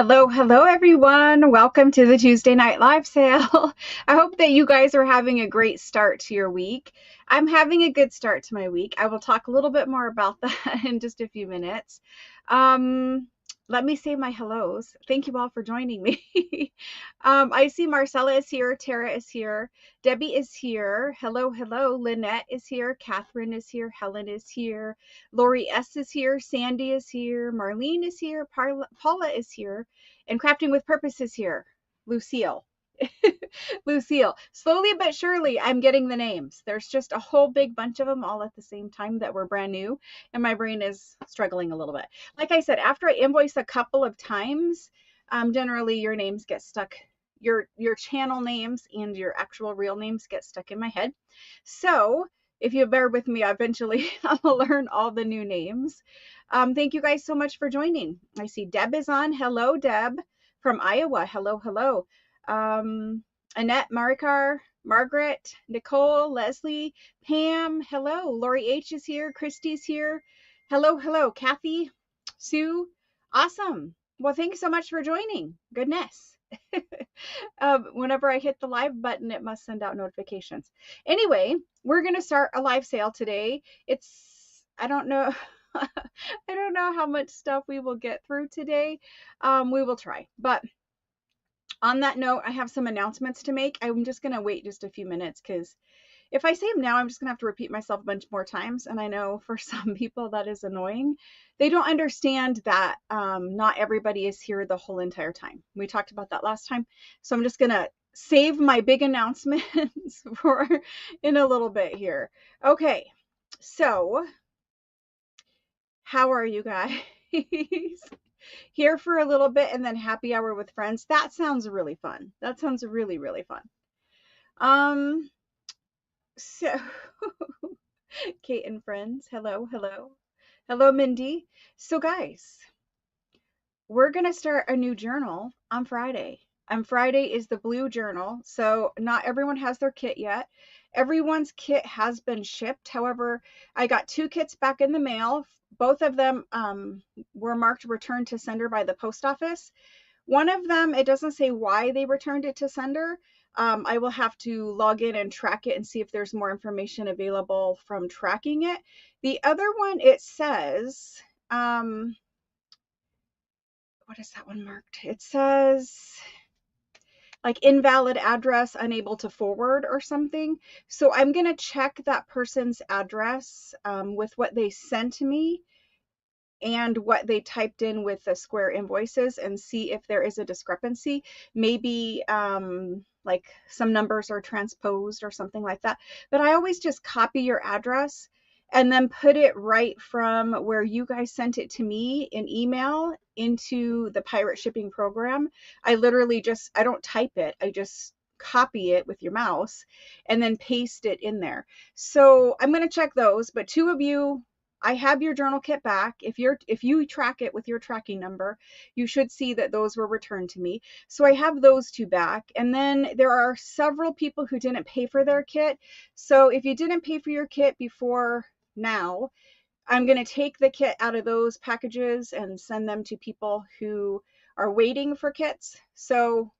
Hello, everyone. Welcome to the Tuesday Night Live sale. I hope that you guys are having a great start to your week. I'm having a good start to my week. I will talk a little bit more about that in just a few minutes. Um, Let me say my hellos. Thank you all for joining me. I see Marcella is here, Tara is here, Debbie is here. Hello. Lynette is here, Catherine is here, Helen is here. Lori S. is here, Sandy is here, Marlene is here, Paula is here, and Crafting with Purpose is here. Lucille. Lucille. Slowly but surely, I'm getting the names. There's just a whole big bunch of them all at the same time that were brand new, and my brain is struggling a little bit. Like I said, after I invoice a couple of times, generally your names get stuck. Your channel names and your actual real names get stuck in my head. So if you bear with me, eventually I'll learn all the new names. Thank you guys so much for joining. I see Deb is on. Hello, Deb from Iowa. Hello. Annette, Marikar, Margaret, Nicole, Leslie, Pam. Hello. Lori H is here. Christy's here. Hello. Kathy, Sue. Awesome. Well, thanks so much for joining. Goodness. Whenever I hit the live button, it must send out notifications. Anyway, we're going to start a live sale today. I don't know. I don't know how much stuff we will get through today. We will try. But on that note, I have some announcements to make. I'm just going to wait just a few minutes because if I say them now, I'm just going to have to repeat myself a bunch more times. And I know for some people that is annoying. They don't understand that not everybody is here the whole entire time. We talked about that last time. So I'm just going to save my big announcements for in a little bit here. Okay, so how are you guys? Here for a little bit and then happy hour with friends. That sounds really fun. That sounds really fun. So Kate and friends, hello, Mindy. So guys, we're gonna start a new journal on Friday. Friday is the blue journal, so not everyone has their kit yet. Everyone's kit has been shipped. However, I got 2 kits back in the mail. Both of them were marked return to sender by the post office. One of them, it doesn't say why they returned it to sender. I will have to log in and track it and see if there's more information available from tracking it. The other one, it says, what is that one marked? It says like invalid address, unable to forward or something. So I'm going to check that person's address with what they sent me and what they typed in with the Square invoices and see if there is a discrepancy. Maybe like some numbers are transposed or something like that. But I always just copy your address and then put it right from where you guys sent it to me in email into the pirate shipping program. I literally I don't type it. I just copy it with your mouse and then paste it in there. So I'm going to check those, but 2 of you, I have your journal kit back. If you track it with your tracking number, you should see that those were returned to me. So I have those 2 back. And then there are several people who didn't pay for their kit. So if you didn't pay for your kit before now, I'm going to take the kit out of those packages and send them to people who are waiting for kits. So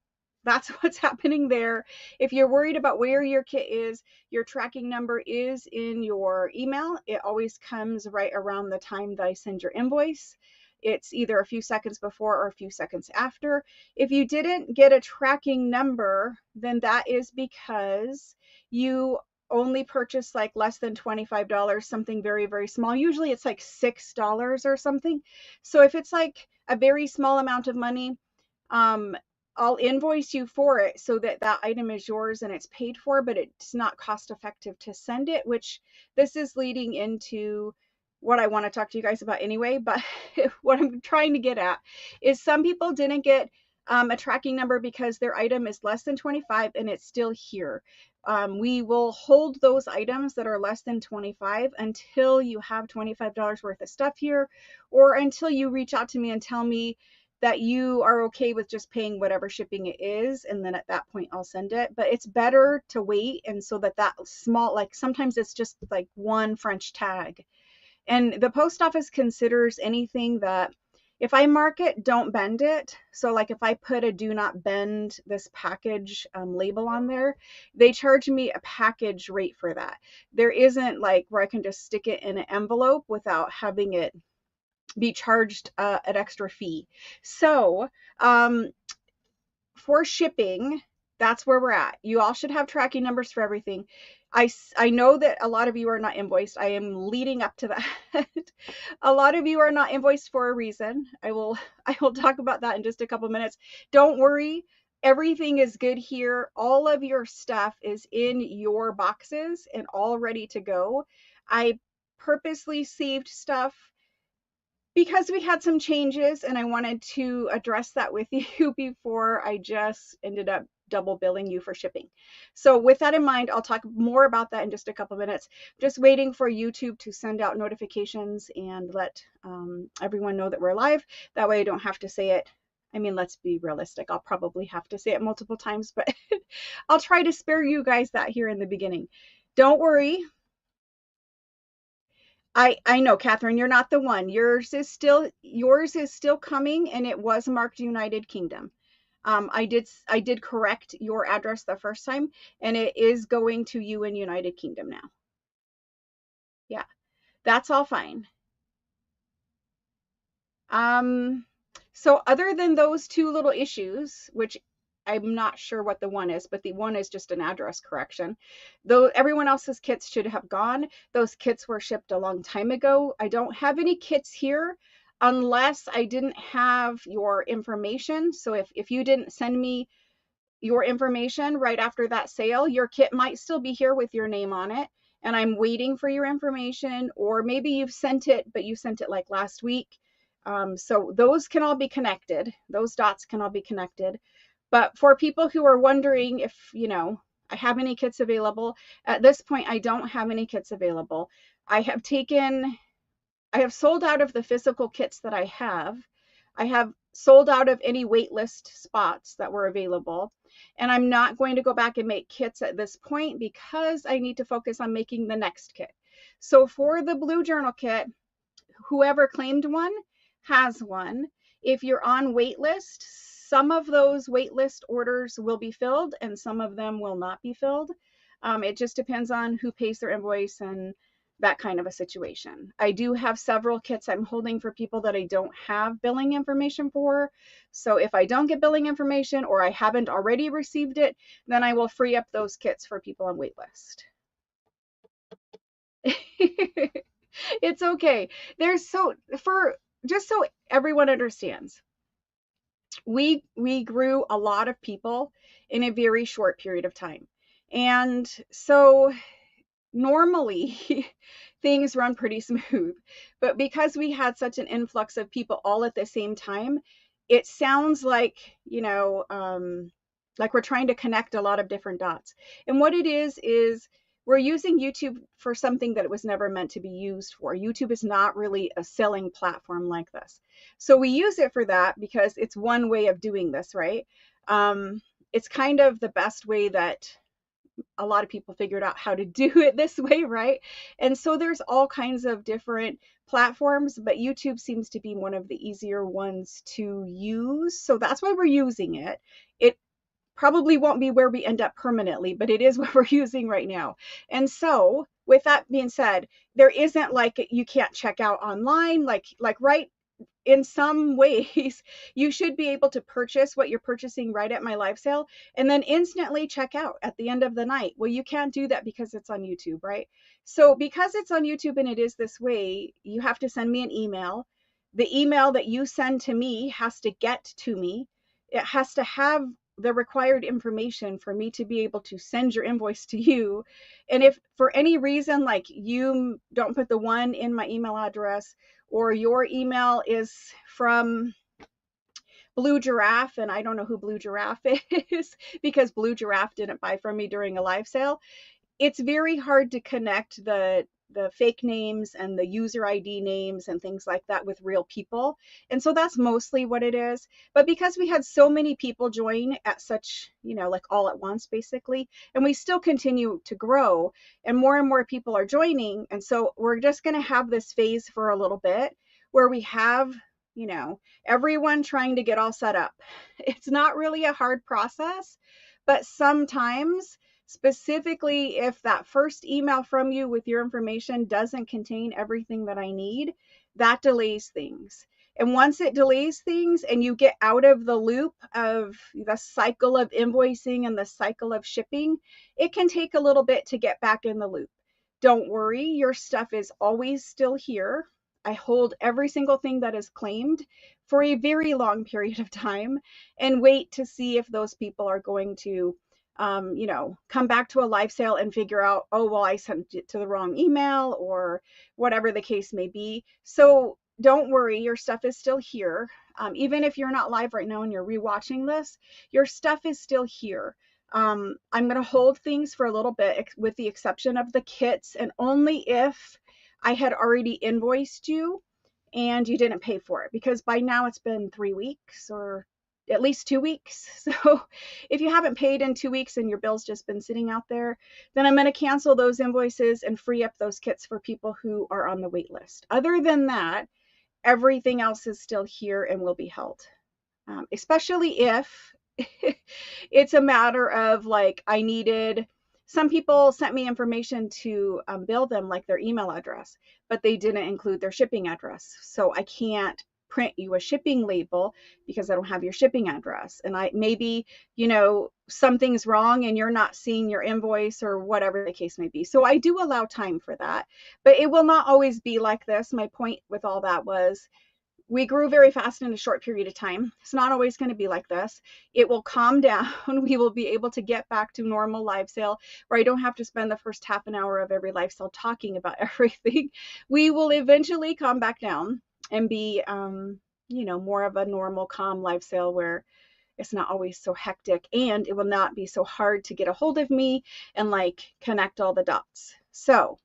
that's what's happening there. If you're worried about where your kit is, your tracking number is in your email. It always comes right around the time that I send your invoice. It's either a few seconds before or a few seconds after. If you didn't get a tracking number, then that is because you only purchase like less than $25, something very small. Usually it's like $6 or something. So if it's like a very small amount of money, I'll invoice you for it so that that item is yours and it's paid for, but it's not cost effective to send it, which this is leading into what I want to talk to you guys about anyway. But what I'm trying to get at is some people didn't get a tracking number because their item is less than 25 and it's still here. We will hold those items that are less than 25 until you have $25 worth of stuff here, or until you reach out to me and tell me that you are okay with just paying whatever shipping it is, and then at that point I'll send it. But it's better to wait, and so that small, like sometimes it's just like one French tag, and the post office considers anything that If I mark it, don't bend it. So like if I put a do not bend this package label on there, they charge me a package rate for that. There isn't like where I can just stick it in an envelope without having it be charged an extra fee. So for shipping, that's where we're at. You all should have tracking numbers for everything. I know that a lot of you are not invoiced. I am leading up to that. A lot of you are not invoiced for a reason. I will talk about that in just a couple minutes. Don't worry. Everything is good here. All of your stuff is in your boxes and all ready to go. I purposely saved stuff because we had some changes and I wanted to address that with you before I just ended up double billing you for shipping. So with that in mind, I'll talk more about that in just a couple minutes. Just waiting for YouTube to send out notifications and let everyone know that we're live. That way I don't have to say it. I mean, let's be realistic. I'll probably have to say it multiple times, but I'll try to spare you guys that here in the beginning. Don't worry. I know, Catherine, you're not the one. Yours is still coming, and it was marked United Kingdom. I did correct your address the first time, and it is going to you in United Kingdom now. Yeah, that's all fine. So other than those two little issues, which I'm not sure what the one is, but the one is just an address correction. Though everyone else's kits should have gone. Those kits were shipped a long time ago. I don't have any kits here unless I didn't have your information. So if you didn't send me your information right after that sale, your kit might still be here with your name on it. And I'm waiting for your information, or maybe you've sent it, but you sent it like last week. So those can all be connected. Those dots can all be connected. But for people who are wondering if, I have any kits available, at this point, I don't have any kits available. I have sold out of the physical kits that I have. I have sold out of any waitlist spots that were available. And I'm not going to go back and make kits at this point because I need to focus on making the next kit. So for the Blue Journal kit, whoever claimed one has one. If you're on waitlist, some of those waitlist orders will be filled and some of them will not be filled. It just depends on who pays their invoice and that kind of a situation. I do have several kits I'm holding for people that I don't have billing information for. So if I don't get billing information or I haven't already received it, then I will free up those kits for people on waitlist. It's okay. Just so everyone understands, we grew a lot of people in a very short period of time. And so normally things run pretty smooth, but because we had such an influx of people all at the same time, it sounds like, like we're trying to connect a lot of different dots. And what it is we're using YouTube for something that it was never meant to be used for. YouTube is not really a selling platform like this. So we use it for that because it's one way of doing this, right? It's kind of the best way that a lot of people figured out how to do it this way, right? And so there's all kinds of different platforms, but YouTube seems to be one of the easier ones to use. So that's why we're using it. It probably won't be where we end up permanently, but it is what we're using right now. And so with that being said, there isn't like you can't check out online, like right in some ways, you should be able to purchase what you're purchasing right at my live sale and then instantly check out at the end of the night. Well, you can't do that because it's on YouTube, right? So because it's on YouTube and it is this way, you have to send me an email. The email that you send to me has to get to me. It has to have the required information for me to be able to send your invoice to you. And if for any reason, like you don't put the one in my email address, or your email is from Blue Giraffe and I don't know who Blue Giraffe is because Blue Giraffe didn't buy from me during a live sale, it's very hard to connect the fake names and the user ID names and things like that with real people. And so that's mostly what it is. But because we had so many people join at such, like all at once, basically, and we still continue to grow and more people are joining. And so we're just going to have this phase for a little bit where we have you know, everyone trying to get all set up. It's not really a hard process, but sometimes, specifically if that first email from you with your information doesn't contain everything that I need, that delays things. And once it delays things and you get out of the loop of the cycle of invoicing and the cycle of shipping, it can take a little bit to get back in the loop. Don't worry, your stuff is always still here. I hold every single thing that is claimed for a very long period of time and wait to see if those people are going to, come back to a live sale and figure out, oh, well, I sent it to the wrong email or whatever the case may be. So don't worry, your stuff is still here. Even if you're not live right now and you're rewatching this, your stuff is still here. I'm going to hold things for a little bit with the exception of the kits, and only if I had already invoiced you and you didn't pay for it, because by now it's been 3 weeks or at least 2 weeks. So if you haven't paid in 2 weeks and your bill's just been sitting out there, then I'm going to cancel those invoices and free up those kits for people who are on the wait list. Other than that, everything else is still here and will be held, especially if it's a matter of like, some people sent me information to bill them, like their email address, but they didn't include their shipping address. So I can't print you a shipping label because I don't have your shipping address. And maybe, something's wrong and you're not seeing your invoice or whatever the case may be. So I do allow time for that, but it will not always be like this. My point with all that was, we grew very fast in a short period of time. It's not always going to be like this. It will calm down. We will be able to get back to normal live sale where I don't have to spend the first half an hour of every live sale talking about everything. We will eventually calm back down and be, more of a normal, calm live sale where it's not always so hectic, and it will not be so hard to get a hold of me and like connect all the dots. So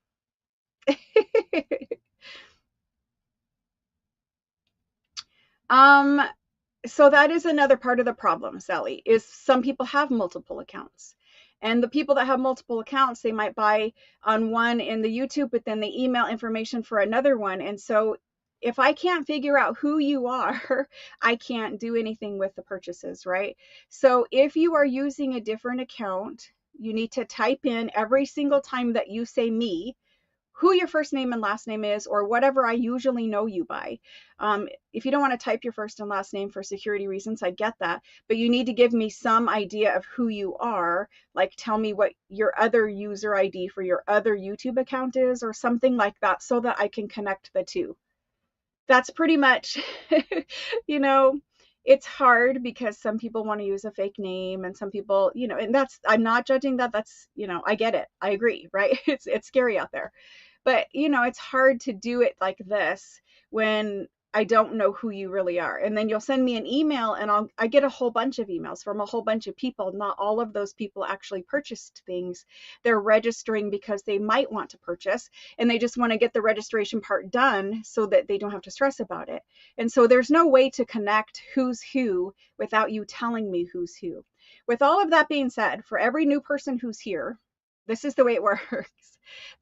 so that is another part of the problem, Sally, is some people have multiple accounts. And the people that have multiple accounts, they might buy on one in the YouTube, but then they email information for another one. And so if I can't figure out who you are, I can't do anything with the purchases, right? So if you are using a different account, you need to type in every single time that you say me, who your first name and last name is, or whatever I usually know you by. If you don't want to type your first and last name for security reasons, I get that, but you need to give me some idea of who you are, like tell me what your other user ID for your other YouTube account is or something like that, so that I can connect the two. That's pretty much, it's hard because some people want to use a fake name and some people, and I'm not judging that. That's, I get it. I agree, right? It's scary out there. But, it's hard to do it like this when I don't know who you really are. And then you'll send me an email and I get a whole bunch of emails from a whole bunch of people. Not all of those people actually purchased things. They're registering because they might want to purchase and they just want to get the registration part done so that they don't have to stress about it. And so there's no way to connect who's who without you telling me who's who. With all of that being said, for every new person who's here, this is the way it works.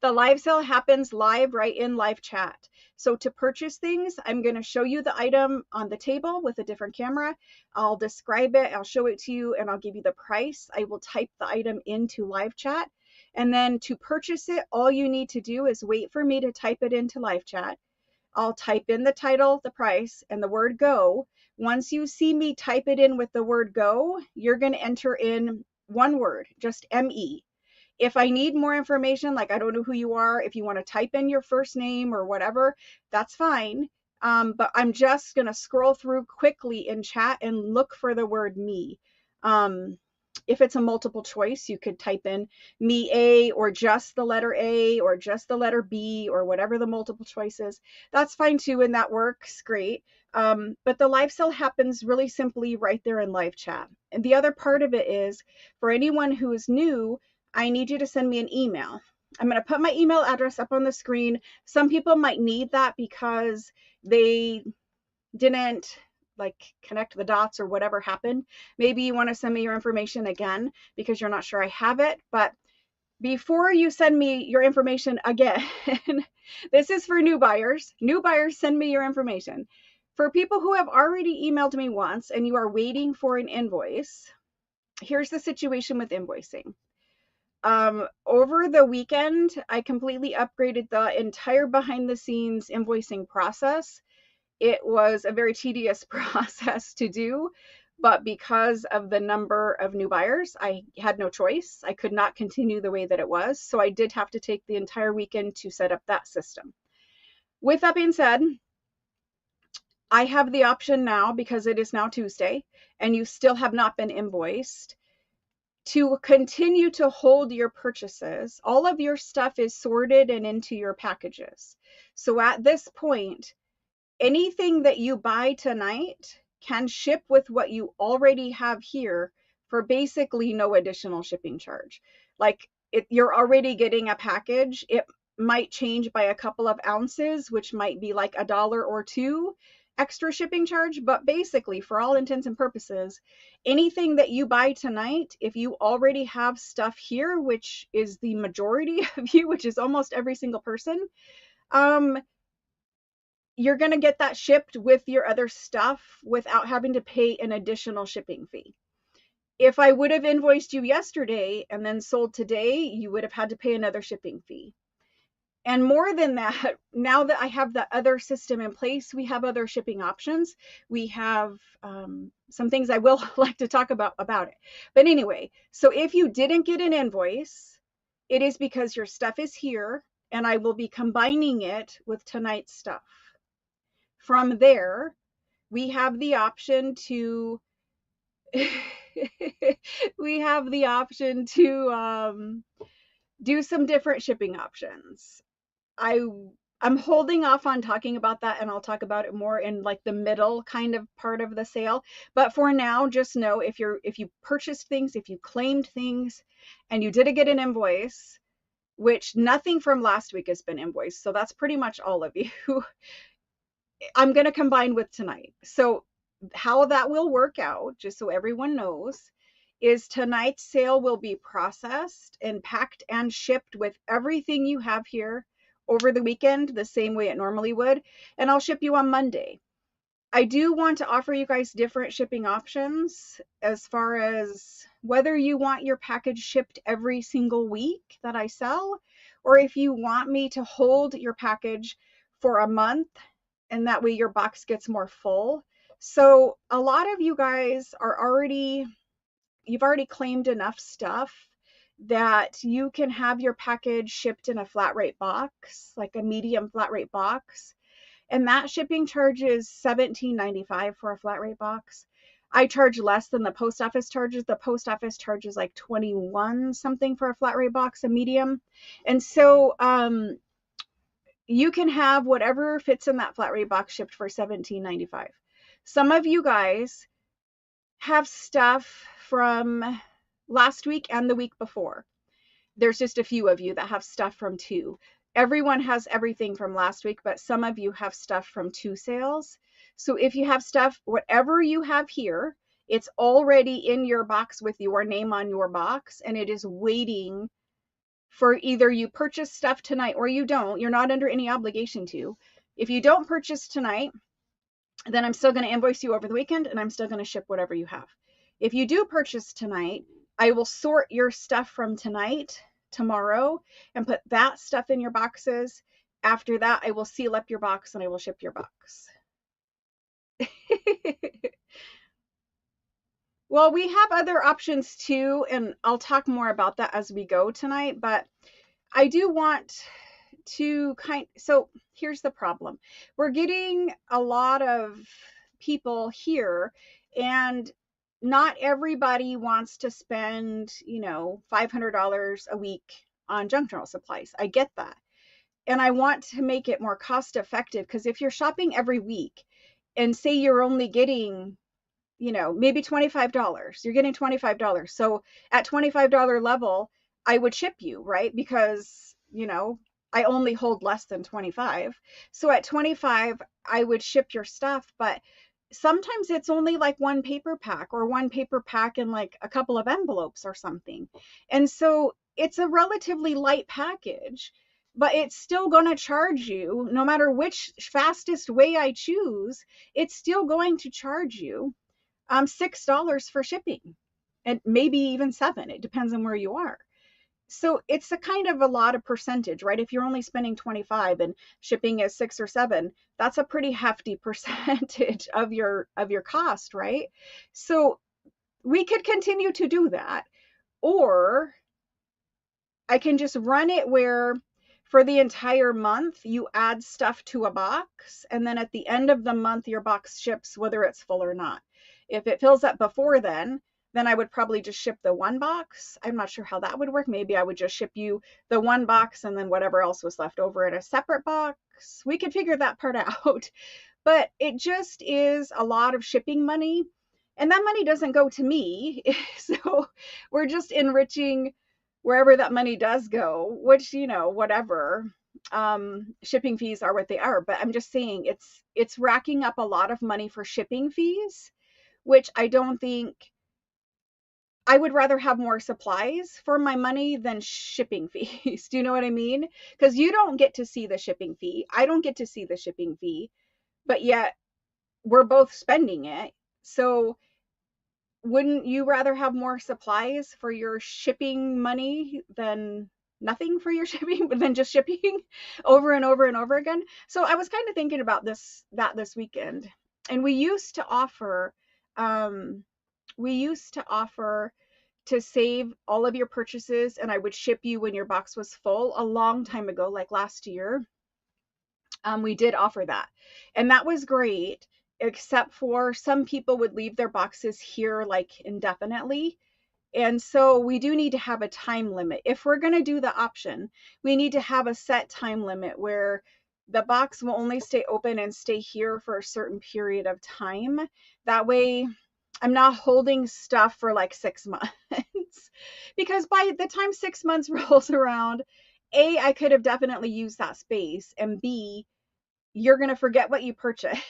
The live sale happens live right in live chat. So to purchase things, I'm going to show you the item on the table with a different camera. I'll describe it, I'll show it to you, and I'll give you the price. I will type the item into live chat. And then to purchase it, all you need to do is wait for me to type it into live chat. I'll type in the title, the price, and the word go. Once you see me type it in with the word go, you're going to enter in one word, just ME. If I need more information, like I don't know who you are, if you want to type in your first name or whatever, that's fine. But I'm just going to scroll through quickly in chat and look for the word me. If it's a multiple choice, you could type in me A or just the letter A or just the letter B or whatever the multiple choice is. That's fine too, and that works great. But the live sale happens really simply right there in live chat. And the other part of it is, for anyone who is new, I need you to send me an email. I'm going to put my email address up on the screen. Some people might need that because they didn't connect the dots or whatever happened. Maybe you want to send me your information again because you're not sure I have it. But before you send me your information again, this is for new buyers. New buyers, send me your information. For people who have already emailed me once and you are waiting for an invoice, here's the situation with invoicing. Over the weekend, I completely upgraded the entire behind the scenes invoicing process. It was a very tedious process to do, but because of the number of new buyers, I had no choice. I could not continue the way that it was. So I did have to take the entire weekend to set up that system. With that being said, I have the option now, because it is now Tuesday and you still have not been invoiced, to continue to hold your purchases. All of your stuff is sorted and into your packages. So at this point, anything that you buy tonight can ship with what you already have here for basically no additional shipping charge. Like, you're already getting a package. It might change by a couple of ounces, which might be like $1 or $2 extra shipping charge. But basically, for all intents and purposes, anything that you buy tonight, if you already have stuff here, which is the majority of you, which is almost every single person, you're going to get that shipped with your other stuff without having to pay an additional shipping fee. If I would have invoiced you yesterday and then sold today, you would have had to pay another shipping fee. And more than that, now that I have the other system in place, we have other shipping options. We have some things I will like to talk about it. But anyway, so if you didn't get an invoice, it is because your stuff is here and I will be combining it with tonight's stuff. From there, we have the option to do some different shipping options. I'm holding off on talking about that, and I'll talk about it more in like the middle kind of part of the sale. But for now, just know if you purchased things, if you claimed things, and you didn't get an invoice, which nothing from last week has been invoiced, so that's pretty much all of you. I'm going to combine with tonight. So how that will work out, just so everyone knows, is tonight's sale will be processed and packed and shipped with everything you have here over the weekend, the same way it normally would, and I'll ship you on Monday. I do want to offer you guys different shipping options as far as whether you want your package shipped every single week that I sell, or if you want me to hold your package for a month, and that way your box gets more full. So a lot of you guys you've already claimed enough stuff that you can have your package shipped in a flat rate box, like a medium flat rate box. And that shipping charge is $17.95 for a flat rate box. I charge less than the post office charges. The post office charges like 21 something for a flat rate box, a medium. And so you can have whatever fits in that flat rate box shipped for $17.95. Some of you guys have stuff from last week and the week before. There's just a few of you that have stuff from 2. Everyone has everything from last week, but some of you have stuff from 2 sales. So if you have stuff, whatever you have here, it's already in your box with your name on your box, and it is waiting for either you purchase stuff tonight or you don't. You're not under any obligation to. If you don't purchase tonight, then I'm still going to invoice you over the weekend, and I'm still going to ship whatever you have. If you do purchase tonight, I will sort your stuff from tonight tomorrow and put that stuff in your boxes. After that, I will seal up your box and I will ship your box. Well, we have other options too, and I'll talk more about that as we go tonight, but I do want to so here's the problem. We're getting a lot of people here, and not everybody wants to spend, $500 a week on junk journal supplies. I get that. And I want to make it more cost effective, because if you're shopping every week and say you're only getting, maybe $25, you're getting $25. So at $25 level, I would ship you, right? Because, I only hold less than 25. So at 25, I would ship your stuff, but sometimes it's only like one paper pack and like a couple of envelopes or something. And so it's a relatively light package. but it's still going to charge you, no matter which fastest way I choose, it's still going to charge you $6 for shipping, and maybe even 7. It depends on where you are. So it's a kind of a lot of percentage, right? If you're only spending 25 and shipping is 6 or 7, that's a pretty hefty percentage of your cost, right? So we could continue to do that, or I can just run it where for the entire month you add stuff to a box, and then at the end of the month your box ships whether it's full or not. If it fills up before then I would probably just ship the one box. I'm not sure how that would work. Maybe I would just ship you the one box and then whatever else was left over in a separate box. We could figure that part out. But it just is a lot of shipping money, and that money doesn't go to me. So we're just enriching wherever that money does go, which, whatever. Shipping fees are what they are, but I'm just saying it's racking up a lot of money for shipping fees, which I don't think. I would rather have more supplies for my money than shipping fees. Do you know what I mean? Because you don't get to see the shipping fee. I don't get to see the shipping fee, but yet we're both spending it. So wouldn't you rather have more supplies for your shipping money than nothing for your shipping, but then just shipping over and over and over again? So I was kind of thinking about this weekend, and um, we used to offer to save all of your purchases, and I would ship you when your box was full a long time ago, like last year. We did offer that, and that was great, except for some people would leave their boxes here like indefinitely. And so we do need to have a time limit. If we're going to do the option, we need to have a set time limit where the box will only stay open and stay here for a certain period of time. That way I'm not holding stuff for like 6 months. Because by the time 6 months rolls around, A, I could have definitely used that space, and B, you're going to forget what you purchased.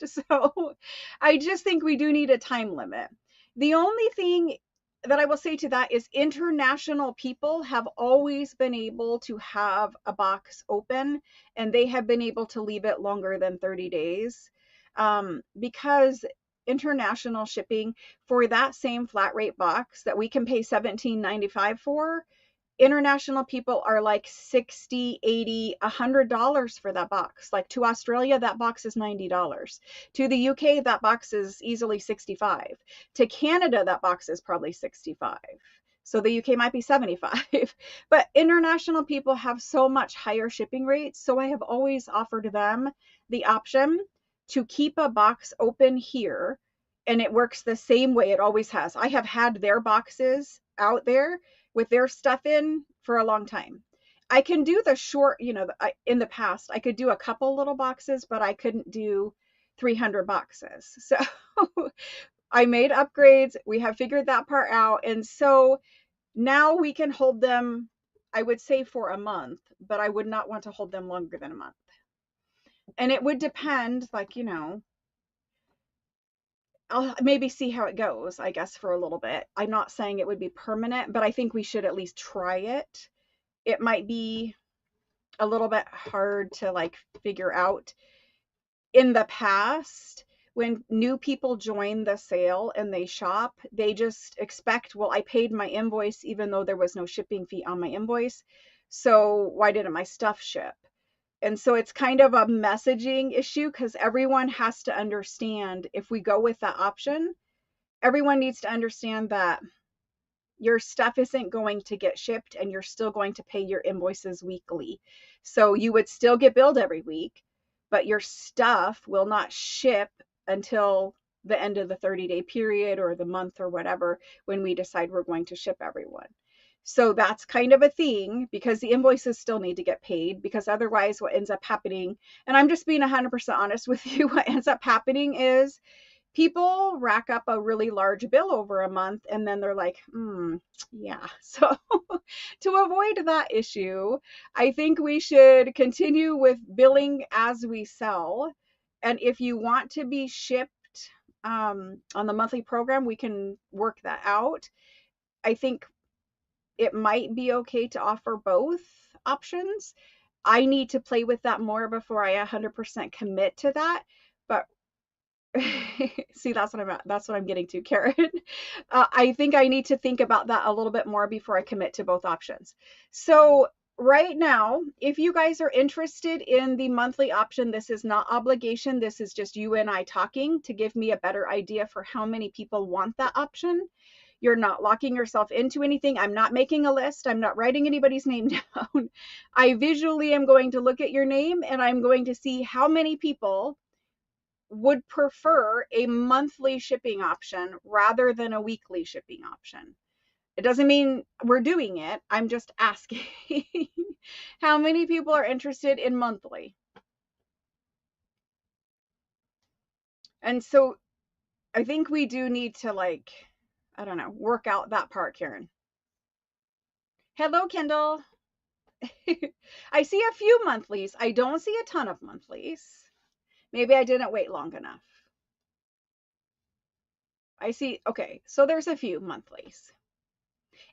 So I just think we do need a time limit. The only thing that I will say to that is international people have always been able to have a box open, and they have been able to leave it longer than 30 days, because international shipping for that same flat rate box that we can pay $17.95 for, international people are like 60, 80, $100 for that box. Like to Australia, that box is $90. To the UK, that box is easily 65. To Canada, that box is probably 65. So the UK might be 75. But international people have so much higher shipping rates. So I have always offered them the option to keep a box open here, and it works the same way it always has. I have had their boxes out there with their stuff in for a long time. I can do the short, in the past, I could do a couple little boxes, but I couldn't do 300 boxes. So I made upgrades. We have figured that part out. And so now we can hold them, I would say, for a month, but I would not want to hold them longer than a month. And it would depend, like, I'll maybe see how it goes, I guess, for a little bit. I'm not saying it would be permanent, but I think we should at least try it. It might be a little bit hard to like figure out. In the past, when new people join the sale and they shop, they just expect, well, I paid my invoice even though there was no shipping fee on my invoice. So why didn't my stuff ship? And so it's kind of a messaging issue, because everyone has to understand, if we go with that option, everyone needs to understand that your stuff isn't going to get shipped and you're still going to pay your invoices weekly. So you would still get billed every week, but your stuff will not ship until the end of the 30-day period or the month or whatever, when we decide we're going to ship everyone. So that's kind of a thing, because the invoices still need to get paid, because otherwise what ends up happening, and I'm just being 100% honest with you, what ends up happening is people rack up a really large bill over a month, and then they're like, yeah. So to avoid that issue, I think we should continue with billing as we sell. And if you want to be shipped on the monthly program, we can work that out. I think it might be okay to offer both options. I need to play with that more before I 100% commit to that. But see, that's what I'm getting to, Karen. I think I need to think about that a little bit more before I commit to both options. So right now, if you guys are interested in the monthly option, this is not obligation. This is just you and I talking to give me a better idea for how many people want that option. You're not locking yourself into anything. I'm not making a list. I'm not writing anybody's name down. I visually am going to look at your name and I'm going to see how many people would prefer a monthly shipping option rather than a weekly shipping option. It doesn't mean we're doing it. I'm just asking how many people are interested in monthly. And so I think we do need to, like, I don't know, work out that part, Karen. Hello, Kendall. I see a few monthlies. I don't see a ton of monthlies. Maybe I didn't wait long enough. I see, okay, so there's a few monthlies.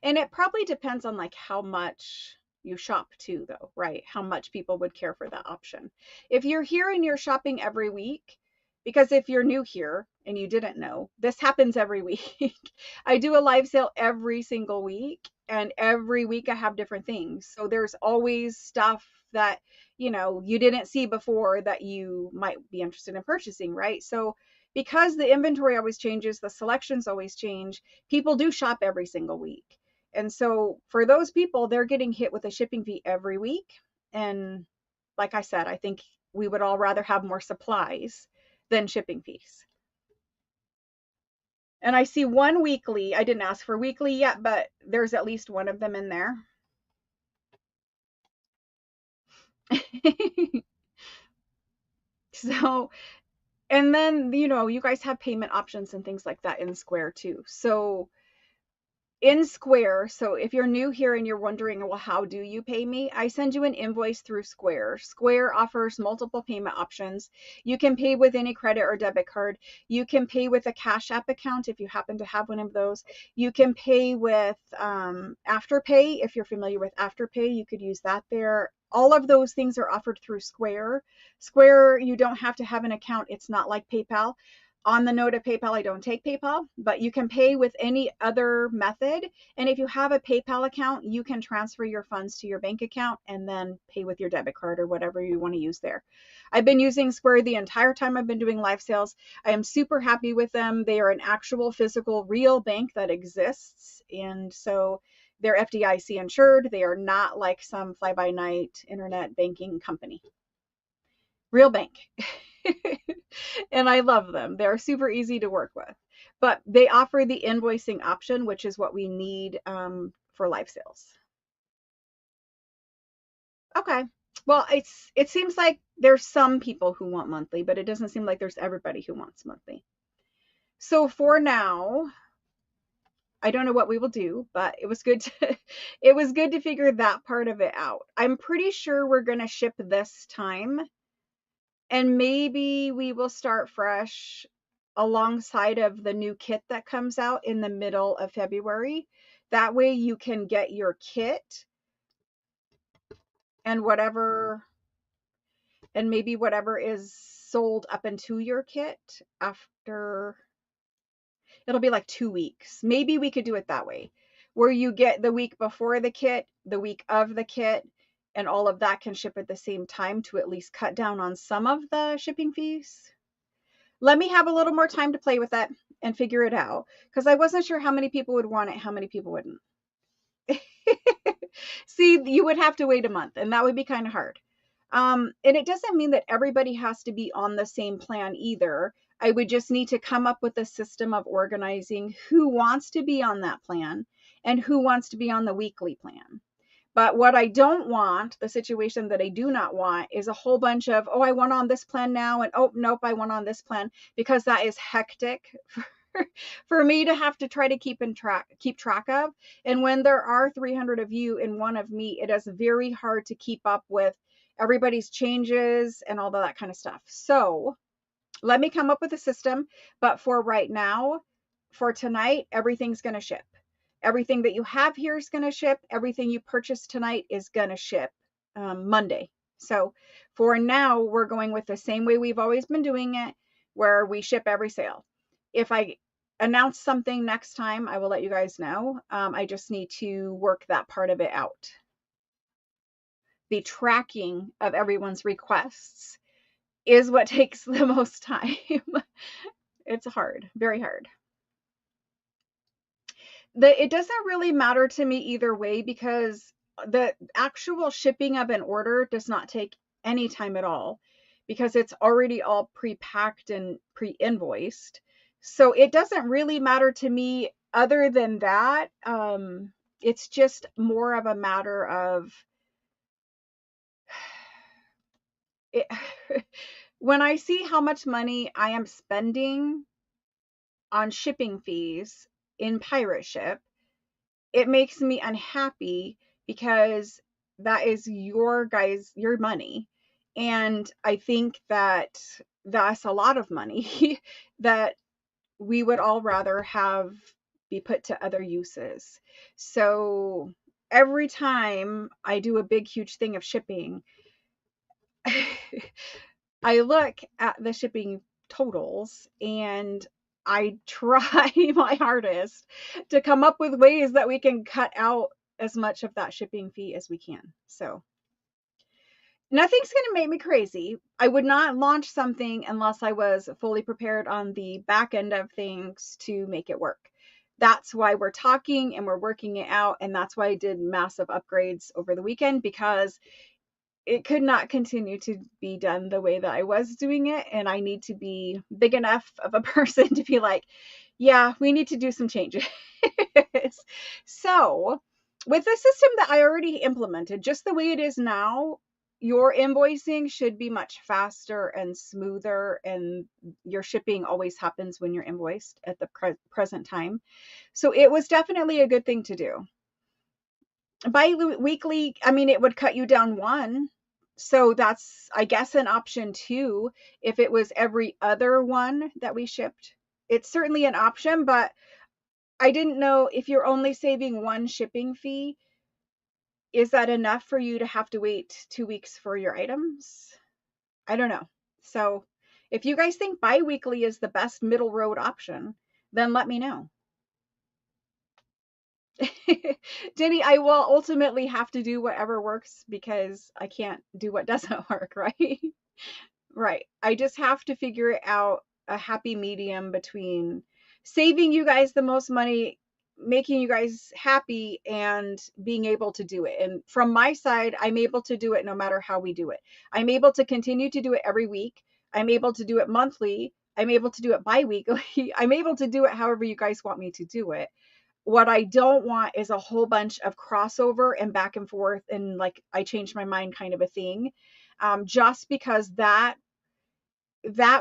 And it probably depends on like how much you shop too, though, right? How much people would care for that option. If you're here and you're shopping every week, because if you're new here and you didn't know, this happens every week. I do a live sale every single week, and every week I have different things. So there's always stuff that, you know, you didn't see before that you might be interested in purchasing, right? So because the inventory always changes, the selections always change, people do shop every single week. And so for those people, they're getting hit with a shipping fee every week. And like I said, I think we would all rather have more supplies than shipping fees. And I see one weekly. I didn't ask for weekly yet, but there's at least one of them in there. So, and then, you know, you guys have payment options and things like that in Square too. So in Square, so if you're new here and you're wondering, well, how do you pay me? I send you an invoice through Square. Square offers multiple payment options. You can pay with any credit or debit card. You can pay with a Cash App account if you happen to have one of those. You can pay with Afterpay. If you're familiar with Afterpay, you could use that there. All of those things are offered through Square. Square, you don't have to have an account. It's not like PayPal. On the note of PayPal, I don't take PayPal, but you can pay with any other method. And if you have a PayPal account, you can transfer your funds to your bank account and then pay with your debit card or whatever you want to use there. I've been using Square the entire time I've been doing live sales. I am super happy with them. They are an actual physical real bank that exists. And so they're FDIC insured. They are not like some fly-by-night internet banking company. Real bank. And I love them. They're super easy to work with. But they offer the invoicing option, which is what we need for live sales. Okay. Well, it seems like there's some people who want monthly, but it doesn't seem like there's everybody who wants monthly. So for now, I don't know what we will do, but it was good to figure that part of it out. I'm pretty sure we're going to ship this time. And maybe we will start fresh alongside of the new kit that comes out in the middle of February. That way you can get your kit and maybe whatever is sold up into your kit after, it'll be like 2 weeks. Maybe we could do it that way, where you get the week before the kit, the week of the kit, and all of that can ship at the same time to at least cut down on some of the shipping fees. Let me have a little more time to play with that and figure it out, because I wasn't sure how many people would want it, how many people wouldn't. See, you would have to wait a month, and that would be kind of hard. And it doesn't mean that everybody has to be on the same plan either. I would just need to come up with a system of organizing who wants to be on that plan and who wants to be on the weekly plan. But what I don't want, the situation that I do not want, is a whole bunch of, oh, I want on this plan now, and oh, nope, I want on this plan, because that is hectic for me to have to try to keep track of. And when there are 300 of you and one of me, it is very hard to keep up with everybody's changes and all of that kind of stuff. So let me come up with a system. But for right now, for tonight, everything's going to ship. Everything that you have here is going to ship. Everything you purchase tonight is going to ship Monday. So for now, we're going with the same way we've always been doing it, where we ship every sale. If I announce something next time, I will let you guys know. I just need to work that part of it out. The tracking of everyone's requests is what takes the most time. It's hard, very hard. It doesn't really matter to me either way, because the actual shipping of an order does not take any time at all, because it's already all pre-packed and pre-invoiced. So it doesn't really matter to me other than that. It's just more of a matter of it, when I see how much money I am spending on shipping fees in pirate ship, it makes me unhappy, because that is your money. And I think that that's a lot of money that we would all rather have be put to other uses. So every time I do a big, huge thing of shipping, I look at the shipping totals and I try my hardest to come up with ways that we can cut out as much of that shipping fee as we can. So nothing's going to make me crazy. I would not launch something unless I was fully prepared on the back end of things to make it work. That's why we're talking and we're working it out. And that's why I did massive upgrades over the weekend, because it could not continue to be done the way that I was doing it. And I need to be big enough of a person to be like, yeah, we need to do some changes. So with the system that I already implemented, just the way it is now, your invoicing should be much faster and smoother, and your shipping always happens when you're invoiced at the present time. So it was definitely a good thing to do. Bi-weekly, I mean, it would cut you down one. So that's, I guess, an option too. If it was every other one that we shipped, it's certainly an option, but I didn't know if you're only saving one shipping fee, is that enough for you to have to wait 2 weeks for your items? I don't know. So if you guys think bi-weekly is the best middle road option, then let me know. Jenny, I will ultimately have to do whatever works, because I can't do what doesn't work, right? Right. I just have to figure out a happy medium between saving you guys the most money, making you guys happy, and being able to do it. And from my side, I'm able to do it no matter how we do it. I'm able to continue to do it every week. I'm able to do it monthly. I'm able to do it bi-weekly. I'm able to do it however you guys want me to do it. What I don't want is a whole bunch of crossover and back and forth and like I changed my mind kind of a thing. Just because that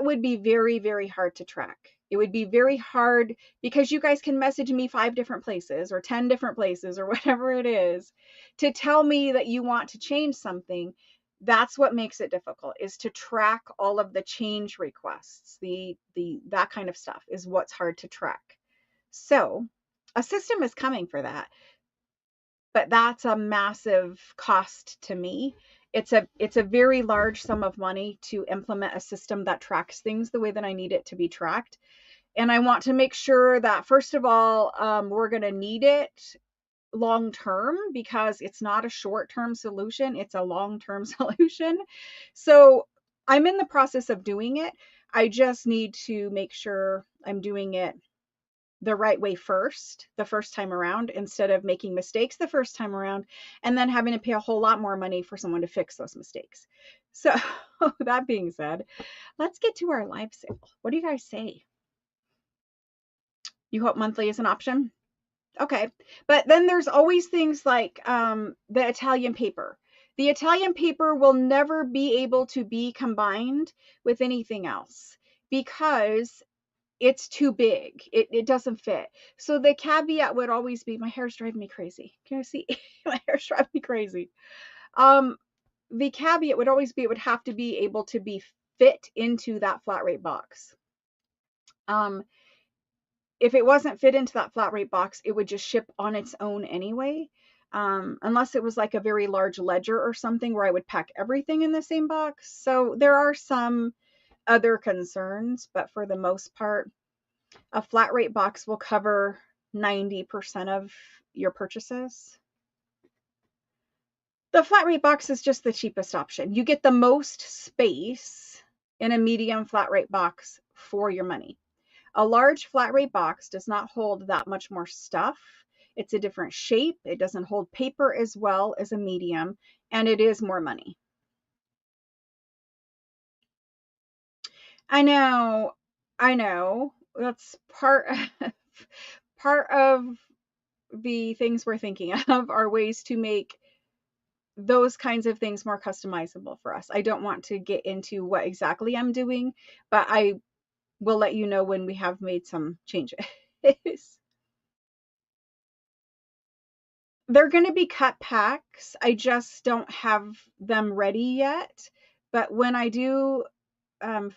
would be very, very hard to track. It would be very hard, because you guys can message me 5 different places or 10 different places or whatever it is to tell me that you want to change something. That's what makes it difficult, is to track all of the change requests. That kind of stuff is what's hard to track. So a system is coming for that, but that's a massive cost to me. It's a very large sum of money to implement a system that tracks things the way that I need it to be tracked. And I want to make sure that, first of all, we're going to need it long term, because it's not a short term solution, it's a long term solution. So I'm in the process of doing it. I just need to make sure I'm doing it the right way first, the first time around, instead of making mistakes the first time around and then having to pay a whole lot more money for someone to fix those mistakes. So that being said, let's get to our live sale. What do you guys say? You hope monthly is an option? Okay. But then there's always things like the Italian paper. The Italian paper will never be able to be combined with anything else, because it's too big. It doesn't fit. So the caveat would always be, my hair's driving me crazy. Can you see? My hair's driving me crazy. The caveat would always be, it would have to be able to be fit into that flat rate box. If it wasn't fit into that flat rate box, it would just ship on its own anyway. unless it was like a very large ledger or something where I would pack everything in the same box. So there are some other concerns, but for the most part, a flat rate box will cover 90% of your purchases. The flat rate box is just the cheapest option. You get the most space in a medium flat rate box for your money. A large flat rate box does not hold that much more stuff. It's a different shape. It doesn't hold paper as well as a medium, and it is more money. I know. That's part of the things we're thinking of are ways to make those kinds of things more customizable for us. I don't want to get into what exactly I'm doing, but I will let you know when we have made some changes. They're going to be cut packs. I just don't have them ready yet. But when I do,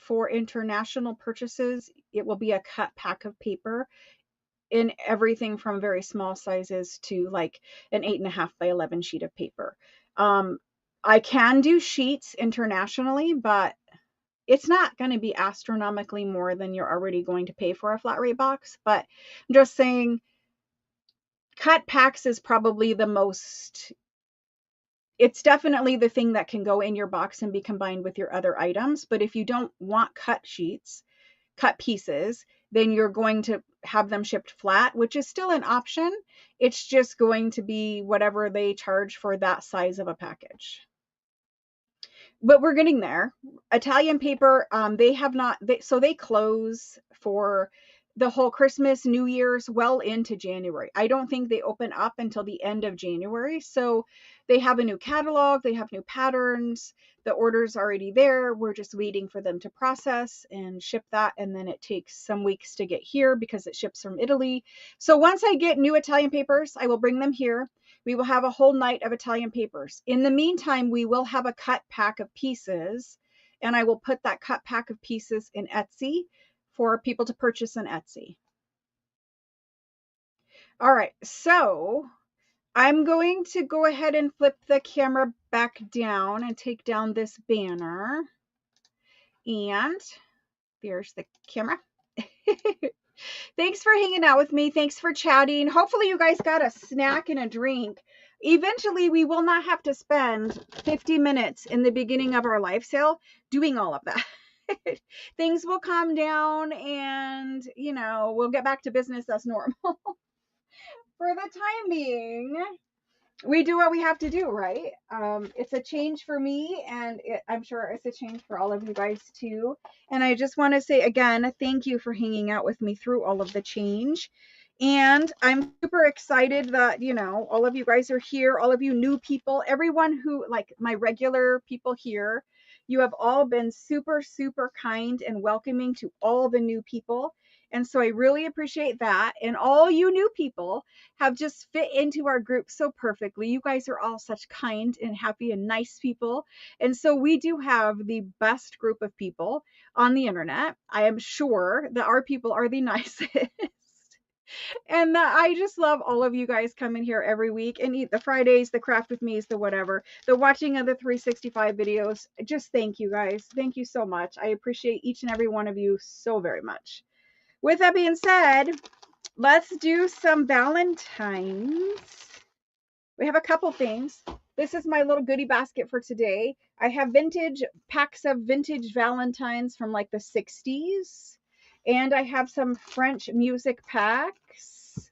for international purchases, it will be a cut pack of paper in everything from very small sizes to like an 8.5 by 11 sheet of paper. I can do sheets internationally, but it's not going to be astronomically more than you're already going to pay for a flat rate box. But I'm just saying, cut packs is probably the most, it's definitely the thing that can go in your box and be combined with your other items. But if you don't want cut sheets, cut pieces, then you're going to have them shipped flat, which is still an option. It's just going to be whatever they charge for that size of a package. But we're getting there. Italian paper, they have not, so they close for the whole Christmas, New Year's, well into January. I don't think they open up until the end of January. So they have a new catalog, they have new patterns, the order's already there. We're just waiting for them to process and ship that. And then it takes some weeks to get here because it ships from Italy. So once I get new Italian papers, I will bring them here. We will have a whole night of Italian papers. In the meantime, we will have a cut pack of pieces, and I will put that cut pack of pieces in Etsy for people to purchase on Etsy. All right, so I'm going to go ahead and flip the camera back down and take down this banner. And there's the camera. Thanks for hanging out with me. Thanks for chatting. Hopefully you guys got a snack and a drink. Eventually, we will not have to spend 50 minutes in the beginning of our live sale doing all of that. Things will calm down and, we'll get back to business as normal. For the time being, we do what we have to do, right? It's a change for me, and I'm sure it's a change for all of you guys too. And I just want to say again, thank you for hanging out with me through all of the change. And I'm super excited that, all of you guys are here, all of you new people, everyone who, like my regular people here, you have all been super, super kind and welcoming to all the new people. And so I really appreciate that. And all you new people have just fit into our group so perfectly. You guys are all such kind and happy and nice people. And so we do have the best group of people on the internet. I am sure that our people are the nicest. And I just love all of you guys coming here every week and eat the Fridays, the craft with me's, the whatever, the watching of the 365 videos. Just thank you guys. Thank you so much. I appreciate each and every one of you so very much. With that being said, let's do some Valentines. We have a couple things. This is my little goodie basket for today. I have vintage packs of vintage Valentines from like the 60s. And I have some French music packs.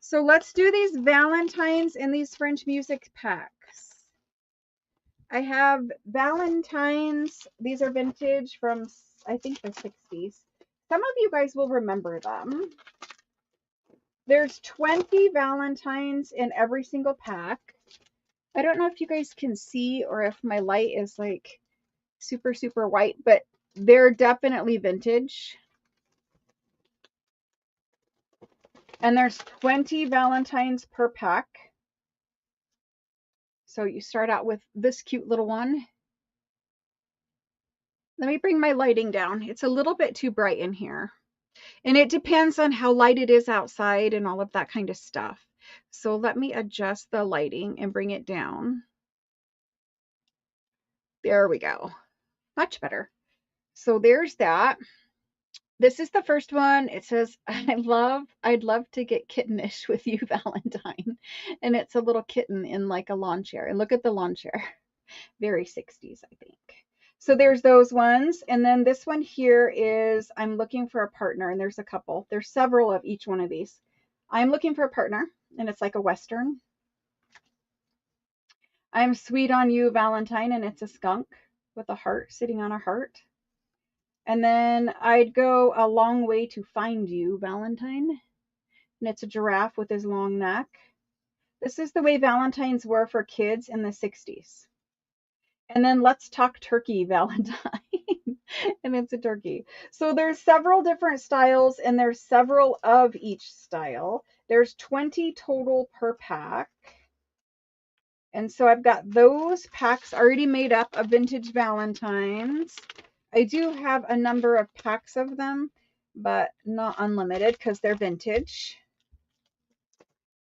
So let's do these Valentines in these French music packs. I have Valentines. These are vintage from, I think, the 60s. Some of you guys will remember them. There's 20 Valentines in every single pack. I don't know if you guys can see or if my light is like super, super white, but they're definitely vintage. And there's 20 Valentines per pack. So you start out with this cute little one. Let me bring my lighting down. It's a little bit too bright in here. And it depends on how light it is outside and all of that kind of stuff. So let me adjust the lighting and bring it down. There we go. Much better. So there's that. This is the first one. It says, I'd love to get kittenish with you, Valentine. And it's a little kitten in like a lawn chair. And look at the lawn chair. Very 60s, I think. So there's those ones. And then this one here is, I'm looking for a partner. And there's a couple. There's several of each one of these. I'm looking for a partner. And it's like a Western. I'm sweet on you, Valentine. And it's a skunk with a heart sitting on a heart. And then I'd go a long way to find you, Valentine. And it's a giraffe with his long neck. This is the way Valentines were for kids in the 60s. And then let's talk turkey, Valentine. And it's a turkey. So there's several different styles, and there's several of each style. There's 20 total per pack. And so I've got those packs already made up of vintage Valentines. I do have a number of packs of them, but not unlimited because they're vintage.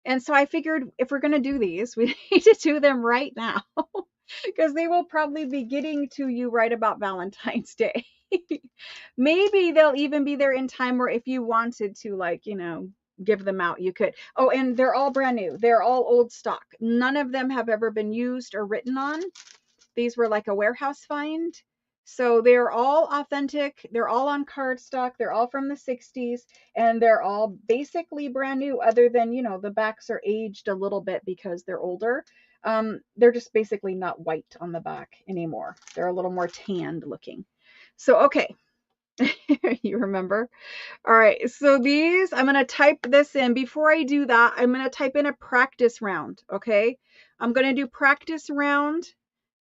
And so I figured if we're going to do these, we need to do them right now because they will probably be getting to you right about Valentine's Day. Maybe they'll even be there in time where if you wanted to, like, you know, give them out, you could. Oh, and they're all brand new. They're all old stock. None of them have ever been used or written on. These were like a warehouse find. So they're all authentic. They're all on cardstock. They're all from the 60s. And they're all basically brand new, other than, you know, the backs are aged a little bit because they're older. They're just basically not white on the back anymore. They're a little more tanned looking. So, okay. You remember? All right. So these, I'm going to type this in. Before I do that, I'm going to type in a practice round. Okay. I'm going to do practice round.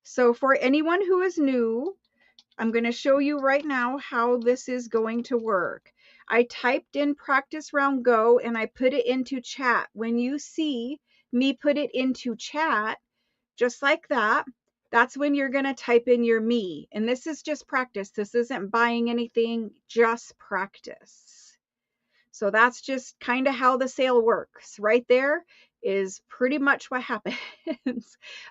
So for anyone who is new, I'm going to show you right now how this is going to work. I typed in practice round go and I put it into chat. When you see me put it into chat, just like that, that's when you're going to type in your me. And this is just practice. This isn't buying anything, just practice. So that's just kind of how the sale works. Right there is pretty much what happens.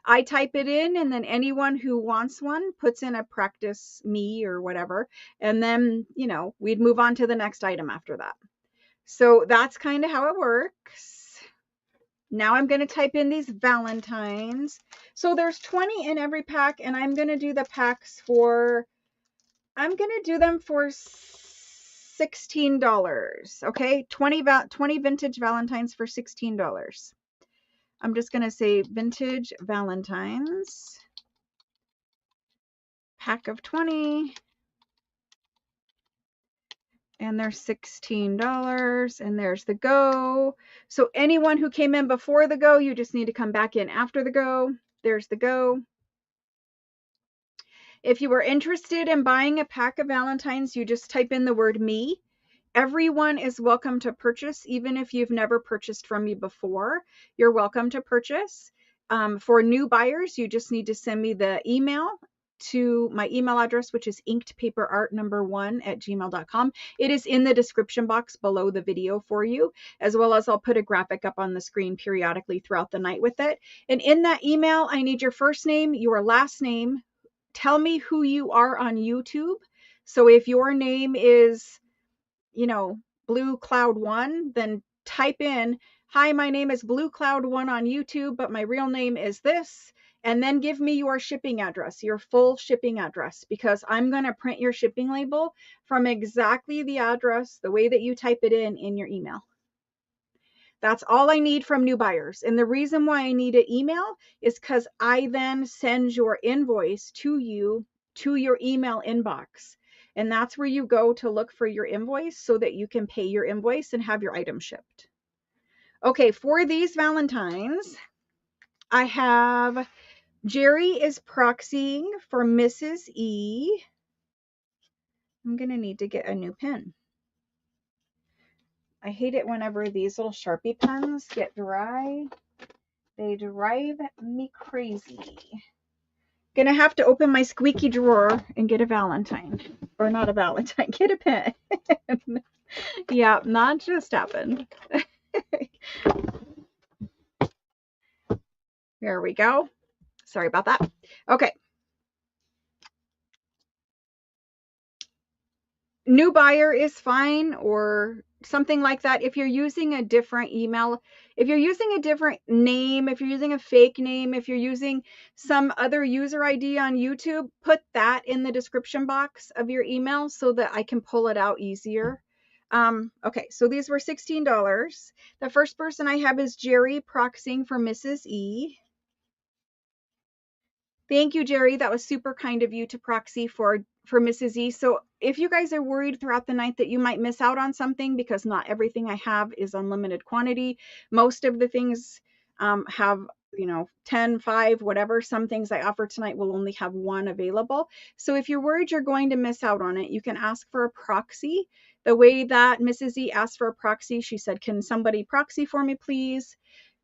I type it in, and then anyone who wants one puts in a practice me or whatever. And then, you know, we'd move on to the next item after that. So that's kind of how it works. Now I'm going to type in these Valentines. So there's 20 in every pack, and I'm going to do the packs for, I'm going to do them for $16. Okay, 20 vintage Valentines for $16. I'm just going to say vintage Valentines, pack of 20, and they're $16, and there's the go. So anyone who came in before the go, you just need to come back in after the go. There's the go. If you are interested in buying a pack of Valentines, you just type in the word me. Everyone is welcome to purchase, even if you've never purchased from me before. You're welcome to purchase. For new buyers, you just need to send me the email to my email address, which is inkedpaperart1@gmail.com. It is in the description box below the video for you, as well as I'll put a graphic up on the screen periodically throughout the night with it. And in that email, I need your first name, your last name. Tell me who you are on YouTube. So if your name is, you know, Blue Cloud 1, then type in, hi, my name is Blue Cloud 1 on YouTube, but my real name is this. And then give me your shipping address, your full shipping address, because I'm going to print your shipping label from exactly the address, the way that you type it in your email. That's all I need from new buyers. And the reason why I need an email is because I then send your invoice to you, to your email inbox. And that's where you go to look for your invoice so that you can pay your invoice and have your item shipped. Okay, for these Valentines, I have Jerry is proxying for Mrs. E. I'm going to need to get a new pen. I hate it whenever these little Sharpie pens get dry. They drive me crazy. Gonna have to open my squeaky drawer and get a Valentine. Or not a Valentine, get a pen. Yeah, that just happened. There we go. Sorry about that. Okay. New buyer is fine, or something like that. If you're using a different email, if you're using a different name, if you're using a fake name, if you're using some other user ID on YouTube, put that in the description box of your email so that I can pull it out easier. Okay, so these were $16. The first person I have is Jerry proxying for Mrs. E. Thank you, Jerry. That was super kind of you to proxy for Mrs. E. So if you guys are worried throughout the night that you might miss out on something, because not everything I have is unlimited quantity, most of the things have, 10, 5, whatever. Some things I offer tonight will only have one available. So if you're worried you're going to miss out on it, you can ask for a proxy. The way that Mrs. E asked for a proxy, she said, "Can somebody proxy for me, please?"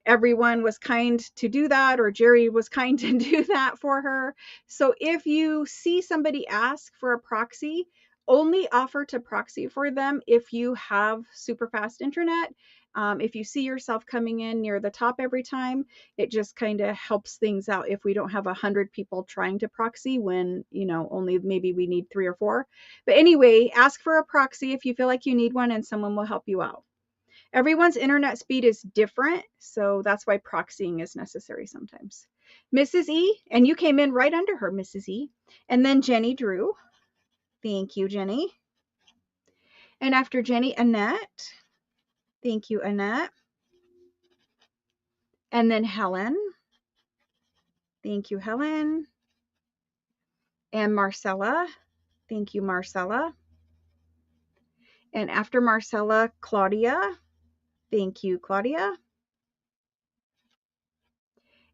Everyone was kind to do that, or Jerry was kind to do that for her. So if you see somebody ask for a proxy, only offer to proxy for them if you have super fast internet. If you see yourself coming in near the top every time, it just kind of helps things out if we don't have 100 people trying to proxy when, only maybe we need 3 or 4. But anyway, ask for a proxy if you feel like you need one, and someone will help you out. Everyone's internet speed is different, so that's why proxying is necessary sometimes. Mrs. E, and you came in right under her, Mrs. E. And then Jenny Drew. Thank you, Jenny. And after Jenny, Annette. Thank you, Annette. And then Helen. Thank you, Helen. And Marcella. Thank you, Marcella. And after Marcella, Claudia. Thank you, Claudia.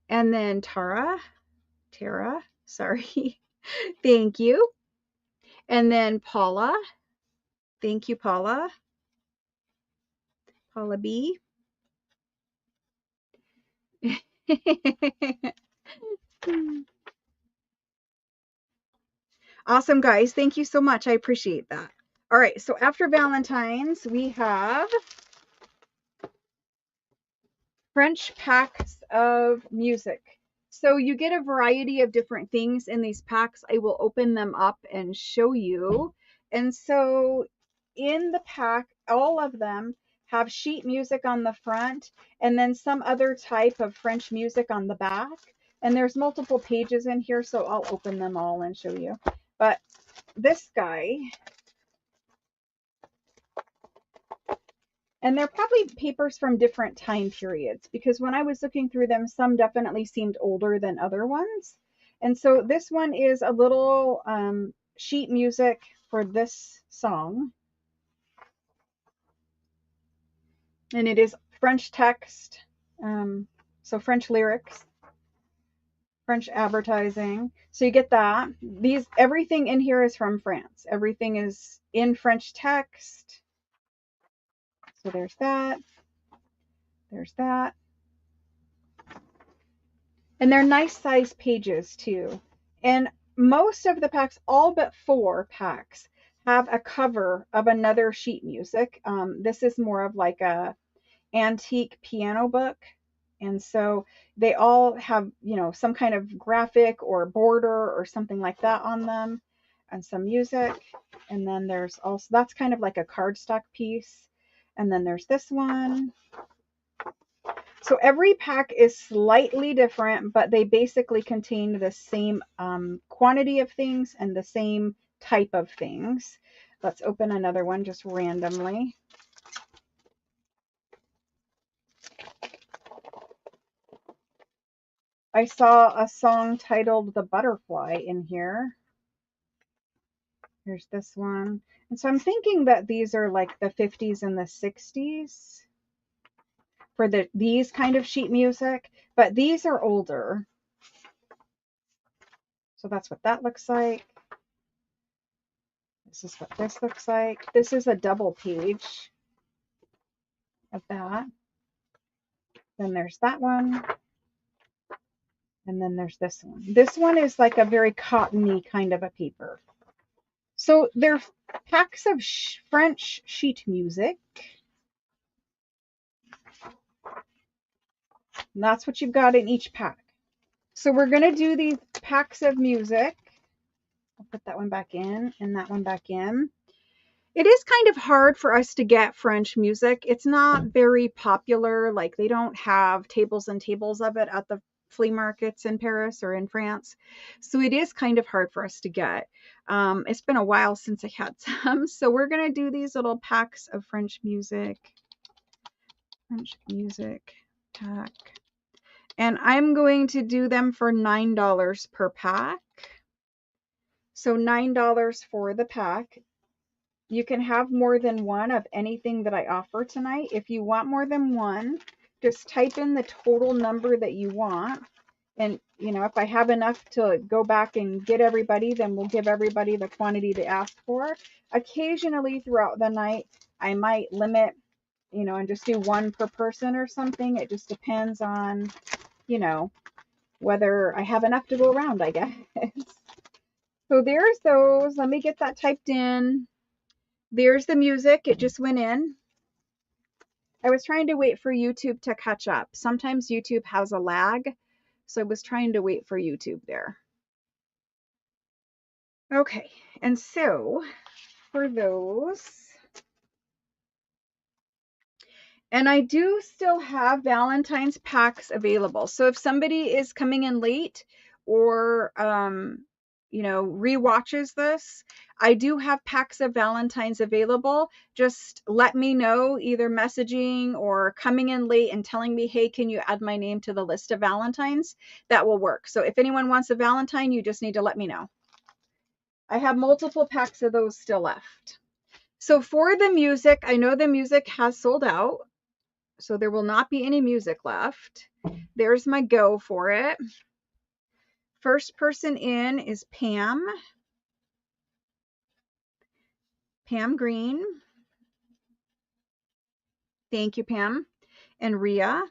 And then Tara, sorry. Thank you. And then Paula. Thank you, Paula. Paula B. Awesome, guys. Thank you so much. I appreciate that. All right, so after Valentine's, we have French packs of music. So you get a variety of different things in these packs. I will open them up and show you. And so in the pack, all of them have sheet music on the front and then some other type of French music on the back. And there's multiple pages in here, so I'll open them all and show you. But this guy, and they're probably papers from different time periods, because when I was looking through them, some definitely seemed older than other ones. And so this one is a little sheet music for this song. And it is French text, so French lyrics, French advertising. So you get that. Everything in here is from France. Everything is in French text. So there's that. There's that. And they're nice size pages too. And most of the packs, all but 4 packs, have a cover of another sheet music. This is more of like a antique piano book. And so they all have, some kind of graphic or border or something like that on them, and some music. And then there's also, that's kind of like a cardstock piece. And then there's this one. So every pack is slightly different, but they basically contain the same quantity of things and the same type of things. Let's open another one just randomly. I saw a song titled The Butterfly in here. Here's this one. And so I'm thinking that these are like the 50s and the 60s for these kind of sheet music, but these are older. So that's what that looks like. This is what this looks like. This is a double page of that. Then there's that one. And then there's this one. This one is like a very cottony kind of a paper. So they're packs of French sheet music. And that's what you've got in each pack. So we're going to do these packs of music. I'll put that one back in and that one back in. It is kind of hard for us to get French music. It's not very popular. Like they don't have tables and tables of it at the flea markets in Paris or in France. So it is kind of hard for us to get. It's been a while since I had some. So we're going to do these little packs of French music pack. And I'm going to do them for $9 per pack. So $9 for the pack. You can have more than one of anything that I offer tonight. If you want more than one, just type in the total number that you want. And, you know, if I have enough to go back and get everybody, then we'll give everybody the quantity they asked for. Occasionally throughout the night, I might limit, you know, and just do one per person or something. It just depends on, you know, whether I have enough to go around, I guess. So there's those. Let me get that typed in. There's the music. It just went in. I was trying to wait for YouTube to catch up. Sometimes YouTube has a lag, so I was trying to wait for YouTube there. Okay, and so for those, and I do still have Valentine's packs available. So if somebody is coming in late or, you know, rewatches this, I do have packs of Valentines available. Just let me know, either messaging or coming in late and telling me, hey, can you add my name to the list of Valentines? That will work. So if anyone wants a Valentine, you just need to let me know. I have multiple packs of those still left. So for the music, I know the music has sold out. So there will not be any music left. There's my go for it. First person in is Pam. Pam Green. Thank you, Pam. And Rhea.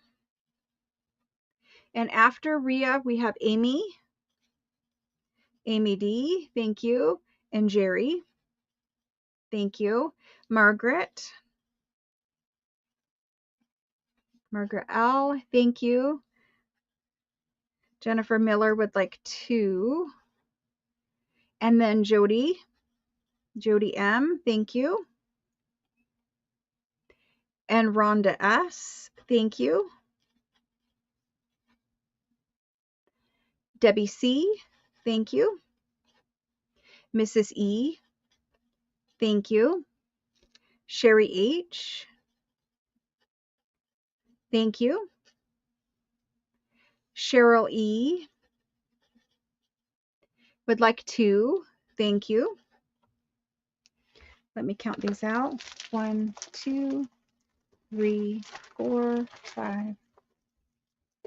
And after Rhea, we have Amy. Amy D. Thank you. And Jerry. Thank you. Margaret. Margaret L. Thank you. Jennifer Miller would like 2. And then Jody. Jody M. Thank you. And Rhonda S. Thank you. Debbie C. Thank you. Mrs. E. Thank you. Sherry H. Thank you. Cheryl E. Would like 2. Thank you. Let me count these out. 1, 2, 3, 4, 5,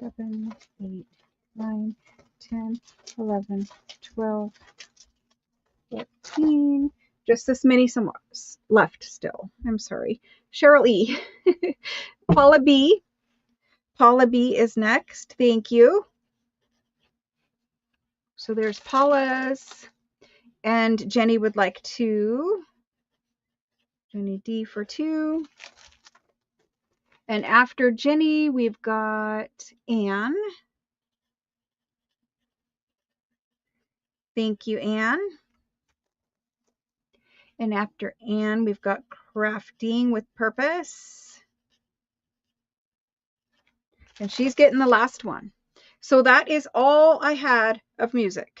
7, 8, 9, 10, 11, 12, 14. Just this many some left still. I'm sorry. Cheryl E. Paula B. Paula B is next. Thank you. So there's Paula's. And Jenny would like 2. Jenny D for 2. And after Jenny, we've got Anne. Thank you, Anne. And after Anne, we've got Crafting with Purpose. And she's getting the last one. So that is all I had of music.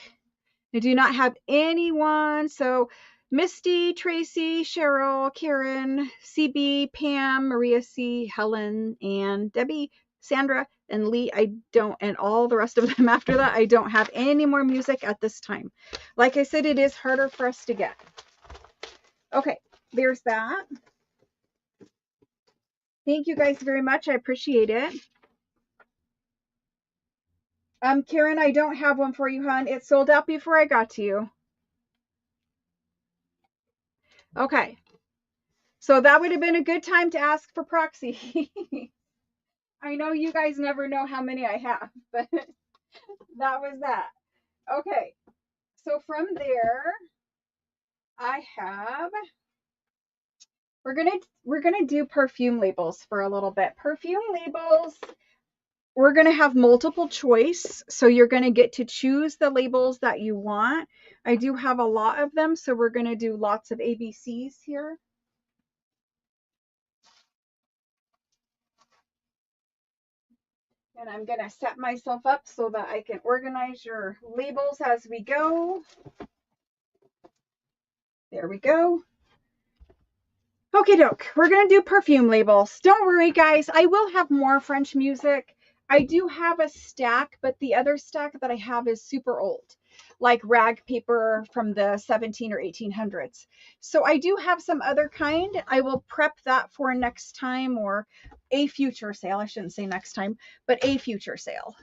I do not have anyone. So Misty, Tracy, Cheryl, Karen, CB, Pam, Maria C, Helen, and Debbie, Sandra, and Lee, I don't, and all the rest of them after that, I don't have any more music at this time. Like I said, it is harder for us to get. Okay, there's that. Thank you guys very much. I appreciate it. Karen, I don't have one for you, hon. It sold out before I got to you. Okay. So that would have been a good time to ask for proxy. I know you guys never know how many I have, but that was that. Okay. So from there, I have, we're gonna do perfume labels for a little bit. Perfume labels, We're going to have multiple choice, so you're going to get to choose the labels that you want. I do have a lot of them, so we're going to do lots of ABCs here. And I'm going to set myself up so that I can organize your labels as we go. There we go. Okay, doke. We're going to do perfume labels. Don't worry, guys. I will have more French music. I do have a stack, but the other stack that I have is super old, like rag paper from the 17 or 1800s. So I do have some other kind. I will prep that for next time or a future sale. I shouldn't say next time, but a future sale.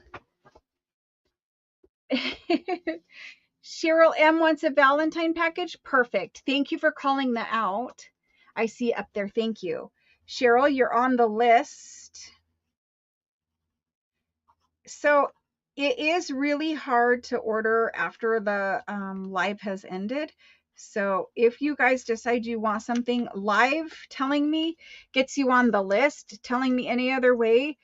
Cheryl M wants a Valentine package. Perfect. Thank you for calling that out. I see it up there. Thank you. Cheryl, you're on the list. So it is really hard to order after the live has ended. So if you guys decide you want something, live telling me gets you on the list. Telling me any other way,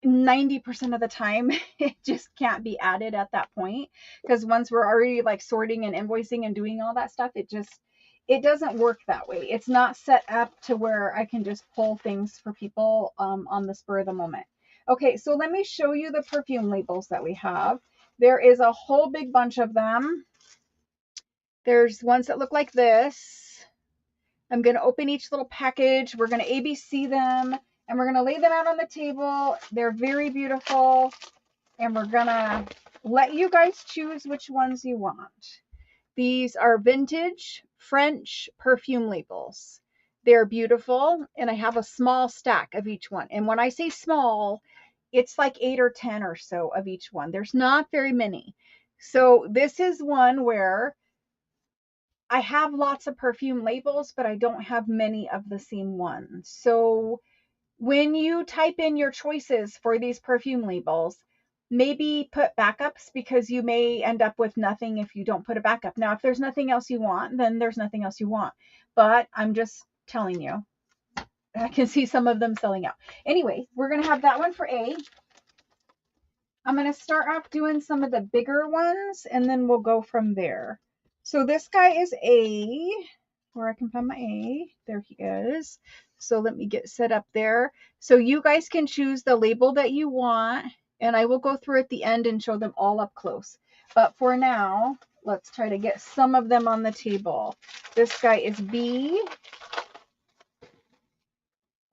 90% of the time it just can't be added at that point, because once we're already like sorting and invoicing and doing all that stuff, it doesn't work that way. It's not set up to where I can just pull things for people on the spur of the moment. Okay, so let me show you the perfume labels that we have. There is a whole big bunch of them. There's ones that look like this. I'm going to open each little package. We're going to ABC them, and we're going to lay them out on the table. They're very beautiful, and we're going to let you guys choose which ones you want. These are vintage French perfume labels. They're beautiful, and I have a small stack of each one. And when I say small, it's like 8 or 10 or so of each one. There's not very many. So this is one where I have lots of perfume labels, but I don't have many of the same ones. So when you type in your choices for these perfume labels, maybe put backups, because you may end up with nothing if you don't put a backup. Now, if there's nothing else you want, then there's nothing else you want. But I'm just telling you, I can see some of them selling out. Anyway, we're going to have that one for A. I'm going to start off doing some of the bigger ones, and then we'll go from there. So this guy is A, where I can find my A. There he is. So let me get set up there. So you guys can choose the label that you want, and I will go through at the end and show them all up close. But for now, let's try to get some of them on the table. This guy is B.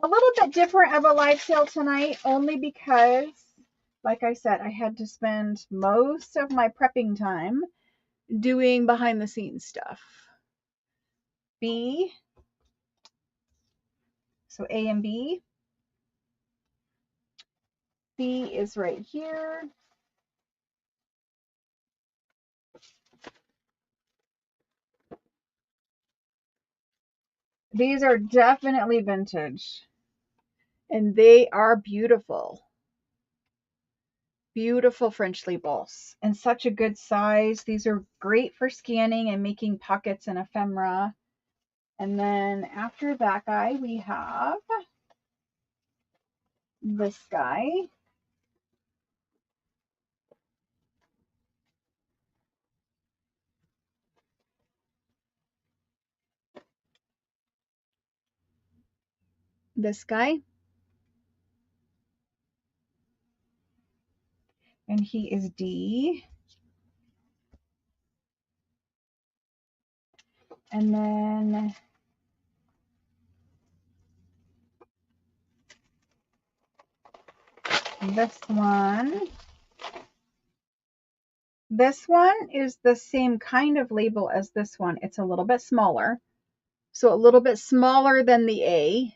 A little bit different of a live sale tonight, only because, like I said, I had to spend most of my prepping time doing behind the scenes stuff. B. So A and B. C is right here. These are definitely vintage, and they are beautiful. Beautiful French labels, and such a good size. These are great for scanning and making pockets in ephemera. And then after that guy, we have this guy. This guy. And he is D. And then this one. This one is the same kind of label as this one. It's a little bit smaller. So a little bit smaller than the a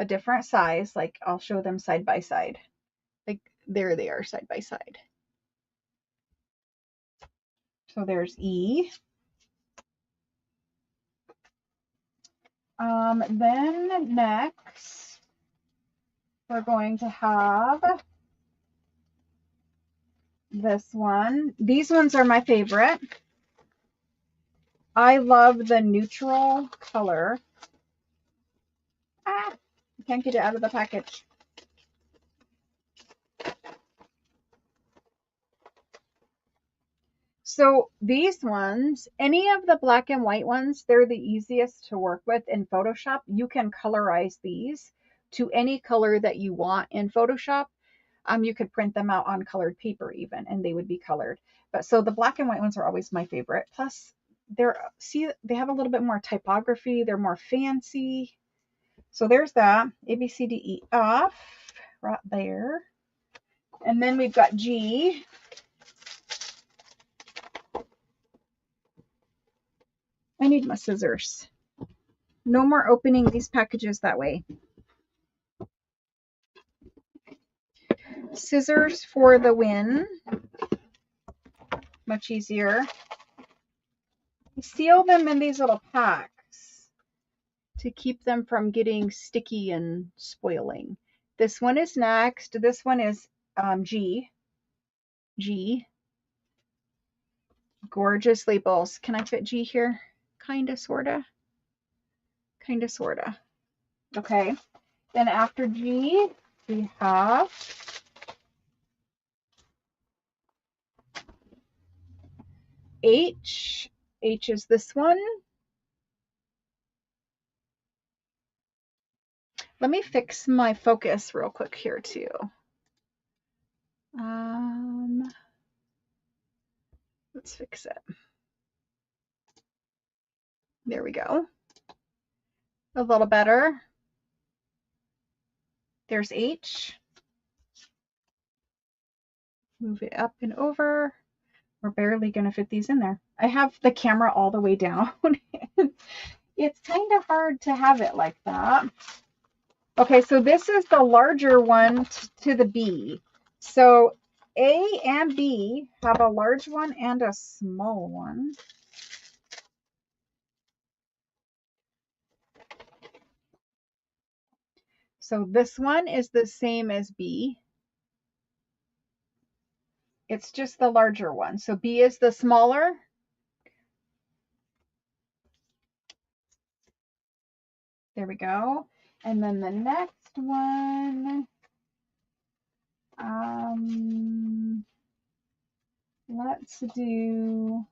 different size. Like I'll show them side by side. Like there they are side by side. So there's E. Then next, we're going to have this one. These ones are my favorite. I love the neutral color. I can't get it out of the package. So these ones, any of the black and white ones, they're the easiest to work with in Photoshop. You can colorize these to any color that you want in Photoshop. You could print them out on colored paper even, and they would be colored. But so the black and white ones are always my favorite. Plus, they have a little bit more typography. They're more fancy. So there's that. A, B, C, D, E, F, right there. And then we've got G. I need my scissors. No more opening these packages that way. Scissors for the win. Much easier. Seal them in these little packs to keep them from getting sticky and spoiling. This one is next. This one is G. G. Gorgeous labels. Can I fit G here? Kinda, sorta. Kinda, sorta. Okay. Then after G, we have H. H is this one. Let me fix my focus real quick here too. Let's fix it. There we go. A little better. There's H. Move it up and over. We're barely going to fit these in there. I have the camera all the way down. It's kind of hard to have it like that. Okay, so this is the larger one to the B. So A and B have a large one and a small one. So this one is the same as B. It's just the larger one. So B is the smaller. There we go. And then the next one, let's do,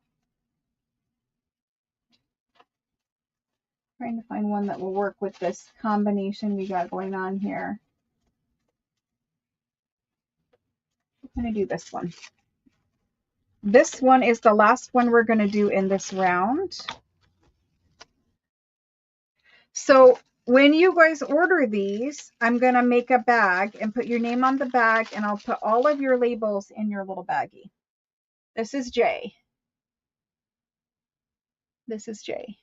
trying to find one that will work with this combination we got going on here. I'm going to do this one. This one is the last one we're going to do in this round. So when you guys order these, I'm going to make a bag and put your name on the bag, and I'll put all of your labels in your little baggie. This is J. This is J.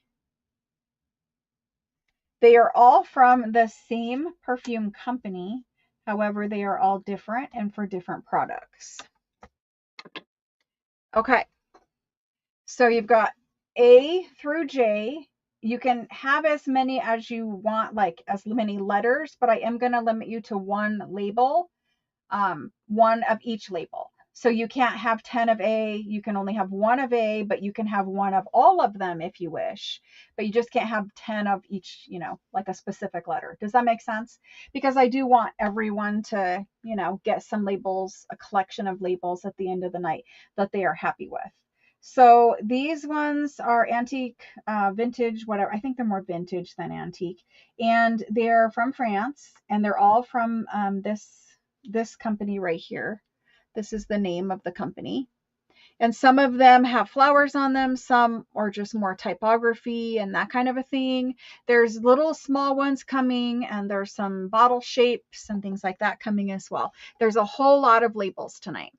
They are all from the same perfume company. However, they are all different and for different products. Okay. So you've got A through J. You can have as many as you want, like as many letters, but I am going to limit you to one label, one of each label. So you can't have 10 of A, you can only have one of A, but you can have one of all of them if you wish, but you just can't have 10 of each, you know, like a specific letter. Does that make sense? Because I do want everyone to, you know, get some labels, a collection of labels at the end of the night that they are happy with. So these ones are antique, vintage, whatever. I think they're more vintage than antique, and they're from France, and they're all from this company right here. This is the name of the company. And some of them have flowers on them. Some are just more typography and that kind of a thing. There's little small ones coming, and there's some bottle shapes and things like that coming as well. There's a whole lot of labels tonight.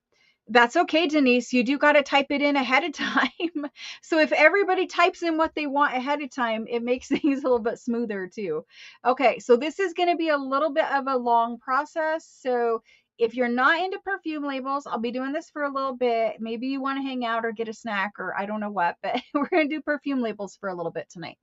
That's okay, Denise. You do got to type it in ahead of time. So if everybody types in what they want ahead of time, it makes things a little bit smoother too. Okay, so this is going to be a little bit of a long process. So if you're not into perfume labels, I'll be doing this for a little bit. Maybe you want to hang out or get a snack or I don't know what, but we're going to do perfume labels for a little bit tonight.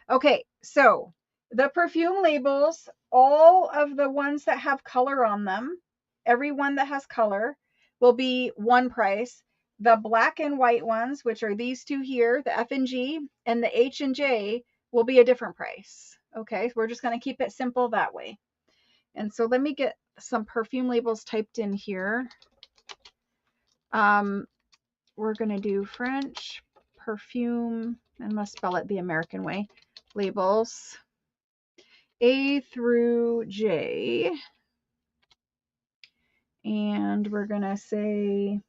Okay, so the perfume labels, all of the ones that have color on them, every one that has color will be one price. The black and white ones, which are these two here, the F and G, and the H and J, will be a different price. Okay, so we're just going to keep it simple that way. And so let me get some perfume labels typed in here. we're going to do French perfume, and must spell it the American way, labels A through J. And we're going to say,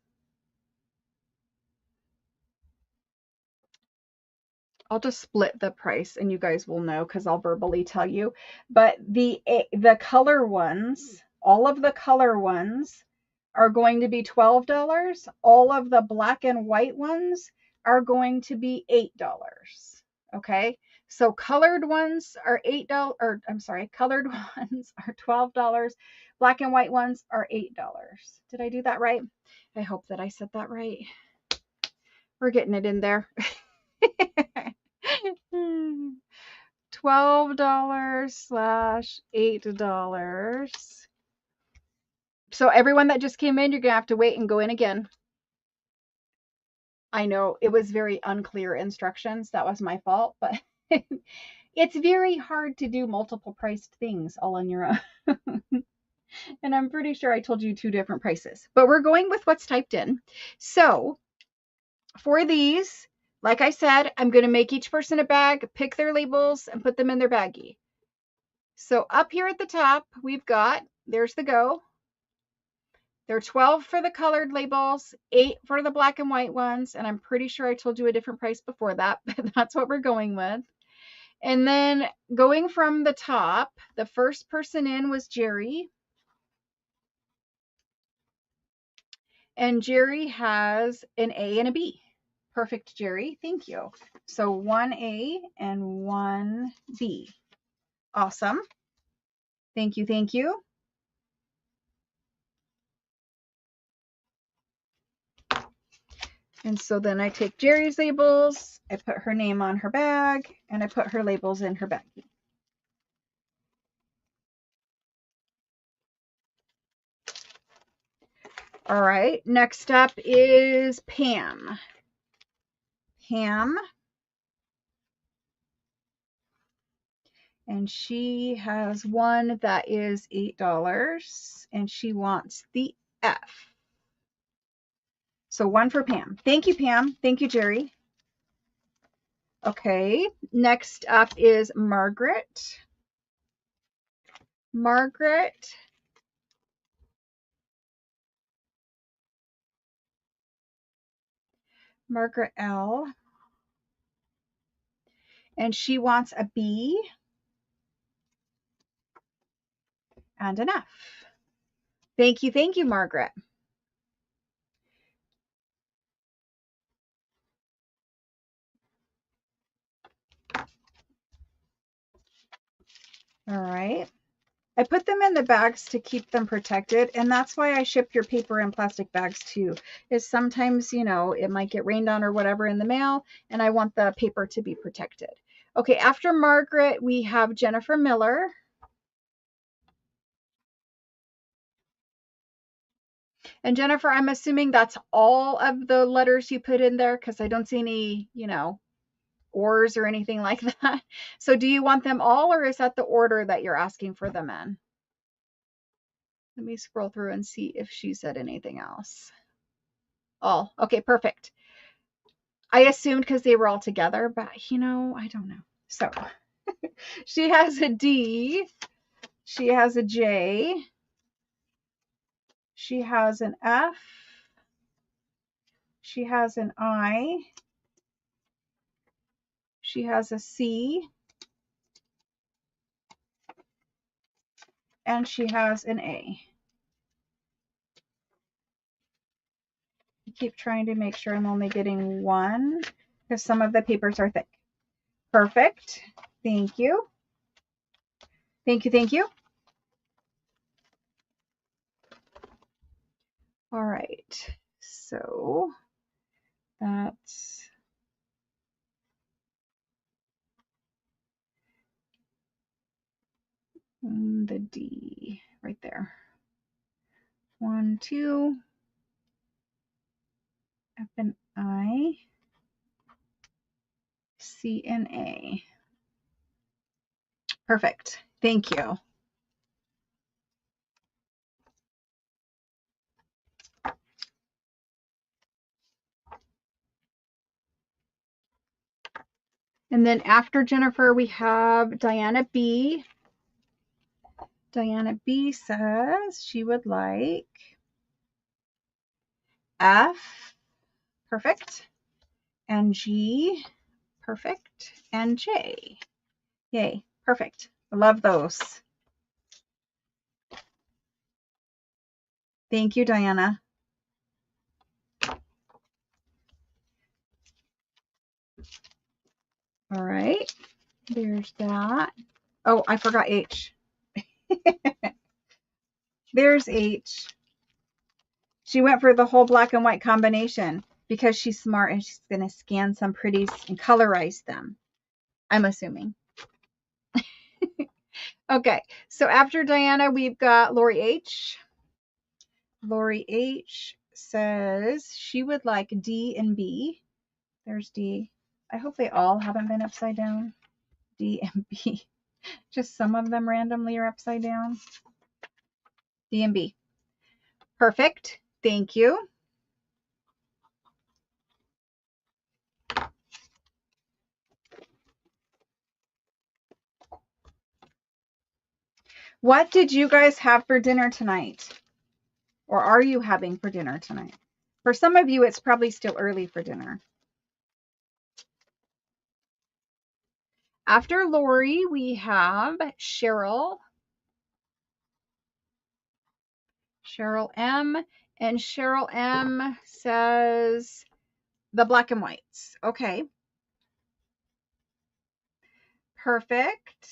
I'll just split the price and you guys will know because I'll verbally tell you. But the color ones, all of the color ones are going to be $12. All of the black and white ones are going to be $8. Okay. So colored ones are $8, or I'm sorry, colored ones are $12. Black and white ones are $8. Did I do that right? I hope that I said that right. We're getting it in there. $12/$8. So everyone that just came in, you're gonna have to wait and go in again. I know it was very unclear instructions. That was my fault, but it's very hard to do multiple priced things all on your own. And I'm pretty sure I told you 2 different prices, but we're going with what's typed in. So for these, like I said, I'm going to make each person a bag, pick their labels, and put them in their baggie. So up here at the top, we've got, there's the go. There are 12 for the colored labels, 8 for the black and white ones, and I'm pretty sure I told you a different price before that, but that's what we're going with. And then going from the top, the first person in was Jerry. And Jerry has an A and a B. Perfect, Jerry. Thank you. So 1A and 1B. Awesome. Thank you. Thank you. And so then I take Jerry's labels, I put her name on her bag, and I put her labels in her baggie. All right, next up is Pam. Pam. And she has one that is $8, and she wants the F. So 1 for Pam. Thank you, Pam. Thank you, Jerry. Okay, next up is Margaret. Margaret. Margaret L. And she wants a B and an F. Thank you, Margaret. All right. I put them in the bags to keep them protected, and that's why I ship your paper in plastic bags too, is sometimes, you know, it might get rained on or whatever in the mail, and I want the paper to be protected. Okay, after Margaret, we have Jennifer Miller. And Jennifer, I'm assuming that's all of the letters you put in there because I don't see any, you know, ors or anything like that. So do you want them all, or is that the order that you're asking for them in? Let me scroll through and see if she said anything else. All. Okay, perfect. I assumed because they were all together, but you know, I don't know. So she has a D. She has a J. She has an F. She has an I. She has a C. And she has an A. I keep trying to make sure I'm only getting one because some of the papers are thick. Perfect. Thank you. Thank you. Thank you. All right. So that's the D right there. 1, 2, F and I, C and A. Perfect. Thank you. And then after Jennifer, we have Diana B. Diana B says she would like F, perfect, and G, perfect, and J. Yay, perfect. I love those. Thank you, Diana. All right, there's that. Oh, I forgot H. There's H. She went for the whole black and white combination because she's smart and she's going to scan some pretties and colorize them, I'm assuming. Okay, so after Diana, we've got Lori H. Lori H says she would like D and B. There's D. I hope they all haven't been upside down. D and B. Just some of them randomly are upside down. D and B. Perfect. Thank you. What did you guys have for dinner tonight? Or are you having for dinner tonight? For some of you, it's probably still early for dinner. After Lori, we have Cheryl. Cheryl M. And Cheryl M says the black and whites. Okay. Perfect.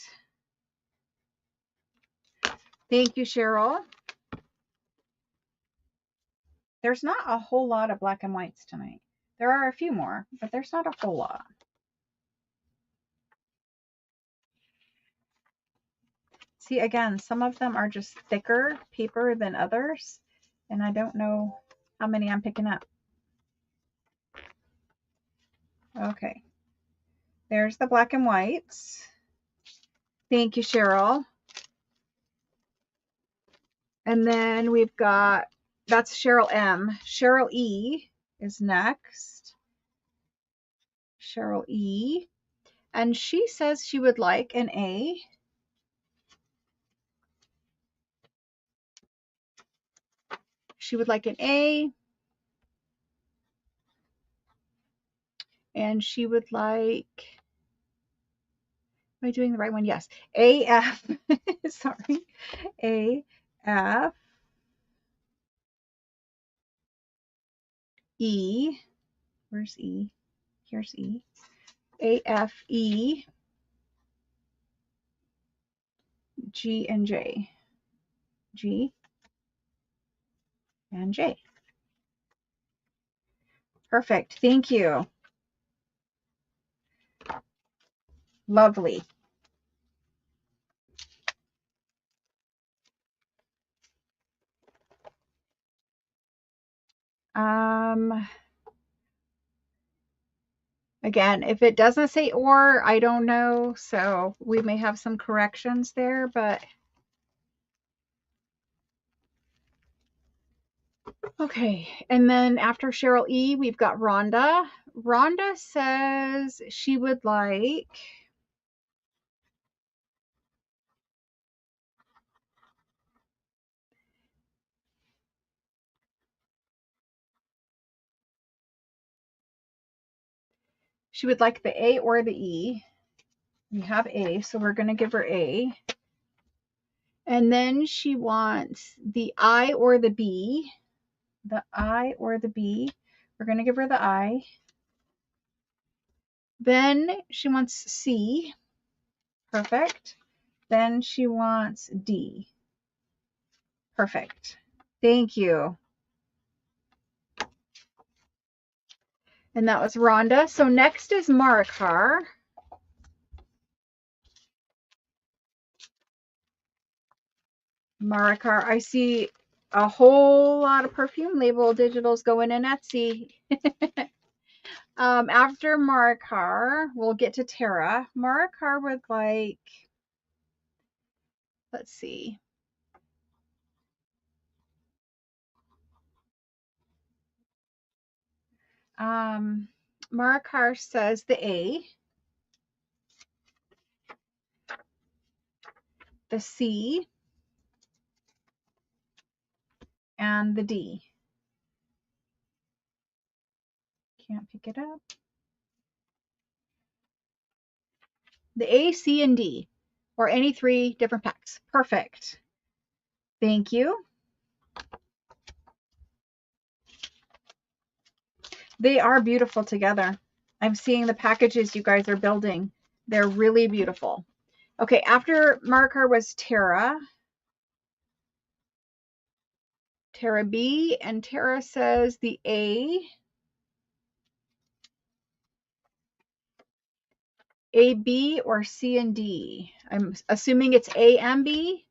Thank you, Cheryl. There's not a whole lot of black and whites tonight. There are a few more, but there's not a whole lot. See, again, some of them are just thicker paper than others, and I don't know how many I'm picking up. Okay. There's the black and whites. Thank you, Cheryl. And then we've got, that's Cheryl M. Cheryl E is next. Cheryl E. And she says she would like an A. She would like an A. And she would like, am I doing the right one? Yes. AF. Sorry. AF. E. Where's E? Here's E. AFE. G and J. G and J. Perfect. Thank you. Lovely. Again, if it doesn't say or, I don't know. So we may have some corrections there, but okay. And then after Cheryl E, we've got Rhonda. Rhonda says she would like the A or the E. We have A, so we're going to give her A. And then she wants the I or the B. The I or the B. We're going to give her the I. Then she wants C. Perfect. Then she wants D. Perfect. Thank you. And that was Rhonda. So next is Marikar. Marikar, I see a whole lot of perfume label digitals going in Etsy. After Marikar, we'll get to Tara. Marikar would like, let's see. Marikar says the A. the C, and the D. Can't pick it up. The A, C, and D, or any 3 different packs. Perfect. Thank you. They are beautiful together. I'm seeing the packages you guys are building. They're really beautiful. Okay, after marker was Tara. Tara B, and Tara says the A, B, or C and D. I'm assuming it's A and B,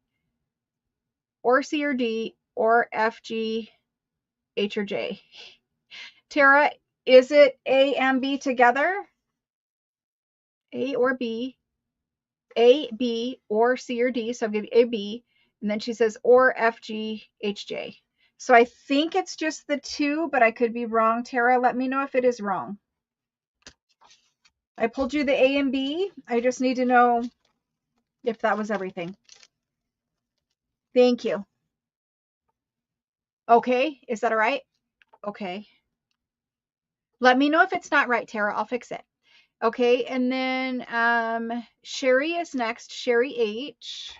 or C or D, or F, G, H, or J. Tara, is it A and B together? A or B, A, B, or C or D. So I'll give you A, B. And then she says, or F, G, H, J. So I think it's just the 2, but I could be wrong. Tara, let me know if it is wrong. I pulled you the A and B. I just need to know if that was everything. Thank you. Okay, is that all right? Okay. Let me know if it's not right, Tara. I'll fix it. Okay, and then Sherry is next. Sherry H.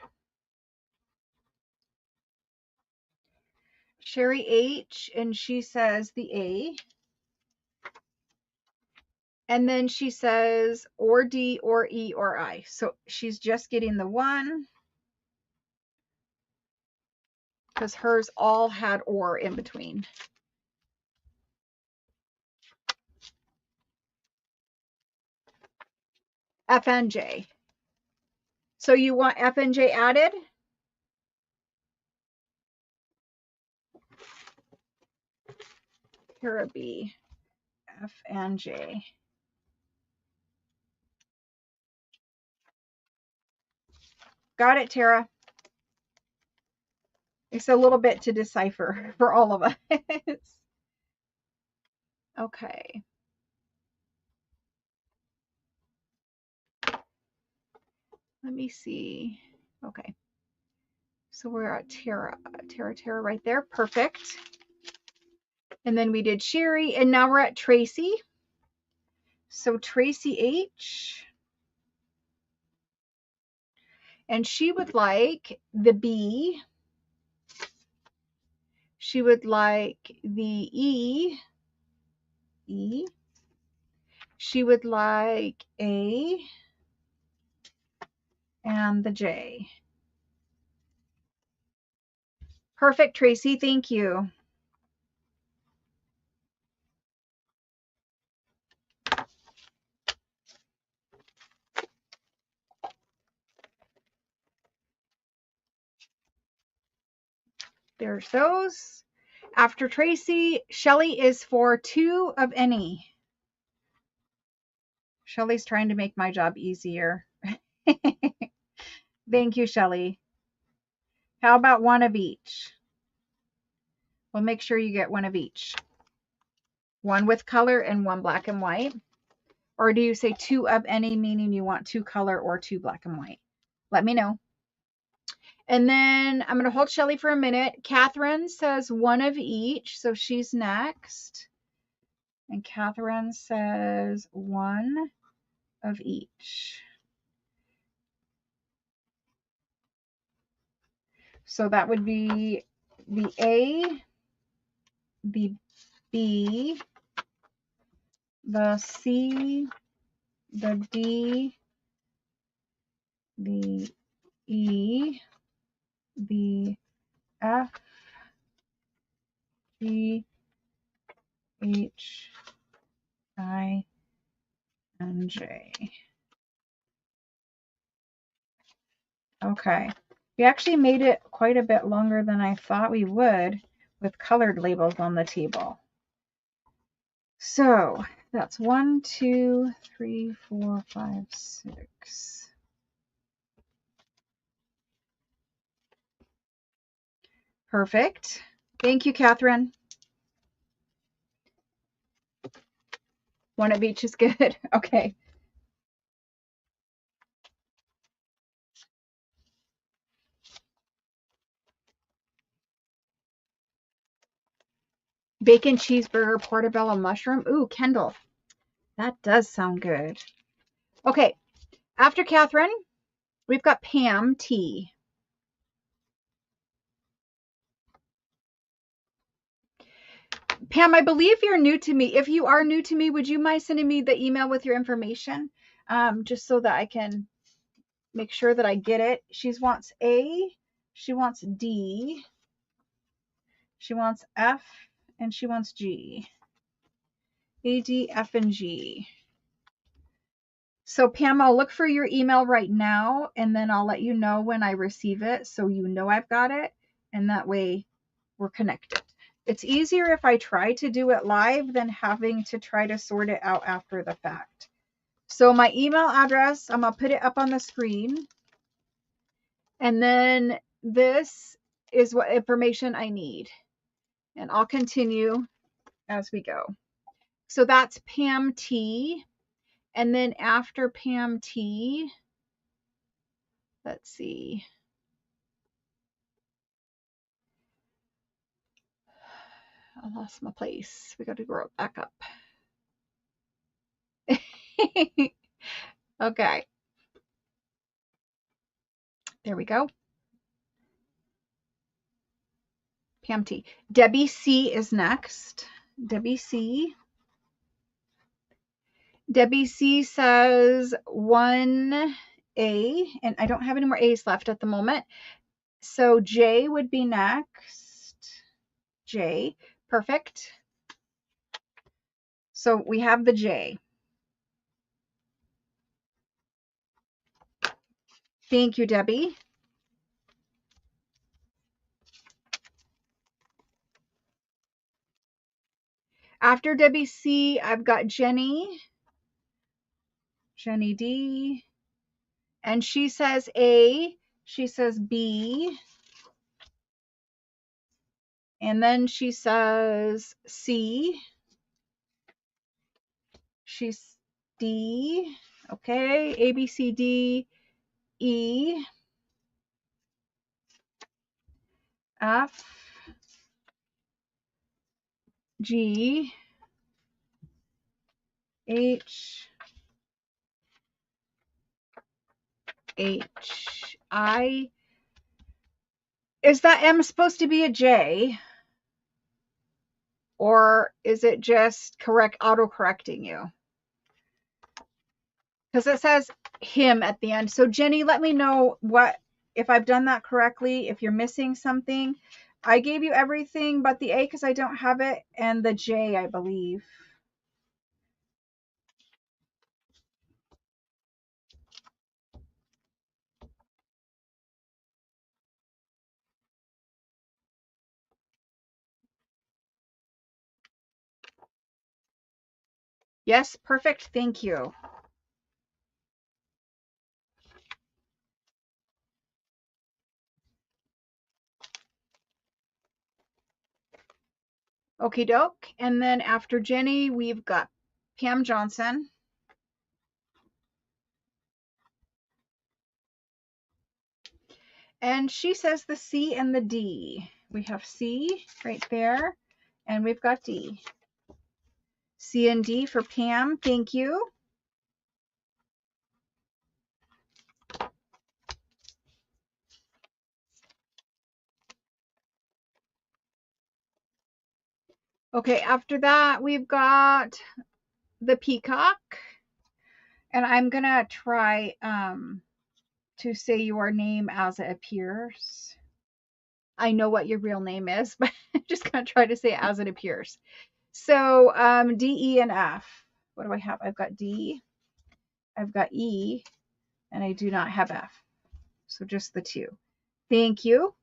Sherry H, and she says the A. And then she says or D or E or I. So she's just getting the 1 because hers all had or in between. F and J. So you want F and J added? Tara B, F and J. Got it, Tara. It's a little bit to decipher for all of us. Okay. Let me see. Okay. So we're at Tara right there. Perfect. And then we did Sherry, and now we're at Tracy. So Tracy H. And she would like the B. She would like the E. She would like A and the J. Perfect, Tracy. Thank you. There's those. After Tracy, Shelly is for 2 of any. Shelly's trying to make my job easier. Thank you, Shelly. How about 1 of each? We'll make sure you get 1 of each. 1 with color and 1 black and white. Or do you say 2 of any, meaning you want 2 color or 2 black and white? Let me know. And then I'm going to hold Shelly for a minute. Catherine says 1 of each, so she's next. And Catherine says 1 of each. So that would be the A, the B, the C, the D, the E, the F, G, H, I, and J. Okay. We actually made it quite a bit longer than I thought we would with colored labels on the table. So that's 1, 2, 3, 4, 5, 6. Perfect. Thank you, Catherine. 1 of each is good. Okay. Bacon cheeseburger, portobello mushroom. Ooh, Kendall. That does sound good. Okay. After Catherine, we've got Pam T. Pam, I believe you're new to me. If you are new to me, would you mind sending me the email with your information? Just so that I can make sure that I get it. She wants A, she wants D, she wants F, and she wants G. A, D, F, and G. So Pam, I'll look for your email right now, and then I'll let you know when I receive it, so you know I've got it, and that way we're connected. It's easier if I try to do it live than having to try to sort it out after the fact. So my email address, I'm going to put it up on the screen. And then this is what information I need. And I'll continue as we go. So that's Pam T. And then after Pam T, let's see. I lost my place. We got to grow it back up. Okay. There we go. Pam T. Debbie C is next. Debbie C. Debbie C says 1A, and I don't have any more A's left at the moment. So J would be next. J. Perfect. So we have the J. Thank you, Debbie. After Debbie C, I've got Jenny. Jenny D. And she says A. She says B. And then she says C. She's D. Okay. A, B, C, D, E. F. G. H. H. I. Is that M supposed to be a J? Or is it just auto-correcting you? Because it says him at the end. So Jenny, let me know if I've done that correctly, if you're missing something. I gave you everything but the A because I don't have it, and the J, I believe. Yes, perfect. Thank you. Okie doke. And then after Jenny, we've got Pam Johnson. And she says the C and the D. We have C right there, and we've got D. C and D for Pam. Thank you. Okay, after that, we've got the peacock. And I'm going to try to say your name as it appears. I know what your real name is, but I'm just going to try to say it as it appears. So D, E, and F. What do I have? I've got D, I've got E, and I do not have F. So just the two. Thank you.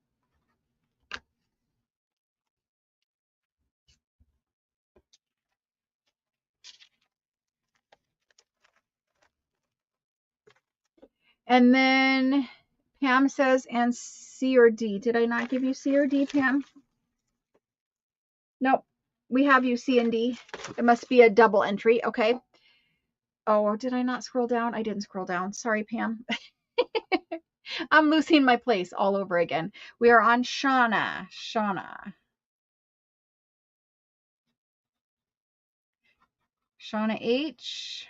And then Pam says, and C or D. Did I not give you C or D, Pam? Nope. We have you C and D. It must be a double entry. Okay. Oh, did I not scroll down? I didn't scroll down. Sorry, Pam. I'm losing my place all over again. We are on Shauna. Shauna. Shauna H.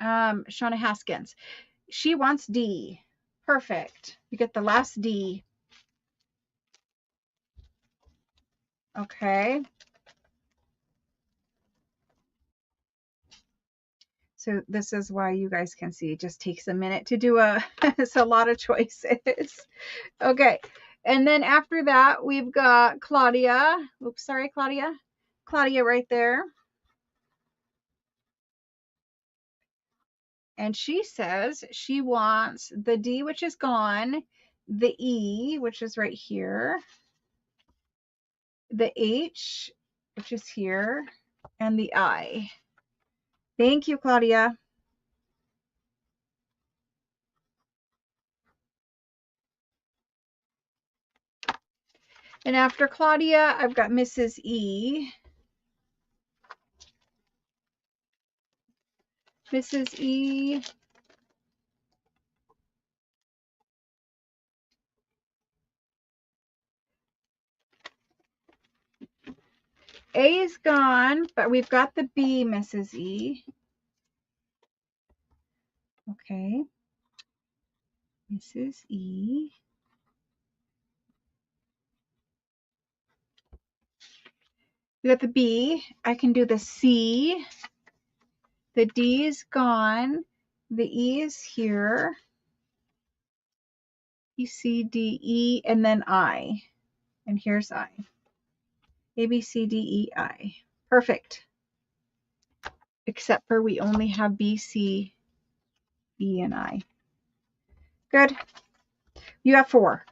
Shauna Haskins. She wants D. Perfect. You get the last D. Okay. So this is why you guys can see it just takes a minute to do it's a lot of choices. Okay. And then after that, we've got Claudia. Oops, sorry, Claudia. Claudia right there. And she says she wants the D, which is gone, the E, which is right here, the H, which is here, and the I. Thank you, Claudia. And after Claudia, I've got Mrs. E. Mrs. E. A is gone, but we've got the B, Mrs. E. Okay. Mrs. E. We got the B. I can do the C. The D is gone. The E is here. B, C, D, E, and then I. And here's I. A, B, C, D, E, I. Perfect. Except for we only have B, C, E, and I. Good. You have 4.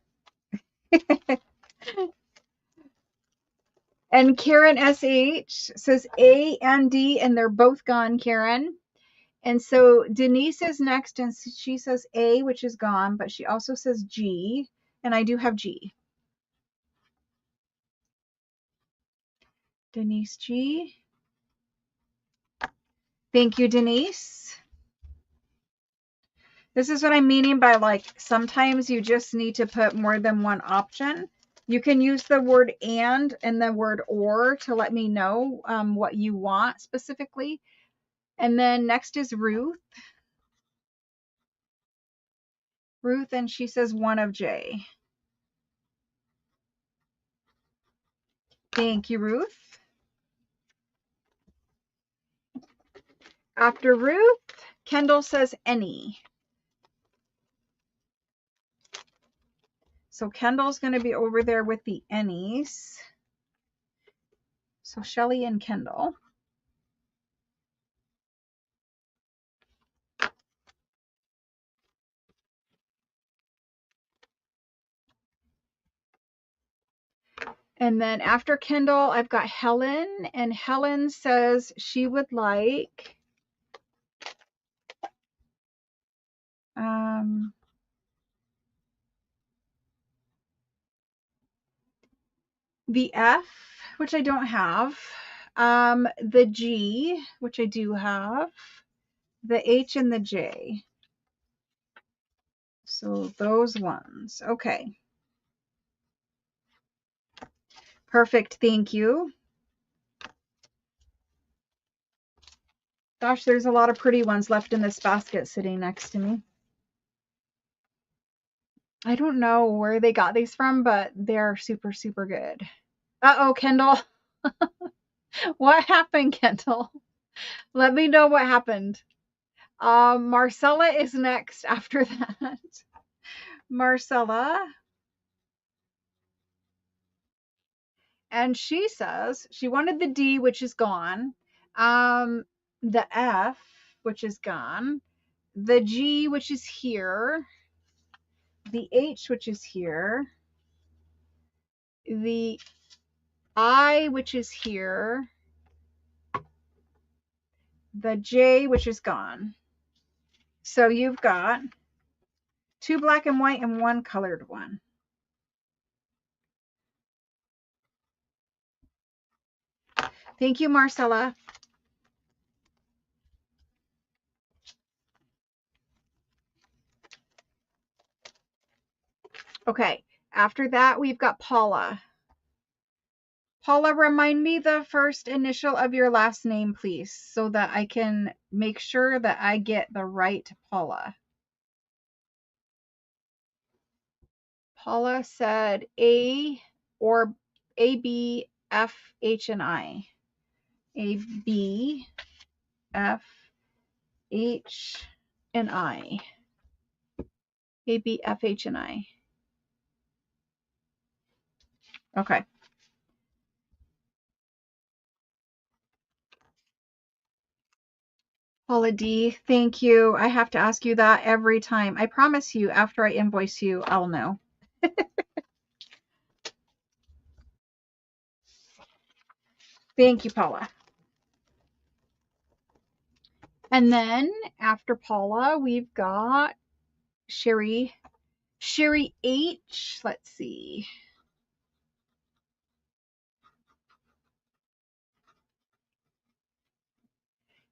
And Karen SH says A and D, and they're both gone, Karen. And so Denise is next, and she says A, which is gone, but she also says G, and I do have G. Denise G. Thank you, Denise. This is what I'm meaning by, like, sometimes you just need to put more than one option. You can use the word and the word or to let me know what you want specifically. And then next is Ruth. Ruth, and she says one of J. Thank you, Ruth. After Ruth, Kendall says any. So Kendall's going to be over there with the any's. So Shelly and Kendall. And then after Kendall, I've got Helen, and Helen says she would like the F, which I don't have, the G, which I do have, the H, and the J. So those ones. Okay. Perfect. Thank you. Gosh, there's a lot of pretty ones left in this basket sitting next to me. I don't know where they got these from, but they're super, super good. Uh-oh, Kendall. What happened, Kendall? Let me know what happened. Marcella is next after that. Marcella. And she says she wanted the D, which is gone. The F, which is gone. The G, which is here. The H, which is here. The I, which is here. The J, which is gone. So you've got 2 black and white and 1 colored one. Thank you, Marcella. Okay, after that, we've got Paula. Paula, remind me the first initial of your last name, please, so that I can make sure that I get the right Paula. Paula said A or A, B, F, H, and I. A, B, F, H, and I. A, B, F, H, and I. Okay. Paula D, thank you. I have to ask you that every time. I promise you, after I invoice you, I'll know. Thank you, Paula. And then after Paula, we've got Sherry. Sherry H. Let's see.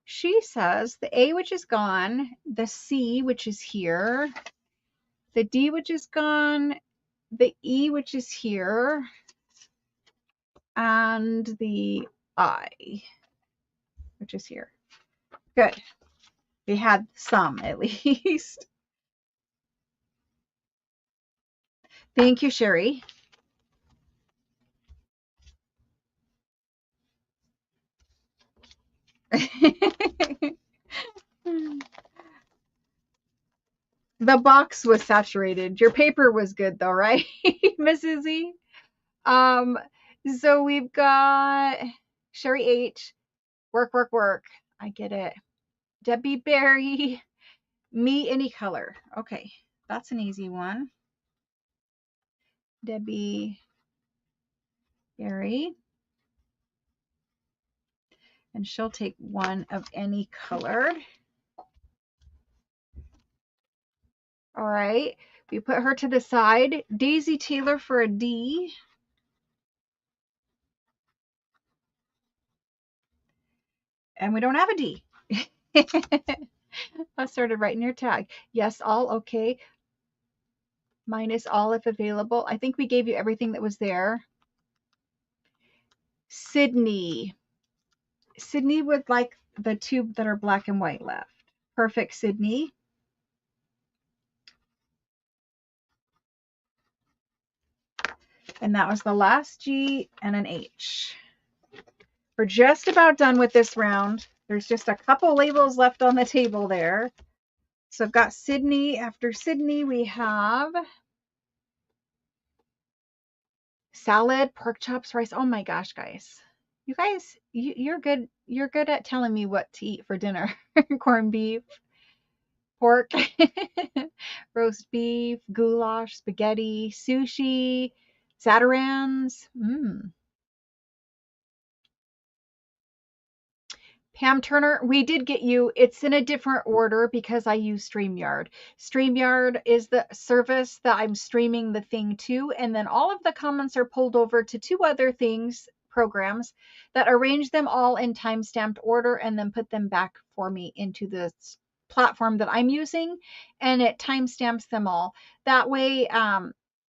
She says the A, which is gone, the C, which is here, the D, which is gone, the E, which is here, and the I, which is here. Good. We had some at least. Thank you, Sherry. The box was saturated. Your paper was good though, right, Mrs. Z? So we've got Sherry H. Work, work, work. I get it. Debbie Berry. Me any color. Okay, that's an easy one. Debbie Berry. And she'll take one of any color. All right, we put her to the side. Daisy Taylor for a D. And we don't have a D. I started writing your tag. Yes, all okay. Minus all if available. I think we gave you everything that was there. Sydney. Sydney would like the two that are black and white left. Perfect, Sydney. And that was the last G and an H. We're just about done with this round. There's just a couple labels left on the table there. So I've got Sydney. After Sydney, we have salad, pork chops, rice. Oh my gosh, guys. You guys, you're good. You're good at telling me what to eat for dinner. Corned beef, pork, roast beef, goulash, spaghetti, sushi, Zatarans. Pam Turner, we did get you. It's in a different order because I use StreamYard. StreamYard is the service that I'm streaming the thing to. And then all of the comments are pulled over to two other programs that arrange them all in time-stamped order and then put them back for me into the platform that I'm using. And it timestamps them all. That way,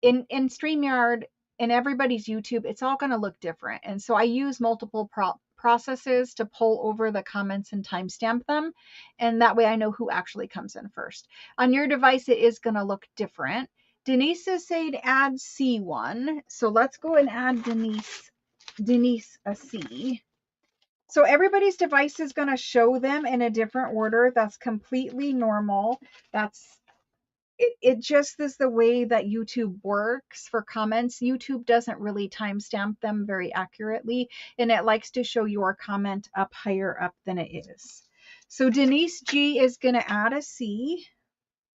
in StreamYard, in everybody's YouTube, it's all going to look different. And so I use multiple processes to pull over the comments and timestamp them. And that way I know who actually comes in first. On your device, it is going to look different. Denise is saying add C1. So let's go and add Denise a C. So everybody's device is going to show them in a different order. That's completely normal. It just is the way that YouTube works for comments. YouTube doesn't really timestamp them very accurately, and it likes to show your comment up higher up than it is. So Denise G is going to add a C.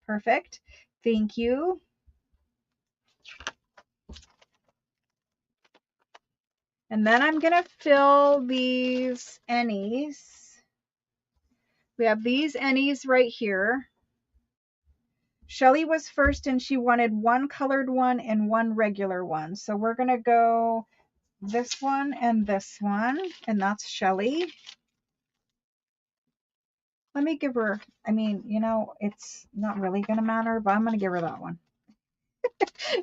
Perfect. Thank you. And then I'm going to fill these any's. We have these any's right here. Shelly was first and she wanted one colored one and one regular one. So we're going to go this one and this one, and that's Shelly. Let me give her, I mean, you know, it's not really going to matter, but I'm going to give her that one.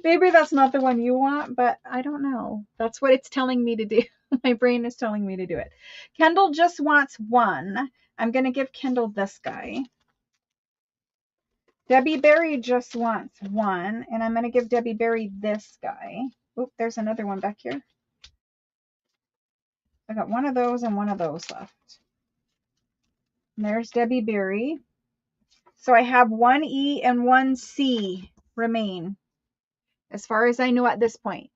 Maybe that's not the one you want, but I don't know. That's what it's telling me to do. My brain is telling me to do it. Kendall just wants one. I'm going to give Kendall this guy. Debbie Berry just wants one, and I'm going to give Debbie Berry this guy. Oop, there's another one back here. I got one of those and one of those left. And there's Debbie Berry. So I have one E and one C remain, as far as I know at this point.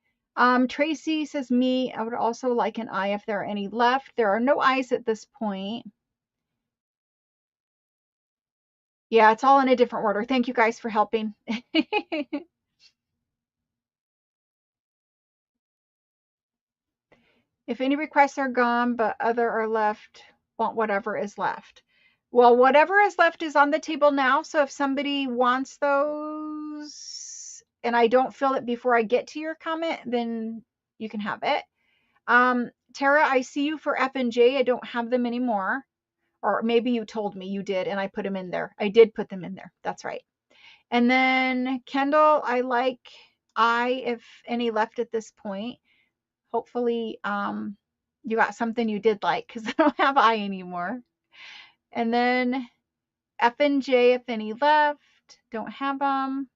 Tracy says, me, I would also like an eye if there are any left. There are no eyes at this point. Yeah, it's all in a different order. Thank you guys for helping. If any requests are gone, but other are left, want whatever is left. Well, whatever is left is on the table now. So if somebody wants those and I don't fill it before I get to your comment, then you can have it. Tara, I see you for F and J. I don't have them anymore. Or maybe you told me you did and I put them in there. I did put them in there. That's right. And then Kendall, I like I, if any left at this point. Hopefully you got something you did like, because I don't have I anymore. And then F and J, if any left. Don't have them.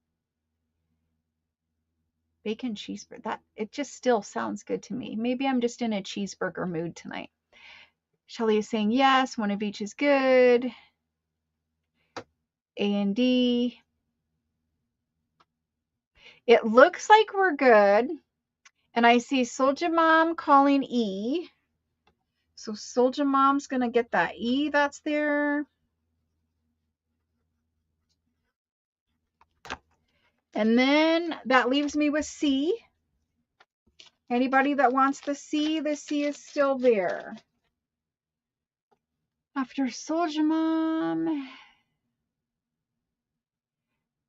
Bacon cheeseburger. That, it just still sounds good to me. Maybe I'm just in a cheeseburger mood tonight. Shelly is saying yes, one of each is good. A and D. It looks like we're good. And I see Soulja Mom calling E. So Soulja Mom's going to get that E that's there. And then that leaves me with C. Anybody that wants the C is still there. After Soulja Mom.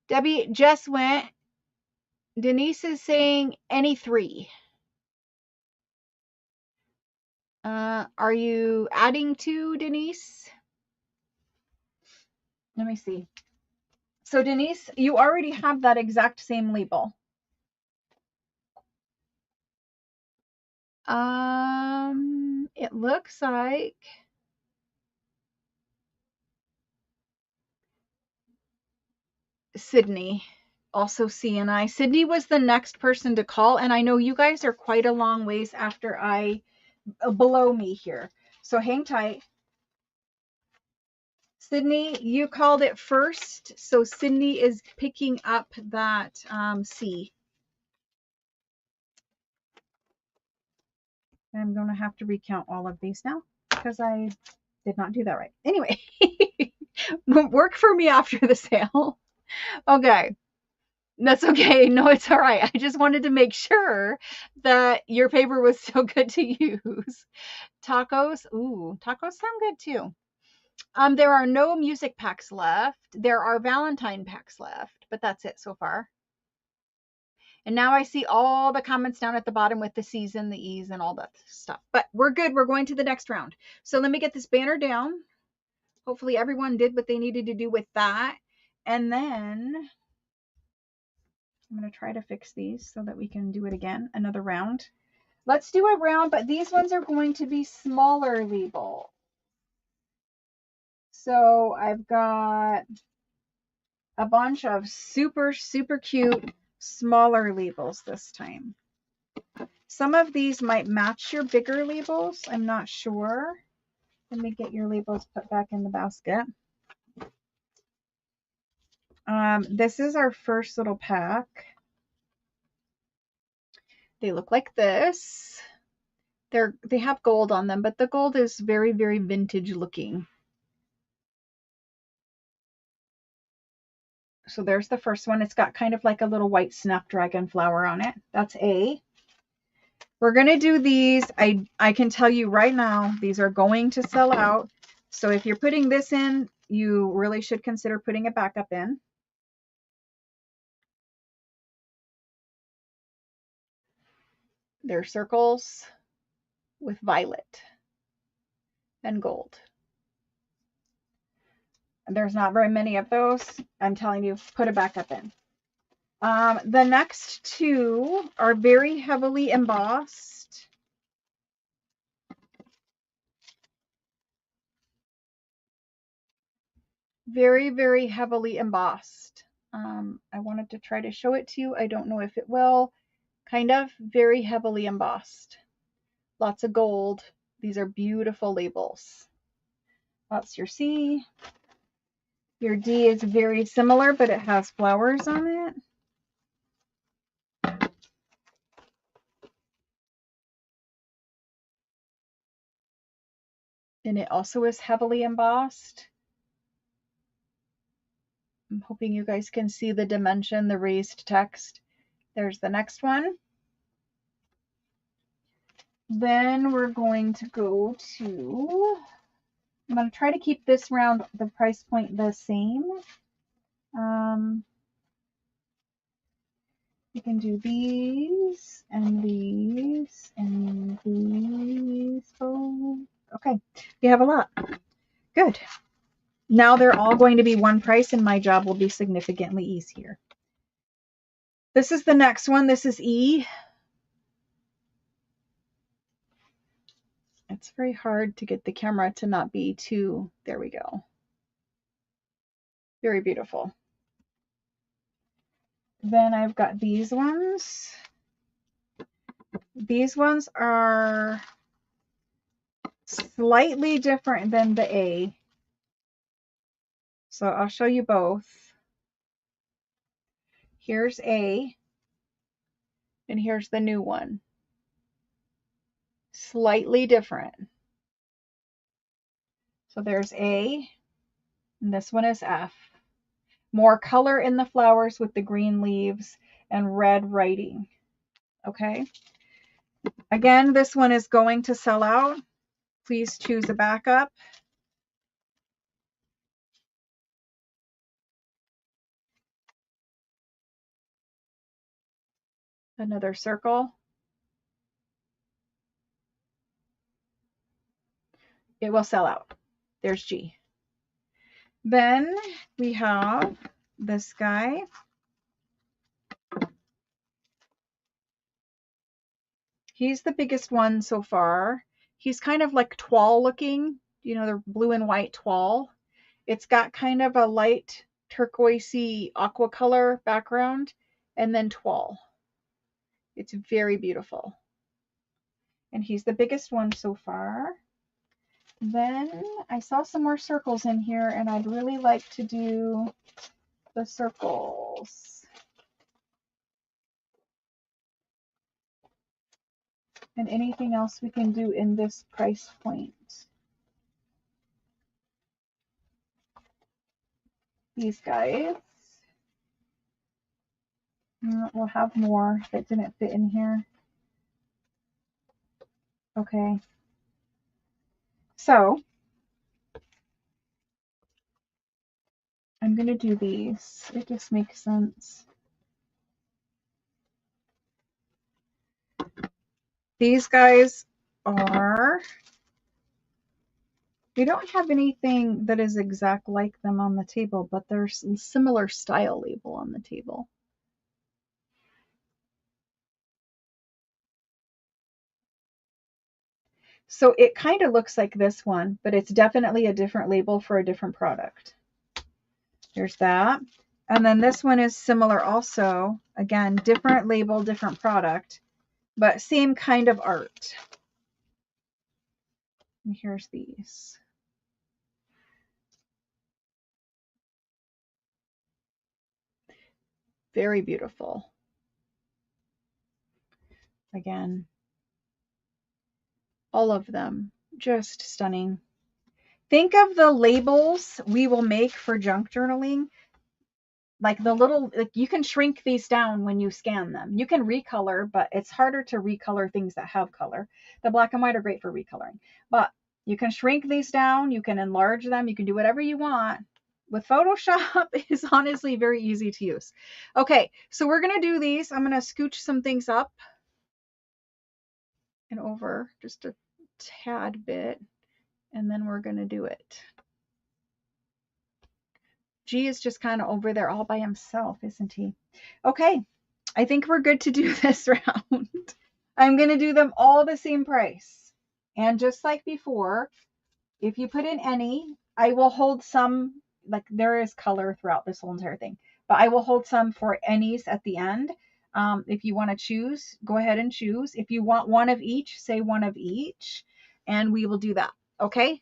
Debbie just went. Denise is saying any three. Are you adding to, Denise? Let me see. So Denise, you already have that exact same label. It looks like Sydney, also CNI. Sydney was the next person to call, and I know you guys are quite a long ways after below me here. So hang tight. Sydney, you called it first, so Sydney is picking up that C. I'm going to have to recount all of these now because I did not do that right. Anyway, work for me after the sale. Okay. That's okay. No, it's all right. I just wanted to make sure that your paper was still good to use. Tacos. Ooh, tacos sound good too. There are no music packs left. There are Valentine packs left, but that's it so far. And now I see all the comments down at the bottom with the C's and the E's and all that stuff. But we're good. We're going to the next round. So let me get this banner down. Hopefully everyone did what they needed to do with that. And then I'm going to try to fix these so that we can do it again. Another round. Let's do a round, but these ones are going to be smaller label. So I've got a bunch of super, super cute smaller labels this time. Some of these might match your bigger labels. I'm not sure. Let me get your labels put back in the basket. This is our first little pack. They look like this. They have gold on them, but the gold is very, very vintage looking. So there's the first one. It's got kind of like a little white snapdragon flower on it. That's A. We're going to do these. I can tell you right now, these are going to sell out. So if you're putting this in, you really should consider putting it back up in. They're circles with violet and gold. There's not very many of those. I'm telling you, put it back up in. The next two are very heavily embossed. Very, very heavily embossed. I wanted to try to show it to you. I don't know if it will. Kind of very heavily embossed. Lots of gold. These are beautiful labels. That's your C. Your D is very similar, but it has flowers on it. And it also is heavily embossed. I'm hoping you guys can see the dimension, the raised text. There's the next one. Then we're going to go to, I'm going to try to keep this round, the price point the same. You can do these and these and these. Oh, okay. You have a lot. Good. Now they're all going to be one price and my job will be significantly easier. This is the next one. This is E. It's very hard to get the camera to not be too, there we go. Very beautiful. Then I've got these ones. These ones are slightly different than the A. So I'll show you both. Here's A, and here's the new one. Slightly different. So there's A, and this one is F. More color in the flowers with the green leaves and red writing. Okay. Again, this one is going to sell out. Please choose a backup. Another circle. It will sell out. There's G. Then we have this guy. He's the biggest one so far. He's kind of like toile looking, you know, the blue and white toile. It's got kind of a light turquoisey aqua color background and then toile. It's very beautiful. And he's the biggest one so far. Then I saw some more circles in here and I'd really like to do the circles. And anything else we can do in this price point. These guys. We'll have more that didn't fit in here. Okay. So I'm going to do these. It just makes sense. These guys are, we don't have anything that is exact like them on the table, but there's a similar style label on the table. So it kind of looks like this one, but it's definitely a different label for a different product. There's that. And then this one is similar also. Again, different label, different product, but same kind of art. And here's these. Very beautiful. Again, all of them just stunning. Think of the labels we will make for junk journaling. Like the little, like you can shrink these down when you scan them. You can recolor, but it's harder to recolor things that have color. The black and white are great for recoloring, but you can shrink these down. You can enlarge them. You can do whatever you want. With Photoshop is honestly very easy to use. Okay, so we're going to do these. I'm going to scooch some things up and over just a tad bit, and then we're going to do it. G is just kind of over there all by himself, isn't he? Okay, I think we're good to do this round. I'm going to do them all the same price. And just like before, if you put in any, I will hold some, like there is color throughout this whole entire thing, but I will hold some for any's at the end. If you want to choose, go ahead and choose. If you want one of each, say one of each, and we will do that. Okay,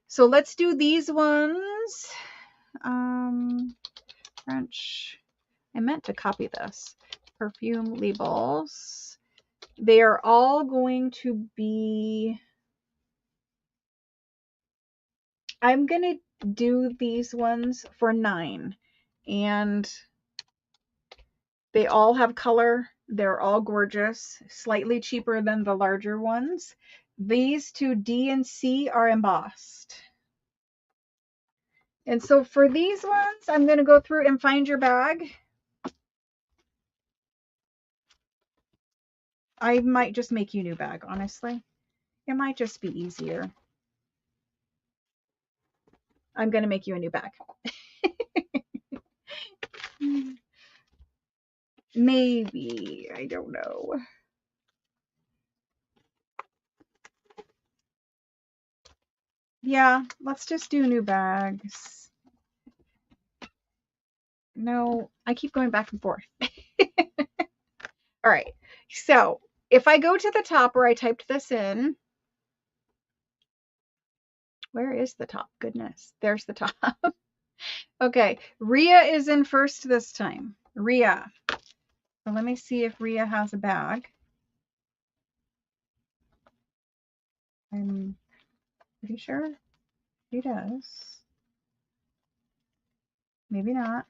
so let's do these ones. French. I meant to copy this. Perfume labels. They are all going to be, I'm going to do these ones for $9. And they all have color. They're all gorgeous. Slightly cheaper than the larger ones. These two, D and C, are embossed. And so for these ones, I'm going to go through and find your bag. I might just make you a new bag, honestly. It might just be easier. I'm going to make you a new bag. Maybe. I don't know. Yeah, let's just do new bags. No, I keep going back and forth. All right. So if I go to the top where I typed this in, where is the top? Goodness, there's the top. Okay, Rhea is in first this time. Rhea. So let me see if Rhea has a bag. I'm pretty sure she does. Maybe not.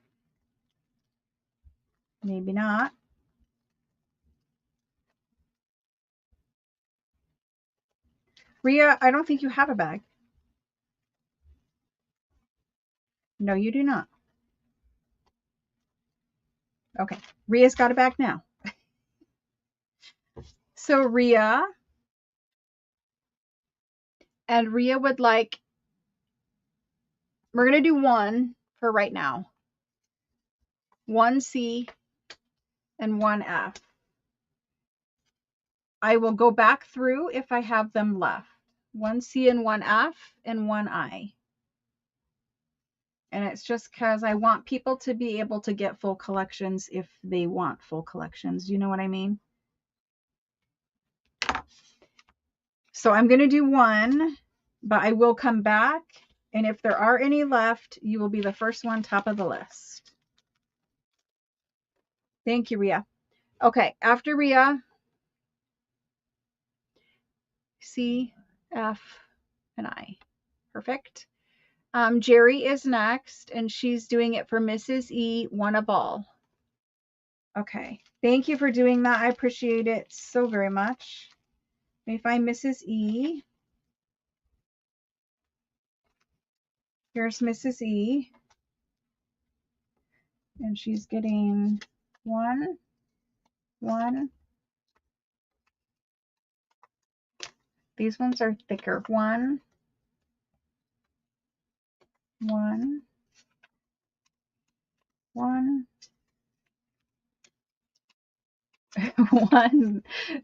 Maybe not. Rhea, I don't think you have a bag. No, you do not. Okay, Rhea's got a bag now. So Rhea, and Rhea would like, we're going to do one for right now. One C and one F. I will go back through if I have them left. One C and one F and one I. And it's just because I want people to be able to get full collections if they want full collections. You know what I mean? So I'm going to do one, but I will come back. And if there are any left, you will be the first one top of the list. Thank you, Rhea. Okay, after Rhea, C, F, and I. Perfect. Jerry is next, and she's doing it for Mrs. E, one of all. Okay, thank you for doing that. I appreciate it so very much. Let me find Mrs. E. Here's Mrs. E. And she's getting one. These ones are thicker. One. One. One.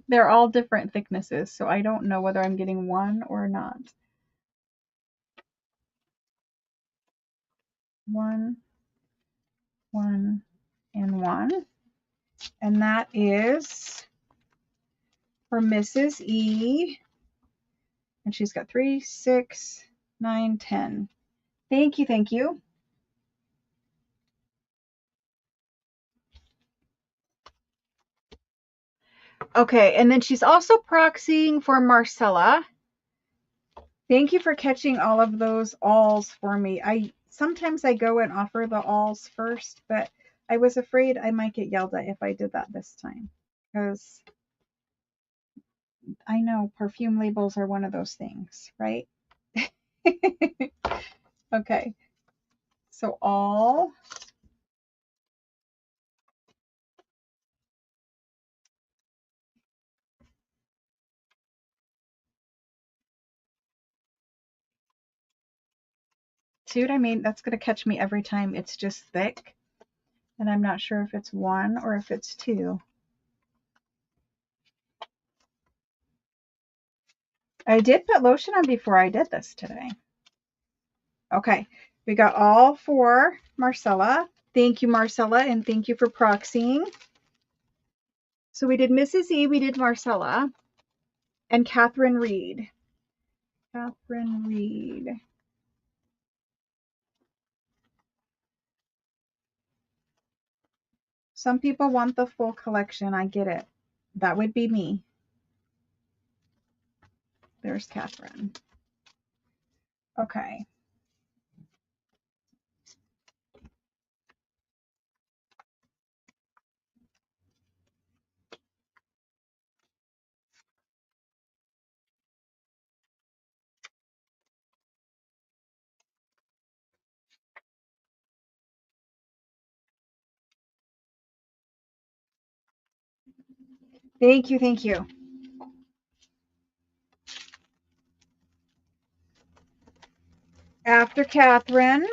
They're all different thicknesses, so I don't know whether I'm getting one or not. One, and one. And that is for Mrs. E. And she's got 3, 6, 9, 10. Thank you, thank you. Okay, and then she's also proxying for Marcella. Thank you for catching all of those alls for me. Sometimes I go and offer the alls first, but I was afraid I might get yelled at if I did that this time. Because I know perfume labels are one of those things, right? Okay, so all. Dude, I mean, that's going to catch me every time. It's just thick. And I'm not sure if it's 1 or if it's 2. I did put lotion on before I did this today. Okay, we got all 4 Marcella. Thank you, Marcella, and thank you for proxying. So we did Mrs. E, we did Marcella, and Catherine Reed. Catherine Reed. Some people want the full collection. I get it. That would be me. There's Catherine. Okay. Thank you, thank you. After Catherine.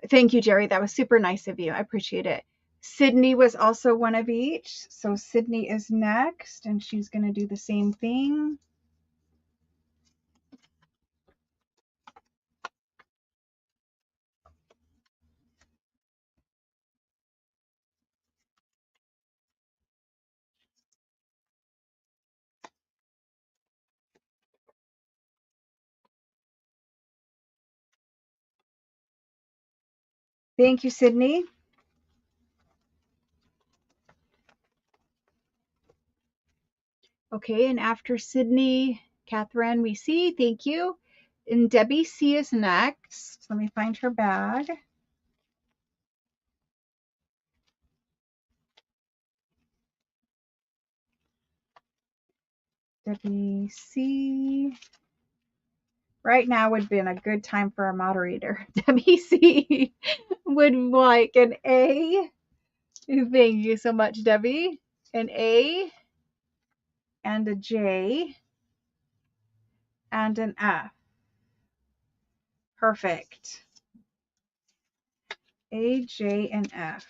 Thank you, Jerry. That was super nice of you. I appreciate it. Sydney was also one of each. So Sydney is next, and she's going to do the same thing. Thank you, Sydney. Okay, and after Sydney, Catherine, we see. Thank you. And Debbie C is next. Let me find her bag. Debbie C. Right now would have been a good time for a moderator. Debbie C would like an A. Thank you so much, Debbie. An A and a J and an F. Perfect. A, J, and F.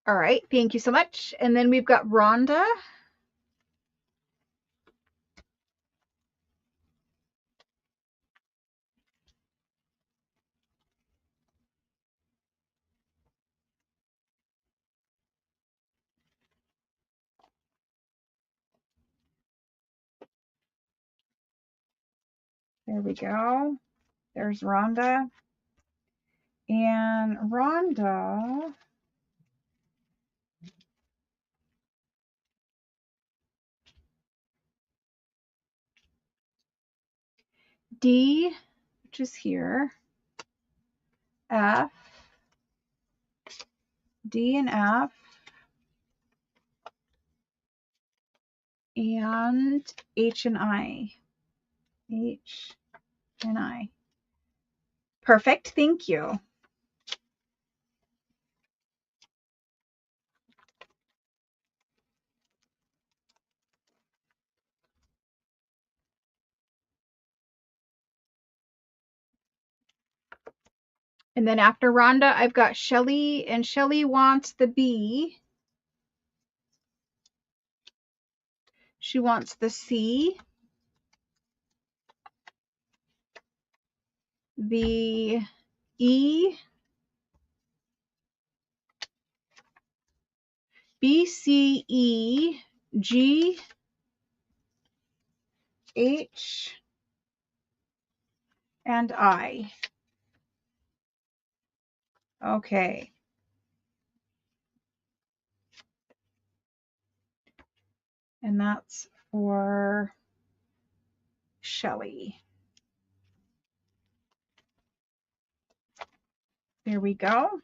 All right, thank you so much. And then we've got Rhonda. There we go. There's Rhonda. And Rhonda, D, which is here, F, D and F, and H and I. H and I. Perfect, thank you. And then after Rhonda, I've got Shelly, and Shelly wants the B. She wants the C, the E, B, C, E, G, H, and I. Okay. And that's for Shelly. There we go.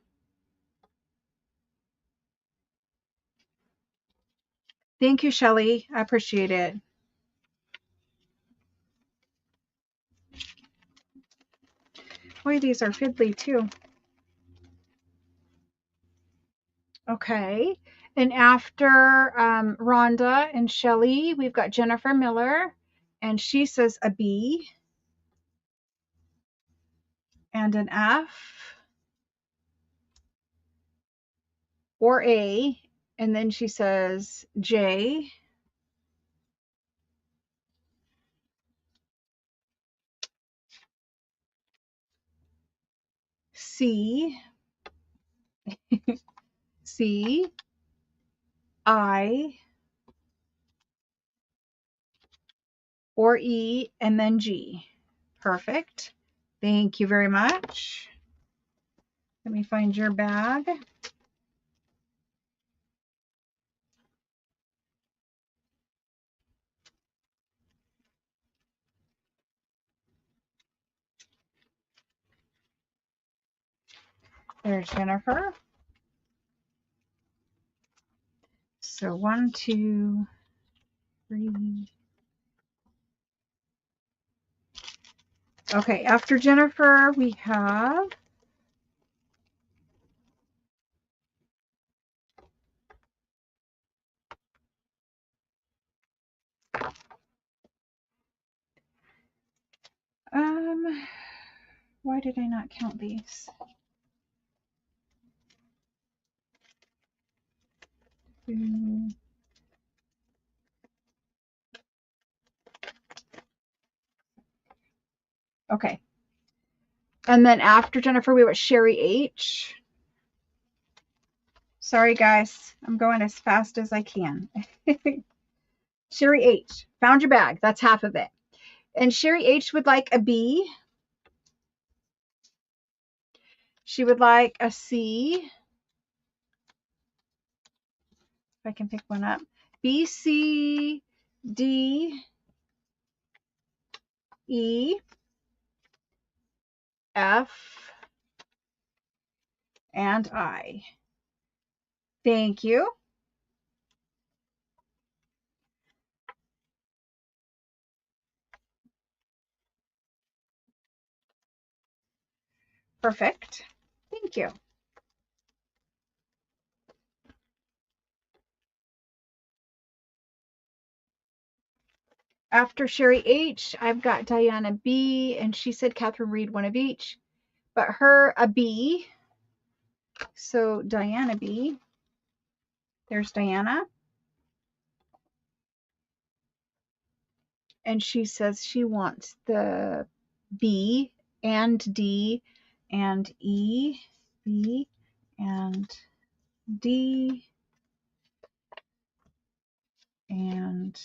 Thank you, Shelly. I appreciate it. Boy, these are fiddly too. Okay. And after Rhonda and Shelly, we've got Jennifer Miller, and she says a B and an F or A, and then she says J, C, C, I, or E, and then G. Perfect. Thank you very much. Let me find your bag. There's Jennifer. So 1, 2, 3. Okay, after Jennifer, we have why did I not count these? Okay. And then after Jennifer, we went Sherry H. Sorry, guys. I'm going as fast as I can. Sherry H. Found your bag. That's half of it. And Sherry H would like a B. She would like a C. If I can pick one up. B, C, D, E, F, and I. Thank you. Perfect. Thank you. After Sherry H, I've got Diana B, and she said Catherine Reed, one of each, but her a B. So Diana B. There's Diana. And she says she wants the B and D and E, B and D and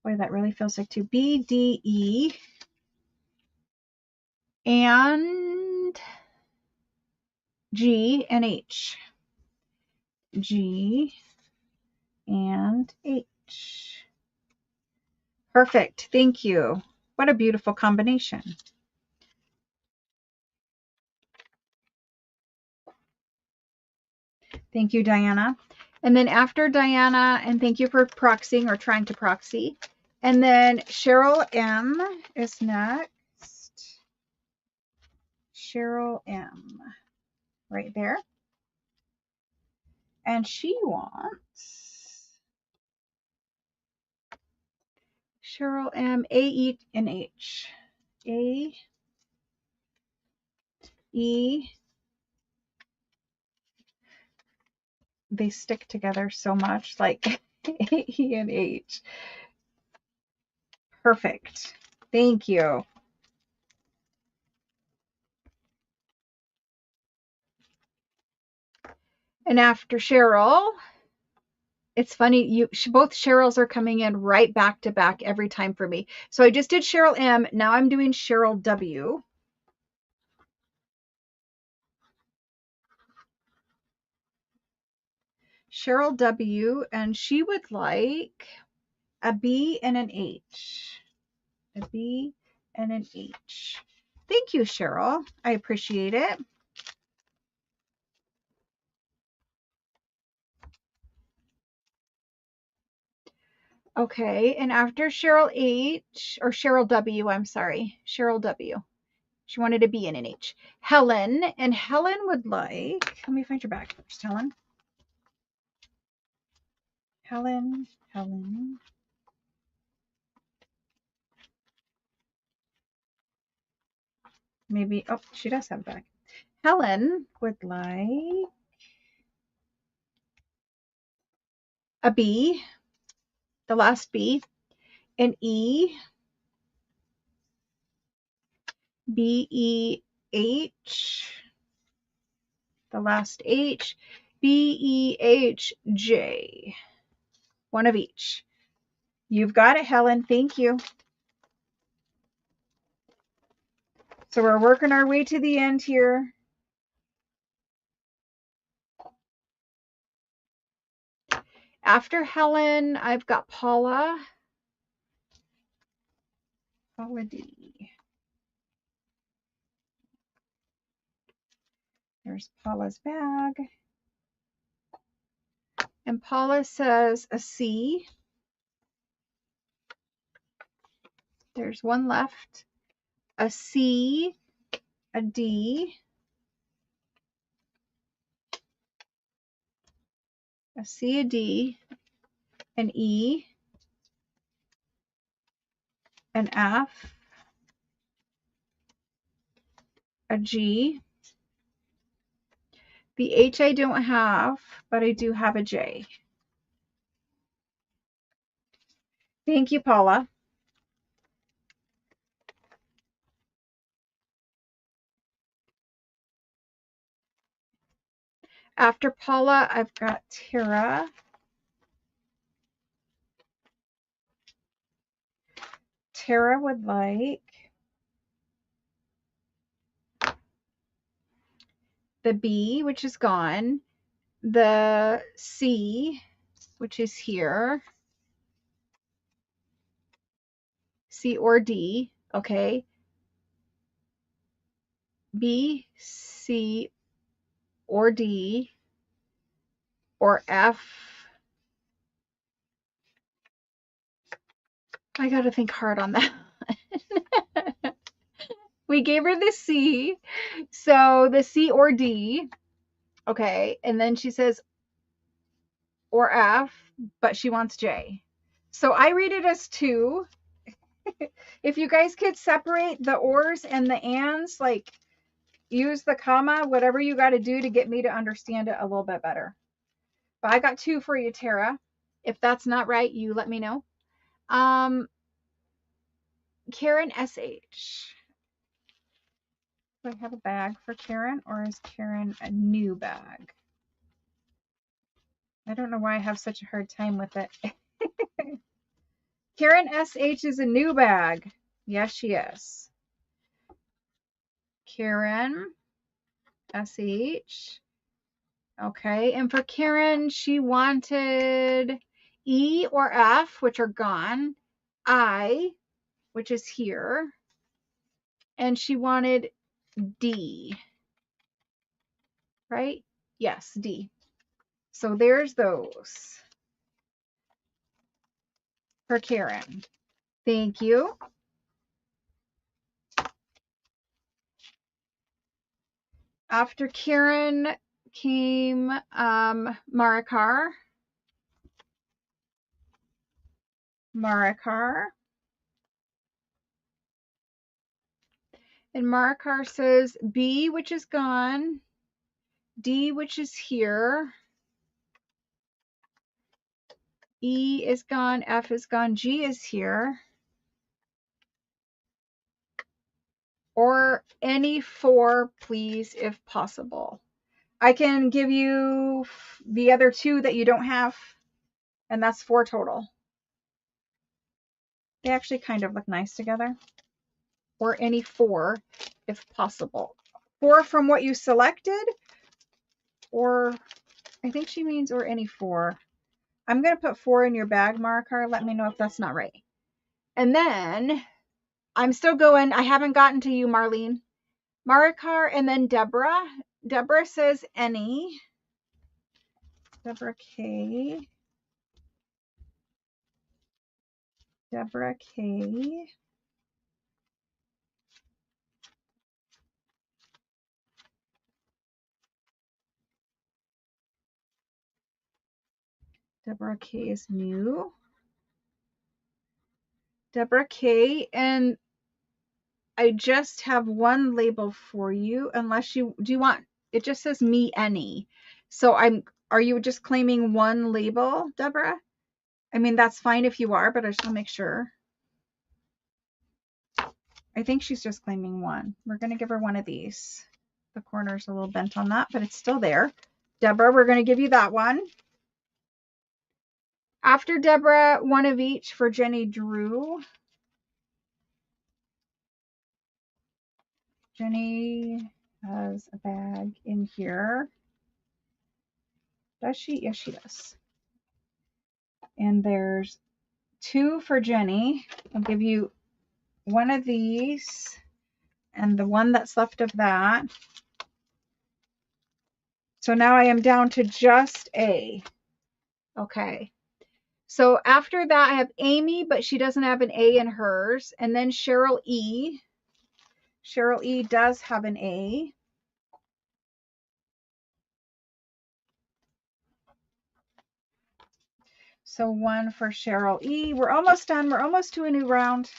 boy, that really feels like two. B, D, E and G and H. G and H. Perfect. Thank you. What a beautiful combination. Thank you, Diana. And then after Diana, and thank you for proxying or trying to proxy. And then Cheryl M is next. Cheryl M, right there. And she wants Cheryl M, A, E, and H. A, E. They stick together so much, like A, E, and H. Perfect. Thank you. And after Cheryl, it's funny, both Cheryls are coming in right back to back every time for me. So I just did Cheryl M. Now I'm doing Cheryl W. Cheryl W. And she would like a B and an H. A B and an H. Thank you, Cheryl. I appreciate it. Okay, and after Cheryl H, or Cheryl W, I'm sorry, Cheryl W. She wanted a B and an H. Helen, and Helen would like, let me find your bag first, Helen. Helen. Maybe, oh, she does have a bag. Helen would like a B, the last B, an E, B-E-H, the last H, B-E-H-J. One of each. You've got it, Helen. Thank you. So we're working our way to the end here. After Helen, I've got Paula. Paula D. There's Paula's bag. And Paula says a C. There's one left. A C, a D, a C, a D, an E, an F, a G. The H I don't have, but I do have a J. Thank you, Paula. After Paula, I've got Tara. Tara would like the B, which is gone, the C, which is here, C or D, okay, B, C, or D, or F. I got to think hard on that. We gave her the C, so the C or D, okay, and then she says or F, but she wants J. So I read it as 2. If you guys could separate the ors and the ands, like use the comma, whatever you got to do to get me to understand it a little bit better. But I got 2 for you, Tara. If that's not right, you let me know. Karen SH. Do I have a bag for Karen, or is Karen a new bag? I don't know why I have such a hard time with it. Karen SH is a new bag. Yes, she is. Karen SH. Okay, and for Karen, she wanted E or F, which are gone, I, which is here, and she wanted D, right? Yes, D. So there's those for Karen. Thank you. After Karen came Marikar. And Marikar says B, which is gone, D, which is here, E is gone, F is gone, G is here, or any 4, please, if possible. I can give you the other 2 that you don't have, and that's 4 total. They actually kind of look nice together. Or any 4, if possible. 4 from what you selected, or I think she means or any 4. I'm going to put 4 in your bag, Marikar. Let me know if that's not right. And then I'm still going. I haven't gotten to you, Marlene. Marikar, and then Deborah. Deborah says any. Deborah K. Deborah K. Deborah K is new. Deborah K. And I just have one label for you, unless you want, it just says me any. So are you just claiming one label, Deborah? I mean, that's fine if you are, but I just want to make sure. I think she's just claiming one. We're going to give her one of these. The corner's a little bent on that, but it's still there. Deborah, we're going to give you that one. After Deborah, one of each for Jenny Drew. Jenny has a bag in here. Does she? Yes, she does. And there's 2 for Jenny. I'll give you one of these and the one that's left of that. So now I am down to just A. Okay. So after that, I have Amy, but she doesn't have an A in hers. And then Cheryl E. Cheryl E does have an A. So 1 for Cheryl E. We're almost done. We're almost to a new round.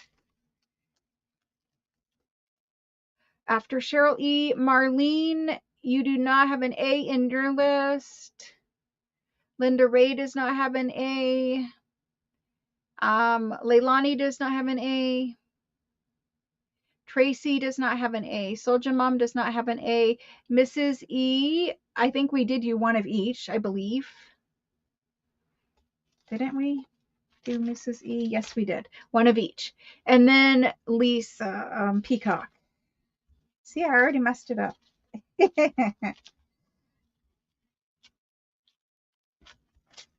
After Cheryl E, Marlene, you do not have an A in your list. Linda Ray does not have an A. Leilani does not have an A. Tracy does not have an A. Soldier Mom does not have an A. Mrs. E, I think we did you one of each, I believe. Didn't we do Mrs. E? Yes, we did. One of each. And then Lisa, Peacock. See, I already messed it up.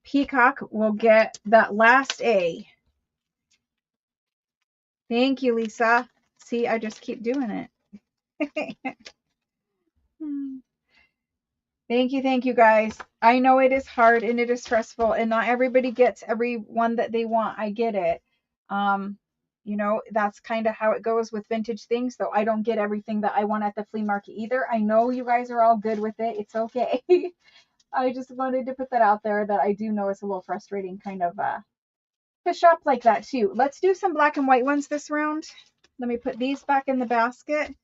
Peacock will get that last A. Thank you, Lisa. See, I just keep doing it. Thank you, guys. I know it is hard and it is stressful, and not everybody gets every one that they want. I get it. You know, that's kind of how it goes with vintage things, though. I don't get everything that I want at the flea market either. I know you guys are all good with it. It's okay. I just wanted to put that out there, that I do know it's a little frustrating kind of to shop like that too. Let's do some black and white ones this round. Let me put these back in the basket.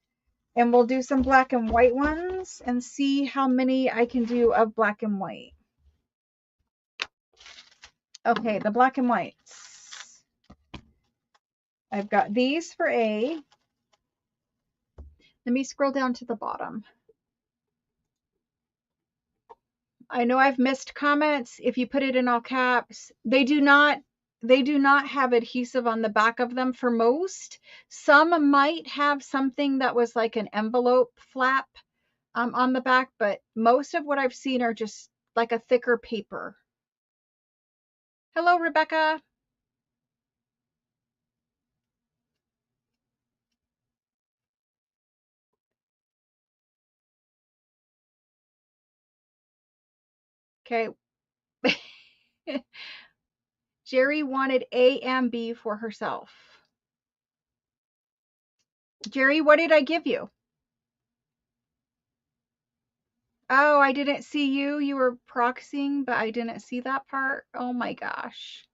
And we'll do some black and white ones and see how many I can do of black and white. Okay, the black and whites. I've got these for A. Let me scroll down to the bottom. I know I've missed comments. If you put it in all caps, they do not have adhesive on the back of them for most. Some might have something that was like an envelope flap on the back, but most of what I've seen are just like a thicker paper. Hello, Rebecca. Okay. Jerry wanted A and B for herself. Jerry, what did I give you? Oh, I didn't see you. You were proxying, but I didn't see that part. Oh my gosh.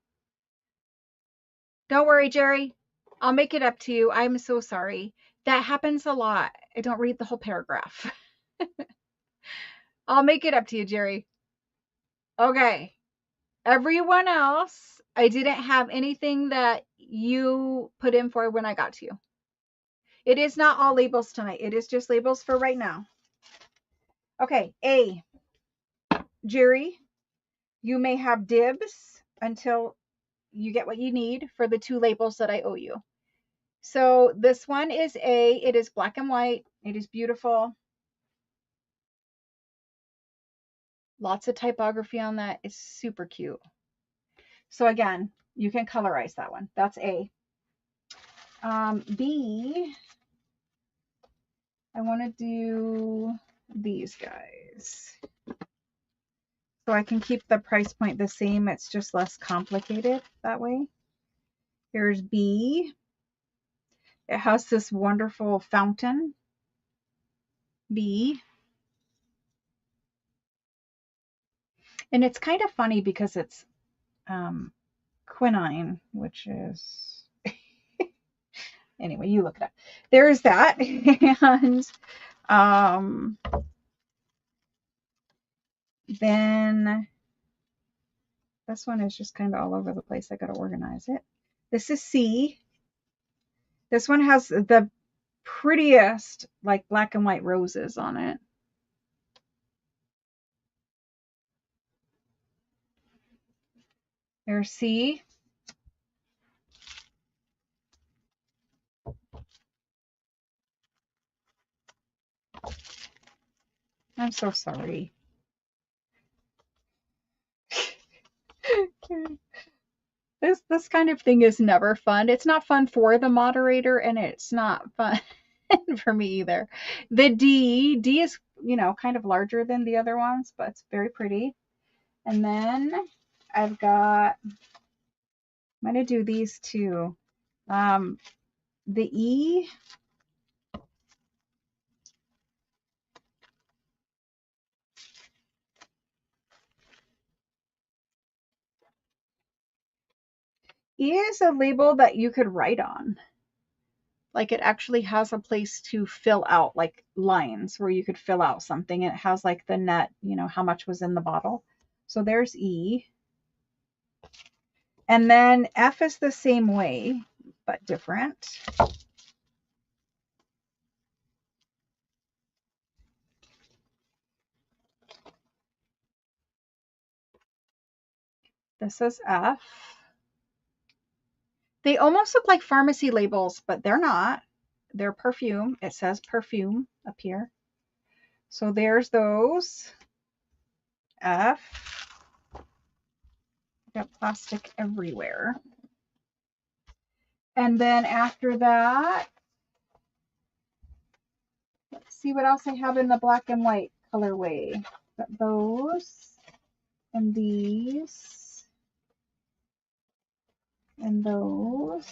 Don't worry, Jerry. I'll make it up to you. I'm so sorry. That happens a lot. I don't read the whole paragraph. I'll make it up to you, Jerry. Okay. Everyone else, I didn't have anything that you put in for when I got to you. It is not all labels tonight. It is just labels for right now. Okay, A. Jerry, you may have dibs until you get what you need for the 2 labels that I owe you. So this one is A. It is black and white. It is beautiful. Lots of typography on that. It's super cute. So again, you can colorize that one. That's A. B, I want to do these guys. So I can keep the price point the same. It's just less complicated that way. Here's B. It has this wonderful fountain. B. And it's kind of funny because it's quinine, which is anyway, you look it up. There's that. And then this one is just kind of all over the place. I got to organize it. This is C. This one has the prettiest like black and white roses on it. There's C. I'm so sorry. Okay. This kind of thing is never fun. It's not fun for the moderator, and it's not fun for me either. The D is, you know, kind of larger than the other ones, but it's very pretty. And then I've got, I'm going to do these two. The E. E is a label that you could write on. Like it actually has a place to fill out like lines where you could fill out something. It has like the net, you know, how much was in the bottle. So there's E. And then F is the same way, but different. This is F. They almost look like pharmacy labels, but they're not. They're perfume. It says perfume up here. So there's those. F. Got plastic everywhere. And then after that, let's see what else I have in the black and white colorway. Got those and these and those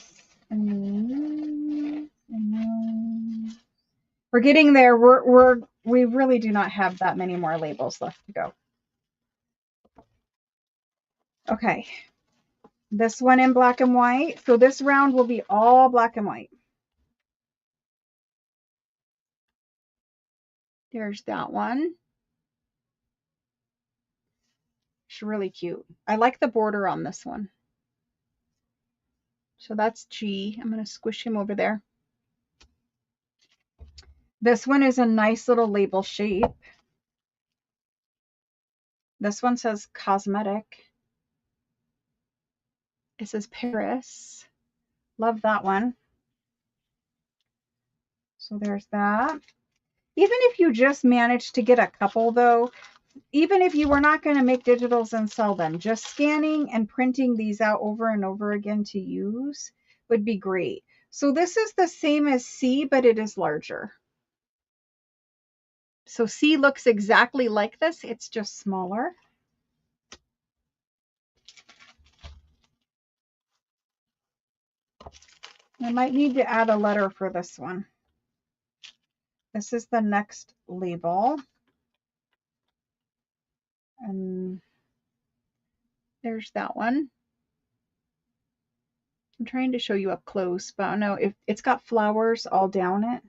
and these and those. We're getting there. We really do not have that many more labels left to go. Okay. This one in black and white. So this round will be all black and white. There's that one. It's really cute. I like the border on this one. So that's G. I'm going to squish him over there. This one is a nice little label shape. This one says cosmetic. It says Paris. Love that one. So there's that. Even if you just managed to get a couple though, even if you were not going to make digitals and sell them, just scanning and printing these out over and over again to use would be great. So this is the same as C, but it is larger. So C looks exactly like this. It's just smaller. I might need to add a letter for this one. This is the next label. And there's that one. I'm trying to show you up close, but I don't know if it's got flowers all down it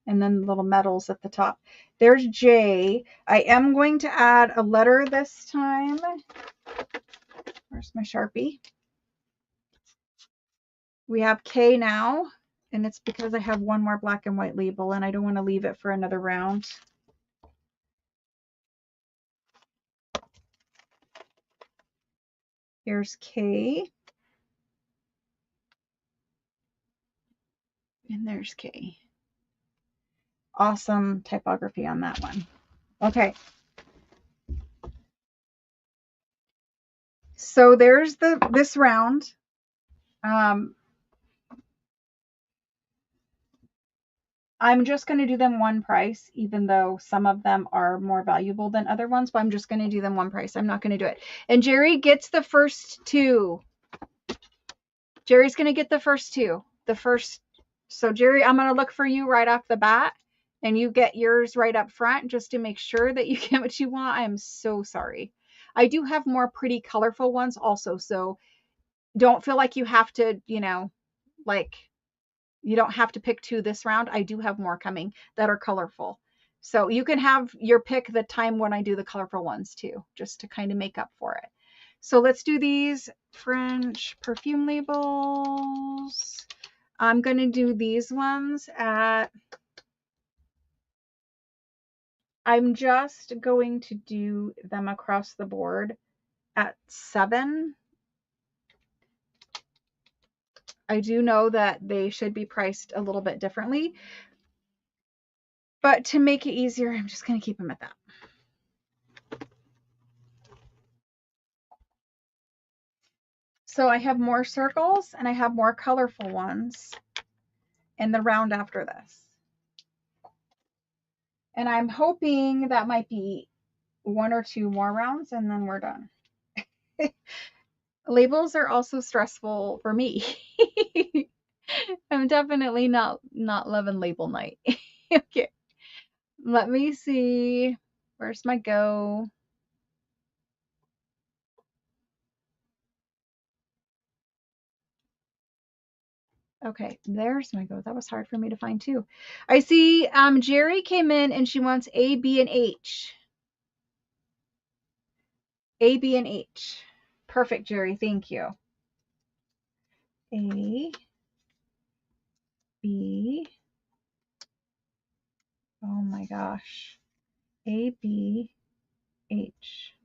and then little metals at the top. There's J. I am going to add a letter this time. Where's my Sharpie? We have K now, and it's because I have one more black and white label and I don't want to leave it for another round. Here's K. And there's K. Awesome typography on that one. Okay. So there's this round. I'm just going to do them one price, even though some of them are more valuable than other ones, but I'm just going to do them one price. I'm not going to do it. And Jerry gets the first two. Jerry's going to get the first two. So Jerry, I'm going to look for you right off the bat, and you get yours right up front just to make sure that you get what you want. I am so sorry. I do have more pretty colorful ones also, so don't feel like you have to, like you don't have to pick two this round. I do have more coming that are colorful. So you can have your pick the time when I do the colorful ones too, just to kind of make up for it. So let's do these French perfume labels. I'm going to do these ones I'm just going to do them across the board at 7. I do know that they should be priced a little bit differently, but to make it easier, I'm just going to keep them at that. So I have more circles and I have more colorful ones in the round after this. And I'm hoping that might be 1 or 2 more rounds and then we're done. Labels are also stressful for me. I'm definitely not loving label night. Okay. Let me see. Where's my go? Okay, there's my go. That was hard for me to find too. I see Jerry came in and she wants A, B, and H. A, B, and H. Perfect, Jerry. Thank you. A, B. Oh my gosh. A, B, H.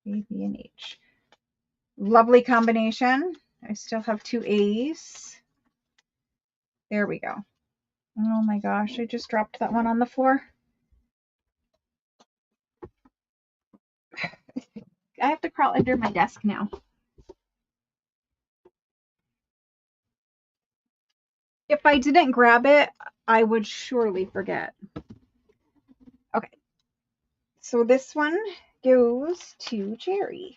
A, B, and H. Lovely combination. I still have 2 A's. There we go. Oh my gosh, I just dropped that one on the floor. I have to crawl under my desk now. If I didn't grab it, I would surely forget. Okay. So this one goes to Jerry.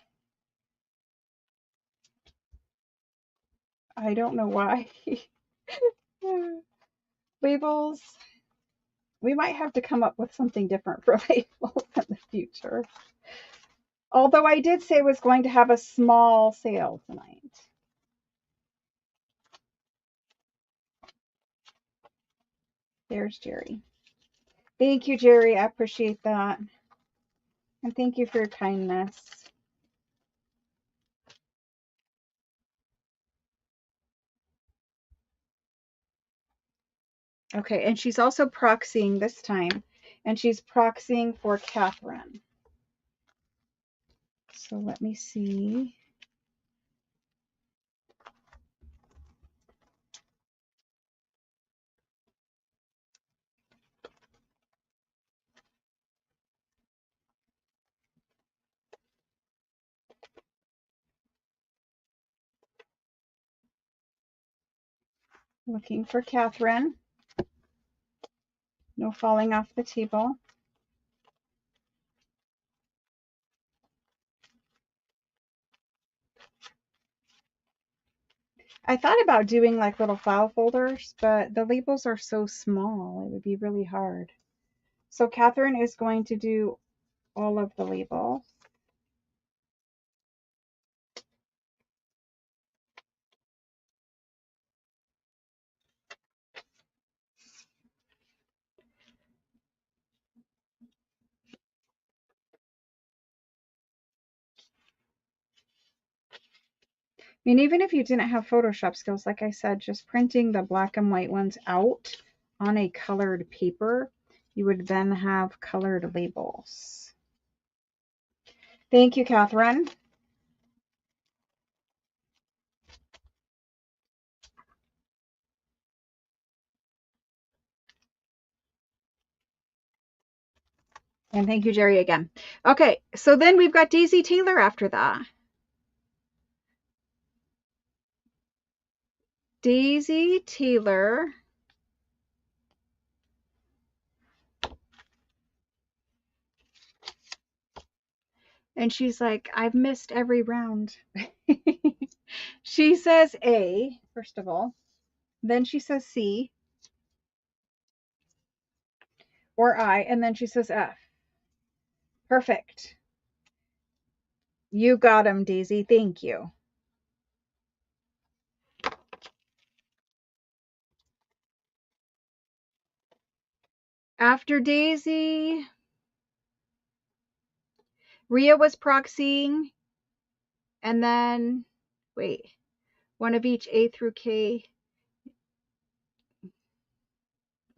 I don't know why. Labels. We might have to come up with something different for labels in the future. Although I did say I was going to have a small sale tonight. There's Jerry. Thank you, Jerry. I appreciate that. And thank you for your kindness. Okay, and she's also proxying this time. And she's proxying for Catherine. So let me see. Looking for Catherine. No falling off the table. I thought about doing like little file folders, but the labels are so small, it would be really hard. So Catherine is going to do all of the labels. I mean, even if you didn't have Photoshop skills, like I said, just printing the black and white ones out on a colored paper, you would then have colored labels. Thank you, Catherine. And thank you, Jerry, again. Okay, so then we've got Daisy Taylor after that. Daisy Taylor. And she's like, I've missed every round. She says A, first of all. Then she says C or I, and then she says F. Perfect. You got him, Daisy. Thank you. After Daisy, Rhea was proxying, and then, wait, one of each, A through K.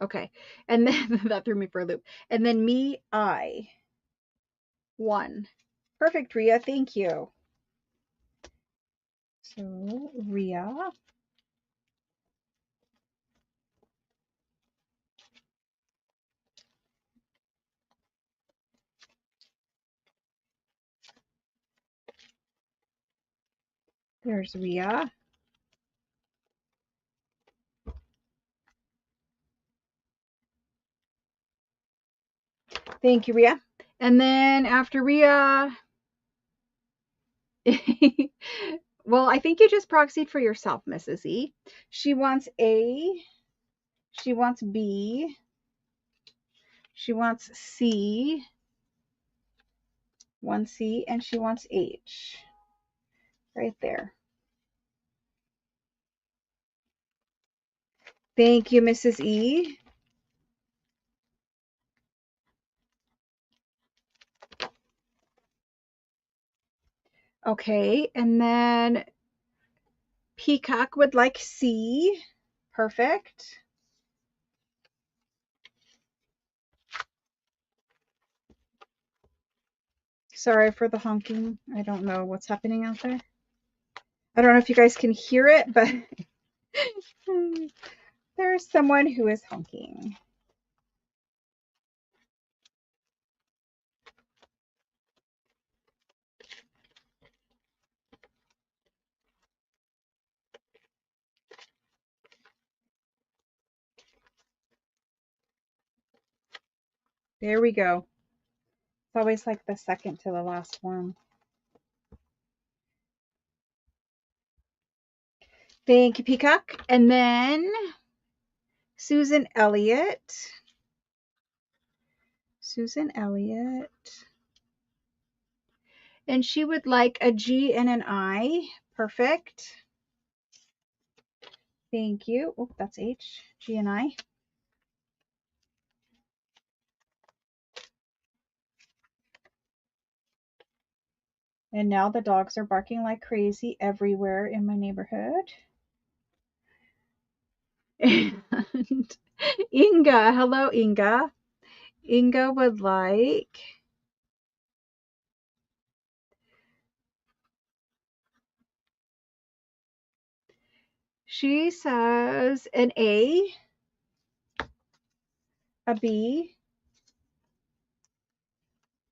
Okay, and then that threw me for a loop. And then me, I. 1. Perfect, Rhea. Thank you. So, Rhea. There's Rhea. Thank you, Rhea. And then after Rhea, well, I think you just proxied for yourself, Mrs. E. She wants A. She wants B. She wants C. 1C, and she wants H. Right there. Thank you, Mrs. E. Okay, and then Peacock would like C. Perfect. Sorry for the honking. I don't know what's happening out there. I don't know if you guys can hear it, but there's someone who is honking. There we go. It's always like the second to the last one. Thank you, Peacock. And then Susan Elliott. Susan Elliott. And she would like a G and an I. Perfect. Thank you. Oh, that's H. G and I. And now the dogs are barking like crazy everywhere in my neighborhood. And Inga, hello, Inga. Inga would like she says an A, a B,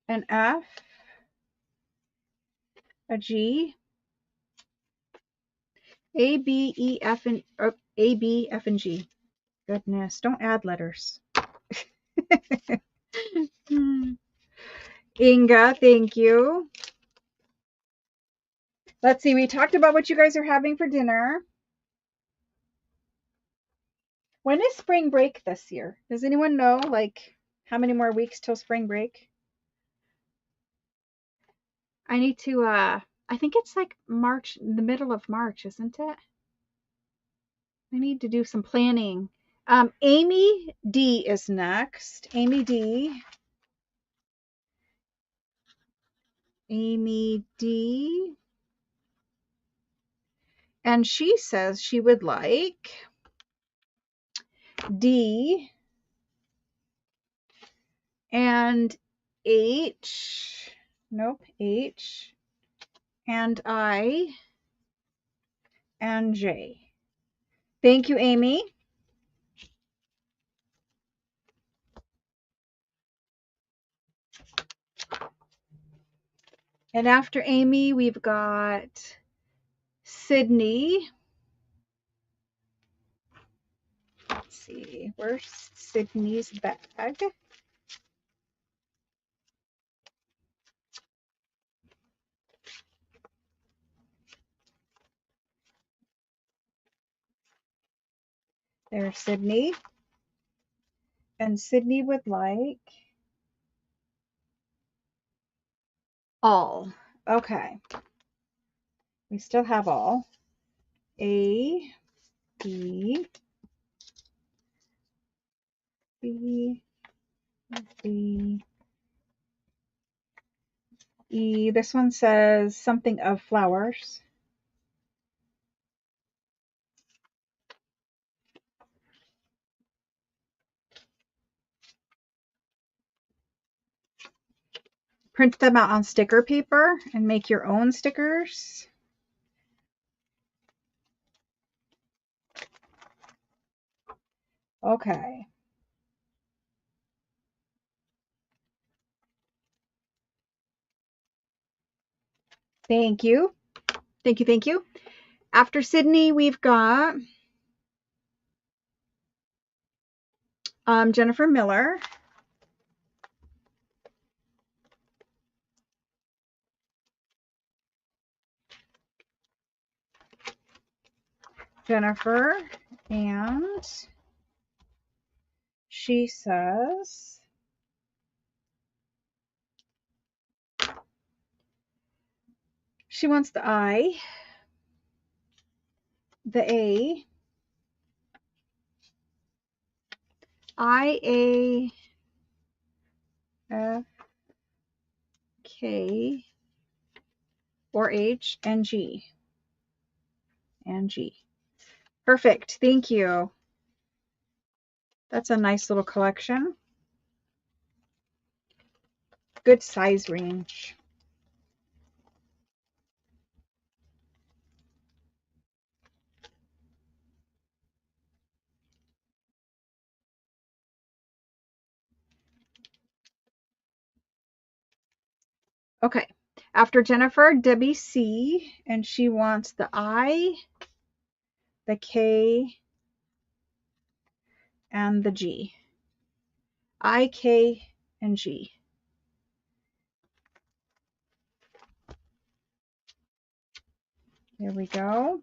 an F, a G, A, B, E, F, and A, B, F, and G. Goodness, don't add letters. Inga, thank you. Let's see, we talked about what you guys are having for dinner. When is spring break this year? Does anyone know, like, how many more weeks till spring break? I need to, I think it's like March, the middle of March, isn't it? I need to do some planning. Amy D is next. Amy D. Amy D. And she says she would like D and H. Nope, H and I and J. Thank you, Amy. And after Amy, we've got Sydney. Let's see, where's Sydney's bag? There's Sydney. And Sydney would like all. Okay. We still have all. A, B, B, B, E. This one says something of flowers. Print them out on sticker paper and make your own stickers. Okay. Thank you. Thank you, thank you. After Sydney, we've got Jennifer Miller. Jennifer, and she says she wants the I, the A, I, A, F, K, or H, and G. And G. Perfect. Thank you. That's a nice little collection. Good size range. Okay. After Jennifer, Debbie C, and she wants the I, the K, and the G. I, K, and G. There we go.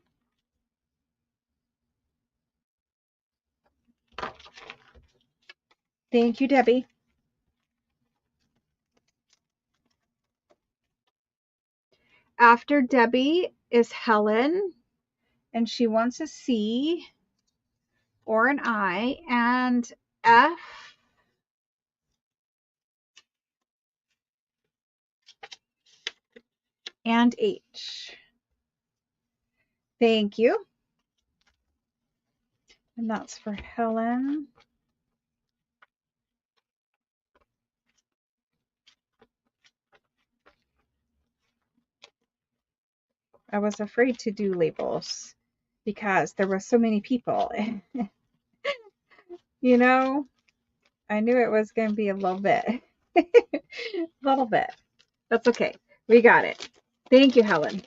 Thank you, Debbie. After Debbie is Helen, and she wants a C or an I, and F, and H. Thank you. And that's for Helen. I was afraid to do labels because there were so many people. You know, I knew it was going to be a little bit. A little bit. That's okay. We got it. Thank you, Helen.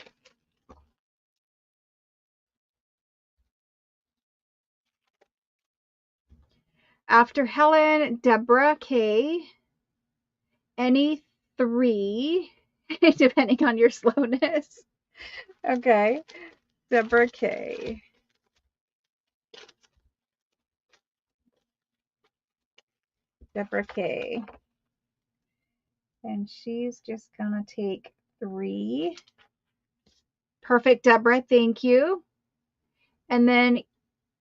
After Helen, Deborah K. Any three, depending on your slowness. Okay. Deborah K. Deborah K. And she's just going to take 3. Perfect, Deborah. Thank you. And then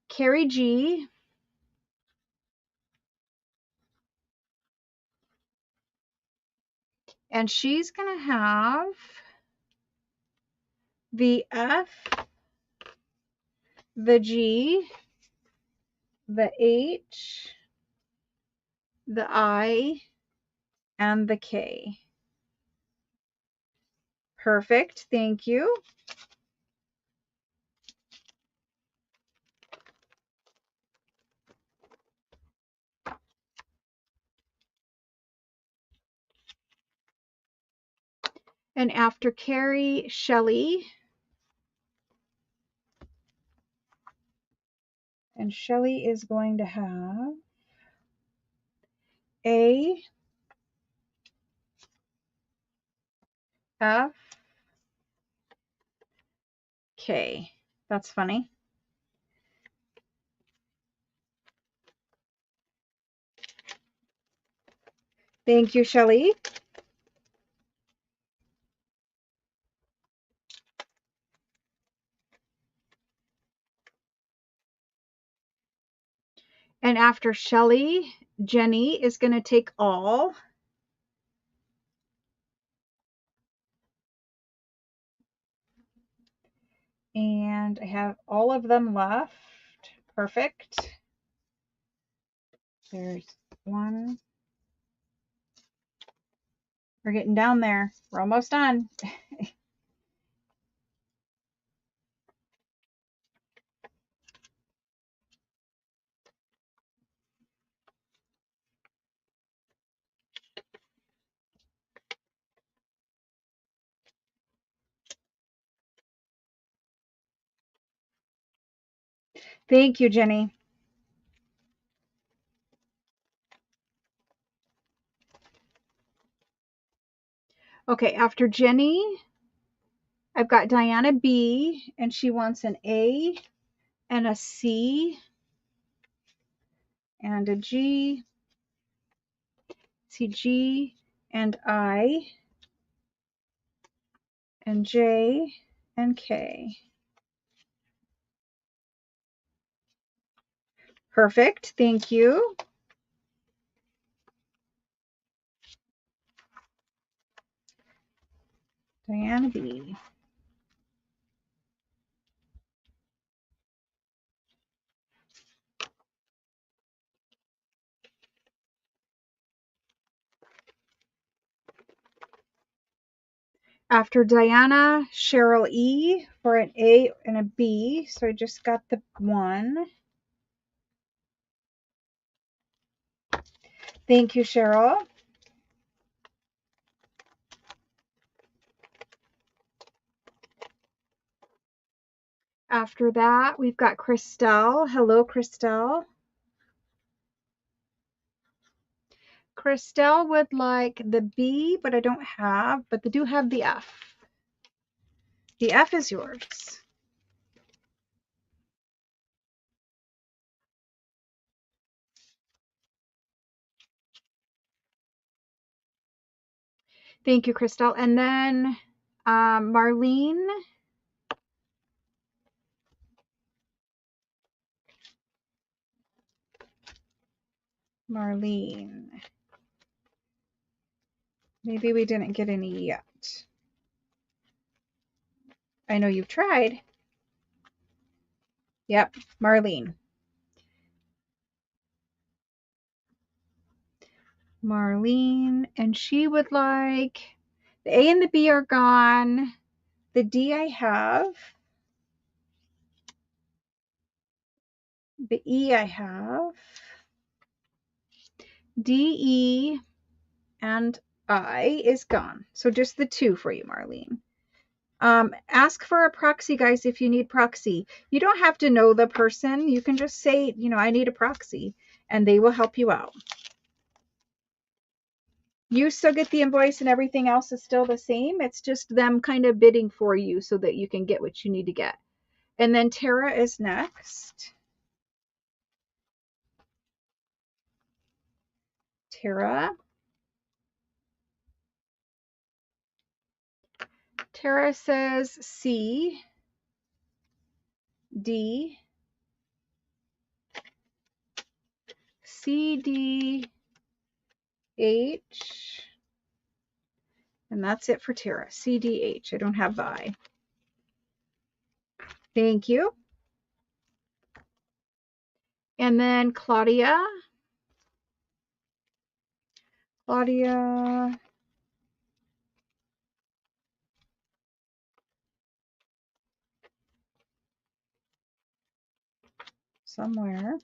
Carrie G. And she's going to have the F, the G, the H, the I, and the K. Perfect. Thank you. And after Carrie, Shelley. And Shelley is going to have A, F, K. That's funny. Thank you, Shelley. And after Shelley, Jenny is going to take all. And I have all of them left. Perfect. There's one. We're getting down there. We're almost done. Thank you, Jenny. Okay, after Jenny, I've got Diana B, and she wants an A and a C and a G, C, G, and I, and J, and K. Perfect, thank you. Diana B. After Diana, Cheryl E for an A and a B. So I just got the one. Thank you, Cheryl. After that, we've got Christelle. Hello, Christelle. Christelle would like the B, but I don't have, but they do have the F. The F is yours. Thank you, Christelle. And then Marlene. Marlene. Maybe we didn't get any yet. I know you've tried. Yep, Marlene. Marlene, and she would like the A and the B are gone. The D I have. The E I have. D, E, and I is gone. So just the two for you, Marlene. Ask for a proxy, guys, if you need proxy. You don't have to know the person. You can just say, you know, I need a proxy, and they will help you out. You still get the invoice and everything else is still the same. It's just them kind of bidding for you so that you can get what you need to get. And then Tara is next. Tara. Tara says C, D, C, D, H, and that's it for Tara. C, D, H. I don't have the I. Thank you. And then Claudia. Claudia. Somewhere.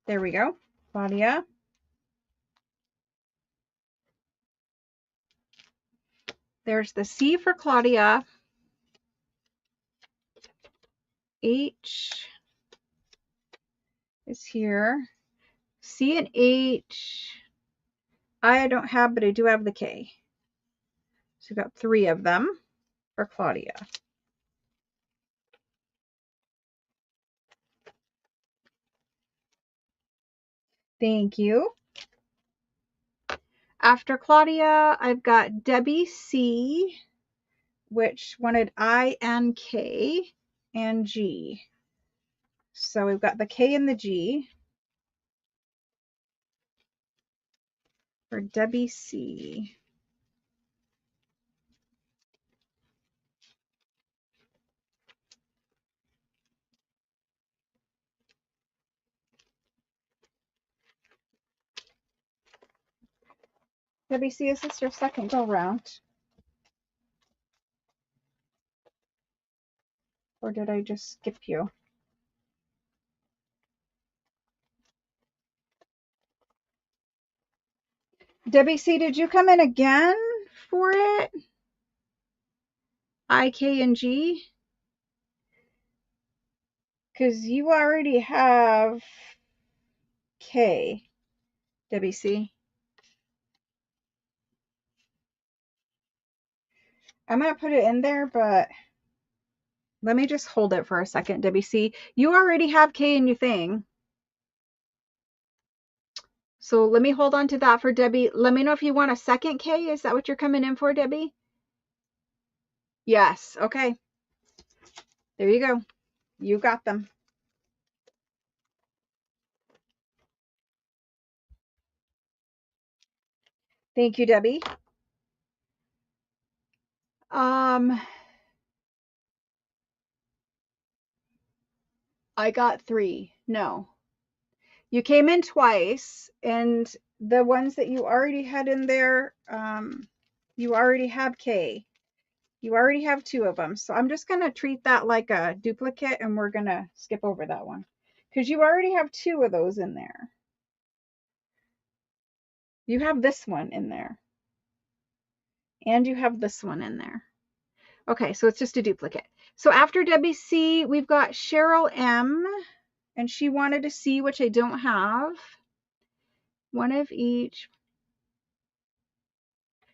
There we go. Claudia. There's the C for Claudia. H is here. C and H. I don't have, but I do have the K. So we've got 3 of them for Claudia. Thank you. After Claudia, I've got Debbie C, which wanted I and K and G. So we've got the K and the G for Debbie C. Debbie C, is this your second go round? Or did I just skip you? Debbie C, did you come in again for it? I, K, and G? Because you already have K, Debbie C. I'm going to put it in there, but let me just hold it for a second, Debbie C. You already have K in your thing. So let me hold on to that for Debbie. Let me know if you want a second K. Is that what you're coming in for, Debbie? Yes. Okay. There you go. You got them. Thank you, Debbie. I got 3. No. You came in twice, and the ones that you already had in there, you already have K. You already have 2 of them. So I'm just going to treat that like a duplicate, and we're going to skip over that one. Because you already have 2 of those in there. You have this one in there. And you have this one in there. Okay, so it's just a duplicate. So after Debbie C, we've got Cheryl M. And she wanted a C, which I don't have. One of each.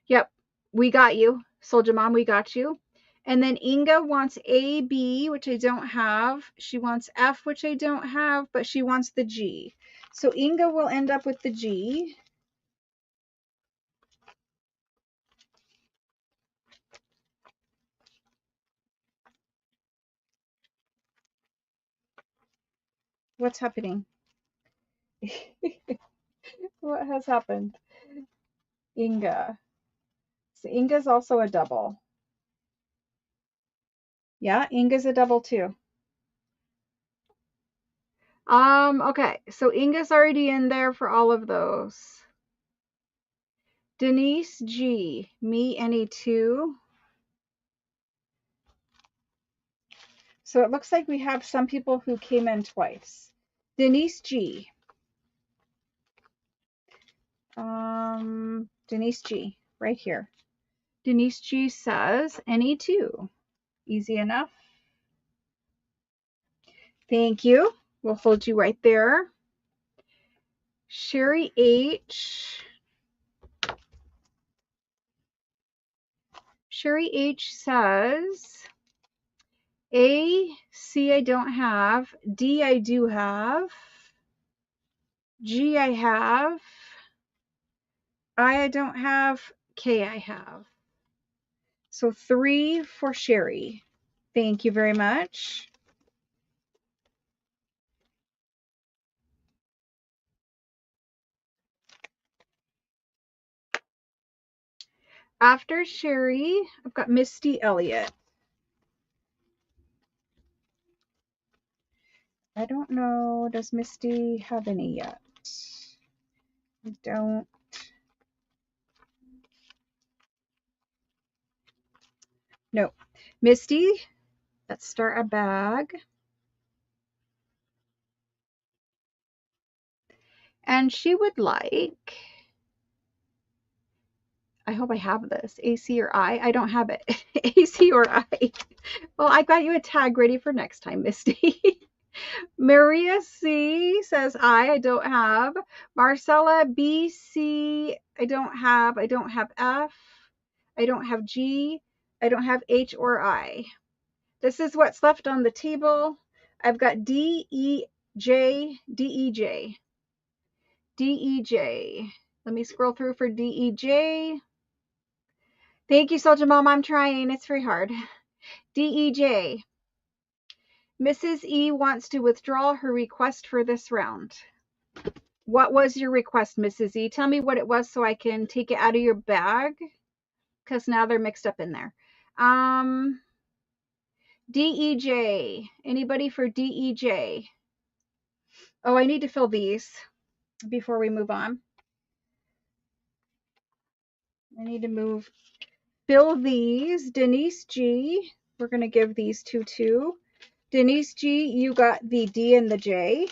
Yep, we got you. Soldier Mom, we got you. And then Inga wants A, B, which I don't have. She wants F, which I don't have, but she wants the G. So Inga will end up with the G. What's happening? What has happened? Inga. So Inga's also a double. Yeah, Inga's a double too. Okay, so Inga's already in there for all of those. Denise G, me any 2. So it looks like we have some people who came in twice. Denise G. Denise G, right here. Denise G says any 2. Easy enough. Thank you. We'll hold you right there. Sherry H. Sherry H says A, C I don't have, D I do have, G I have, I don't have, K I have. So 3 for Sherry. Thank you very much. After Sherry, I've got Misty Elliott. I don't know, does Misty have any yet? I don't. No. Misty, let's start a bag. And she would like, I hope I have this, AC or I. I don't have it. AC or I. Well, I got you a tag ready for next time, Misty. Maria C says I don't have. Marcella B, C, I don't have. I don't have F. I don't have G. I don't have H or I. This is what's left on the table. I've got D, E, J, D, E, J. DEJ. Let me scroll through for DEJ. Thank you, Soldier Mom. I'm trying. It's very hard. DEJ. Mrs. E wants to withdraw her request for this round. What was your request, Mrs. E? Tell me what it was so I can take it out of your bag, because now they're mixed up in there. DEJ. Anybody for DEJ? Oh, I need to fill these before we move on. I need to fill these. Denise G. We're going to give these two too. Denise G, you got the D and the J.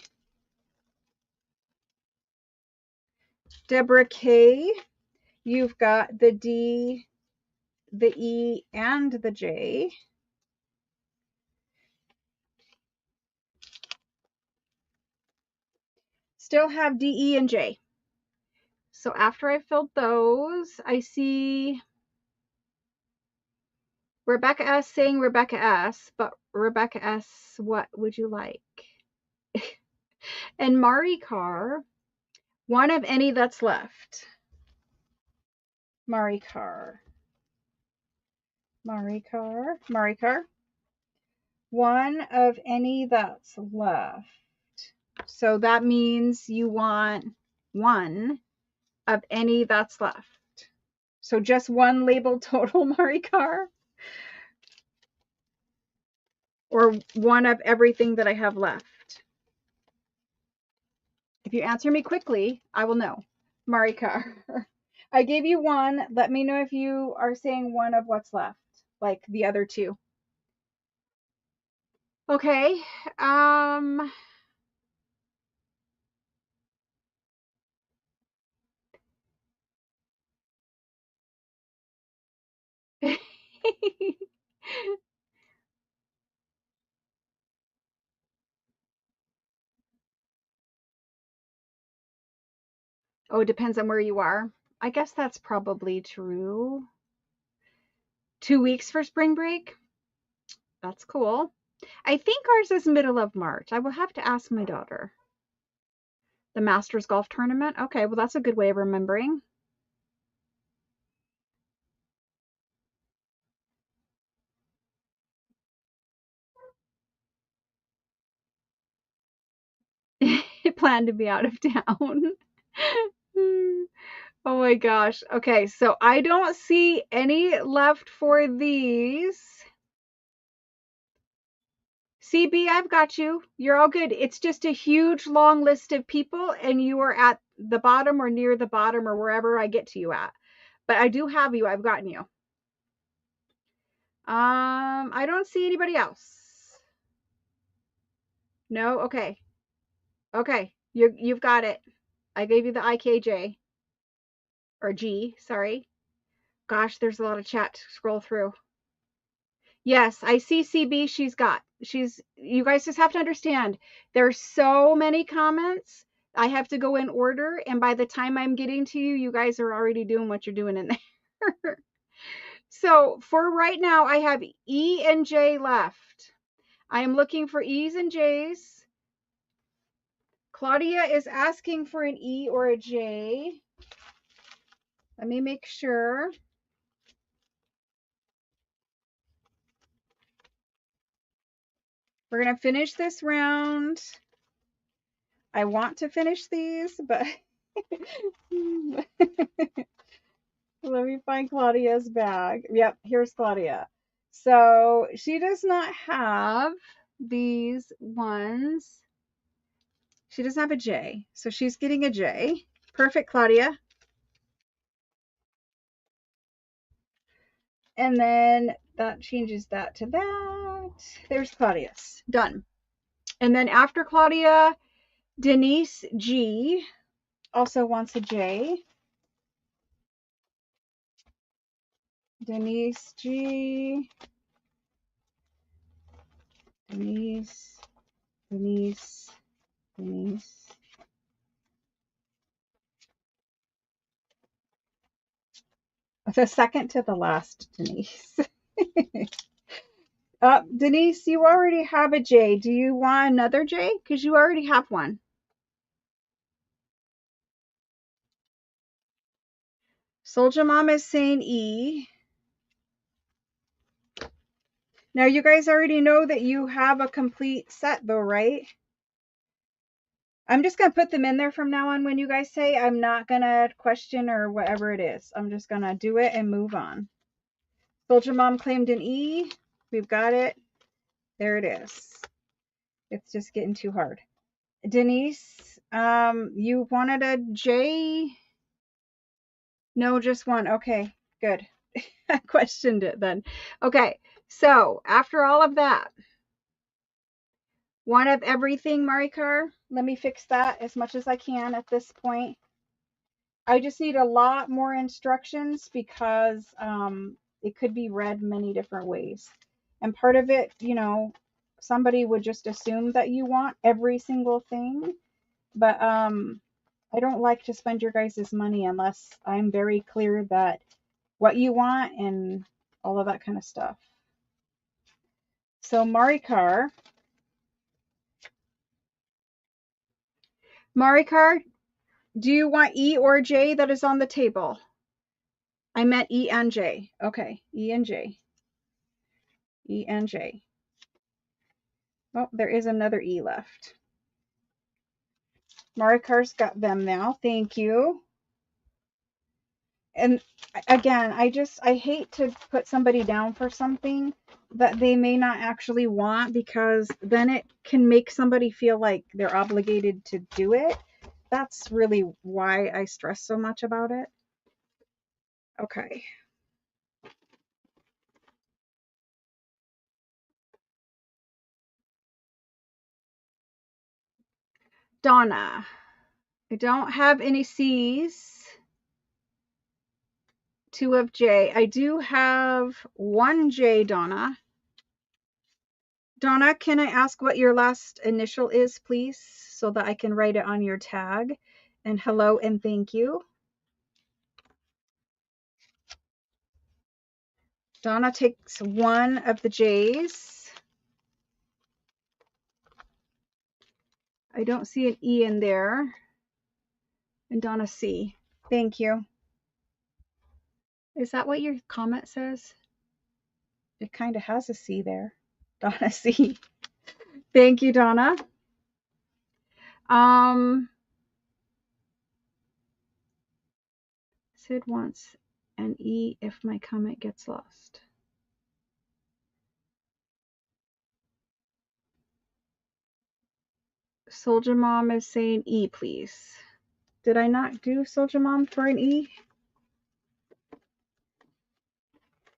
Deborah K, you've got the D, the E, and the J. Still have D, E, and J. So after I filled those, I see Rebecca S saying Rebecca S, but Rebecca S, what would you like? And Mari Carr, one of any that's left. Mari Carr. Mari Carr. Mari Carr. One of any that's left. So that means you want one of any that's left. So just one labeled total, Mari Carr? Or one of everything that I have left? If you answer me quickly, I will know. Mari Carr. I gave you one. Let me know if you are saying one of what's left, like the other two. Okay. Oh, it depends on where you are. I guess that's probably true. 2 weeks for spring break? That's cool. I think ours is middle of March. I will have to ask my daughter. The Masters Golf Tournament? Okay, well, that's a good way of remembering. Plan to be out of town. Oh my gosh. Okay, so I don't see any left for these. CB, I've got you. You're all good. It's just a huge long list of people, and you are at the bottom or near the bottom or wherever I get to you at. But I do have you. I've gotten you. I don't see anybody else. No? Okay. Okay. You've got it. I gave you the IKJ. Or G, sorry. Gosh, there's a lot of chat to scroll through. Yes, I see CB. You guys just have to understand, there's so many comments. I have to go in order, and by the time I'm getting to you, you guys are already doing what you're doing in there. So for right now, I have E and J left. I am looking for E's and J's. Claudia is asking for an E or a J. Let me make sure. We're going to finish this round. I want to finish these, but let me find Claudia's bag. Yep, here's Claudia. So she does not have these ones. She doesn't have a J, so she's getting a J. Perfect, Claudia. And then that changes that to that. There's Claudia's. Done. And then after Claudia, Denise G also wants a J. Denise G. Denise. The second to the last, Denise. Denise, you already have a J. Do you want another J? Because you already have one. Soldier Mom is saying E. Now you guys already know that you have a complete set though, right? I'm just going to put them in there from now on when you guys say. I'm not going to question or whatever it is. I'm just going to do it and move on. Soldier Mom claimed an E. We've got it. There it is. It's just getting too hard. Denise, you wanted a J? No, just one. Okay, good. I questioned it then. Okay, so after all of that, one of everything, Marikar. Let me fix that as much as I can at this point. I just need a lot more instructions because it could be read many different ways. And part of it, you know, somebody would just assume that you want every single thing. But I don't like to spend your guys' money unless I'm very clear that what you want and all of that kind of stuff. So Marikar, do you want E or J that is on the table? I meant E and J. Okay, E and J. E and J. Oh, there is another E left. Marikar's got them now. Thank you. And again, I hate to put somebody down for something that they may not actually want, because then it can make somebody feel like they're obligated to do it. That's really why I stress so much about it. Okay. Donna. I don't have any C's. 2 of J. I do have 1 J, Donna. Donna, can I ask what your last initial is, please, so that I can write it on your tag? And hello and thank you. Donna takes 1 of the J's. I don't see an E in there. And Donna C. Thank you. Is that what your comment says? It kind of has a C there. Donna C. Thank you, Donna. Sid wants an E if my comment gets lost. Soldier Mom is saying E, please. Did I not do Soldier Mom for an E?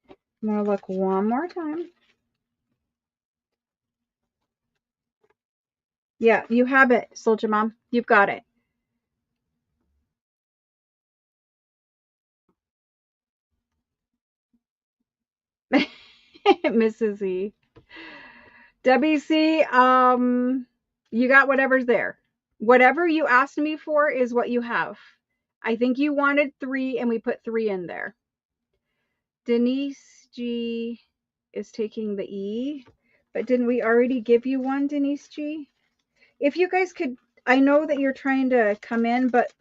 I'm going to look one more time. Yeah, you have it, Soldier Mom. You've got it. Mrs. E. WC, you got whatever's there. Whatever you asked me for is what you have. I think you wanted 3 and we put 3 in there. Denise G is taking the E, but didn't we already give you 1, Denise G? If you guys could, I know that you're trying to come in, but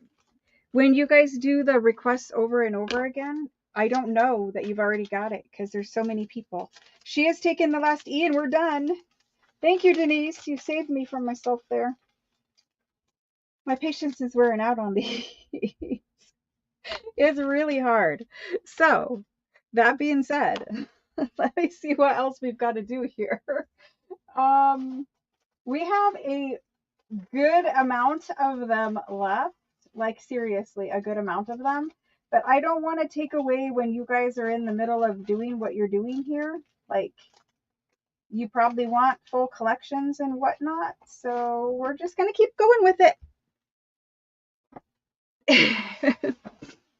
when you guys do the requests over and over again, I don't know that you've already got it because there's so many people. She has taken the last E and we're done. Thank you, Denise. You saved me from myself there. My patience is wearing out on these. It's really hard. So, that being said, let me see what else we've got to do here. We have a good amount of them left. Like, seriously, a good amount of them. But I don't want to take away when you guys are in the middle of doing what you're doing here. Like, you probably want full collections and whatnot. So we're just going to keep going with it.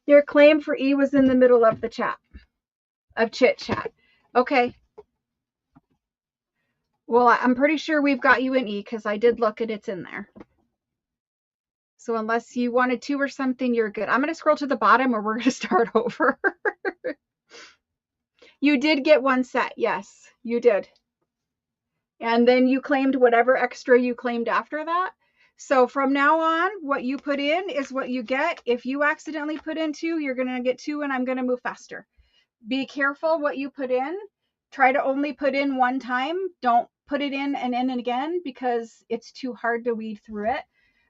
Your claim for E was in the middle of the chat, of chit chat. Okay. Well, I'm pretty sure we've got you in E because I did look and it's in there. So unless you wanted 2 or something, you're good. I'm going to scroll to the bottom or we're going to start over. You did get 1 set. Yes, you did. And then you claimed whatever extra you claimed after that. So from now on, what you put in is what you get. If you accidentally put in 2, you're going to get 2 and I'm going to move faster. Be careful what you put in. Try to only put in 1 time. Don't put it in and again because it's too hard to weed through it.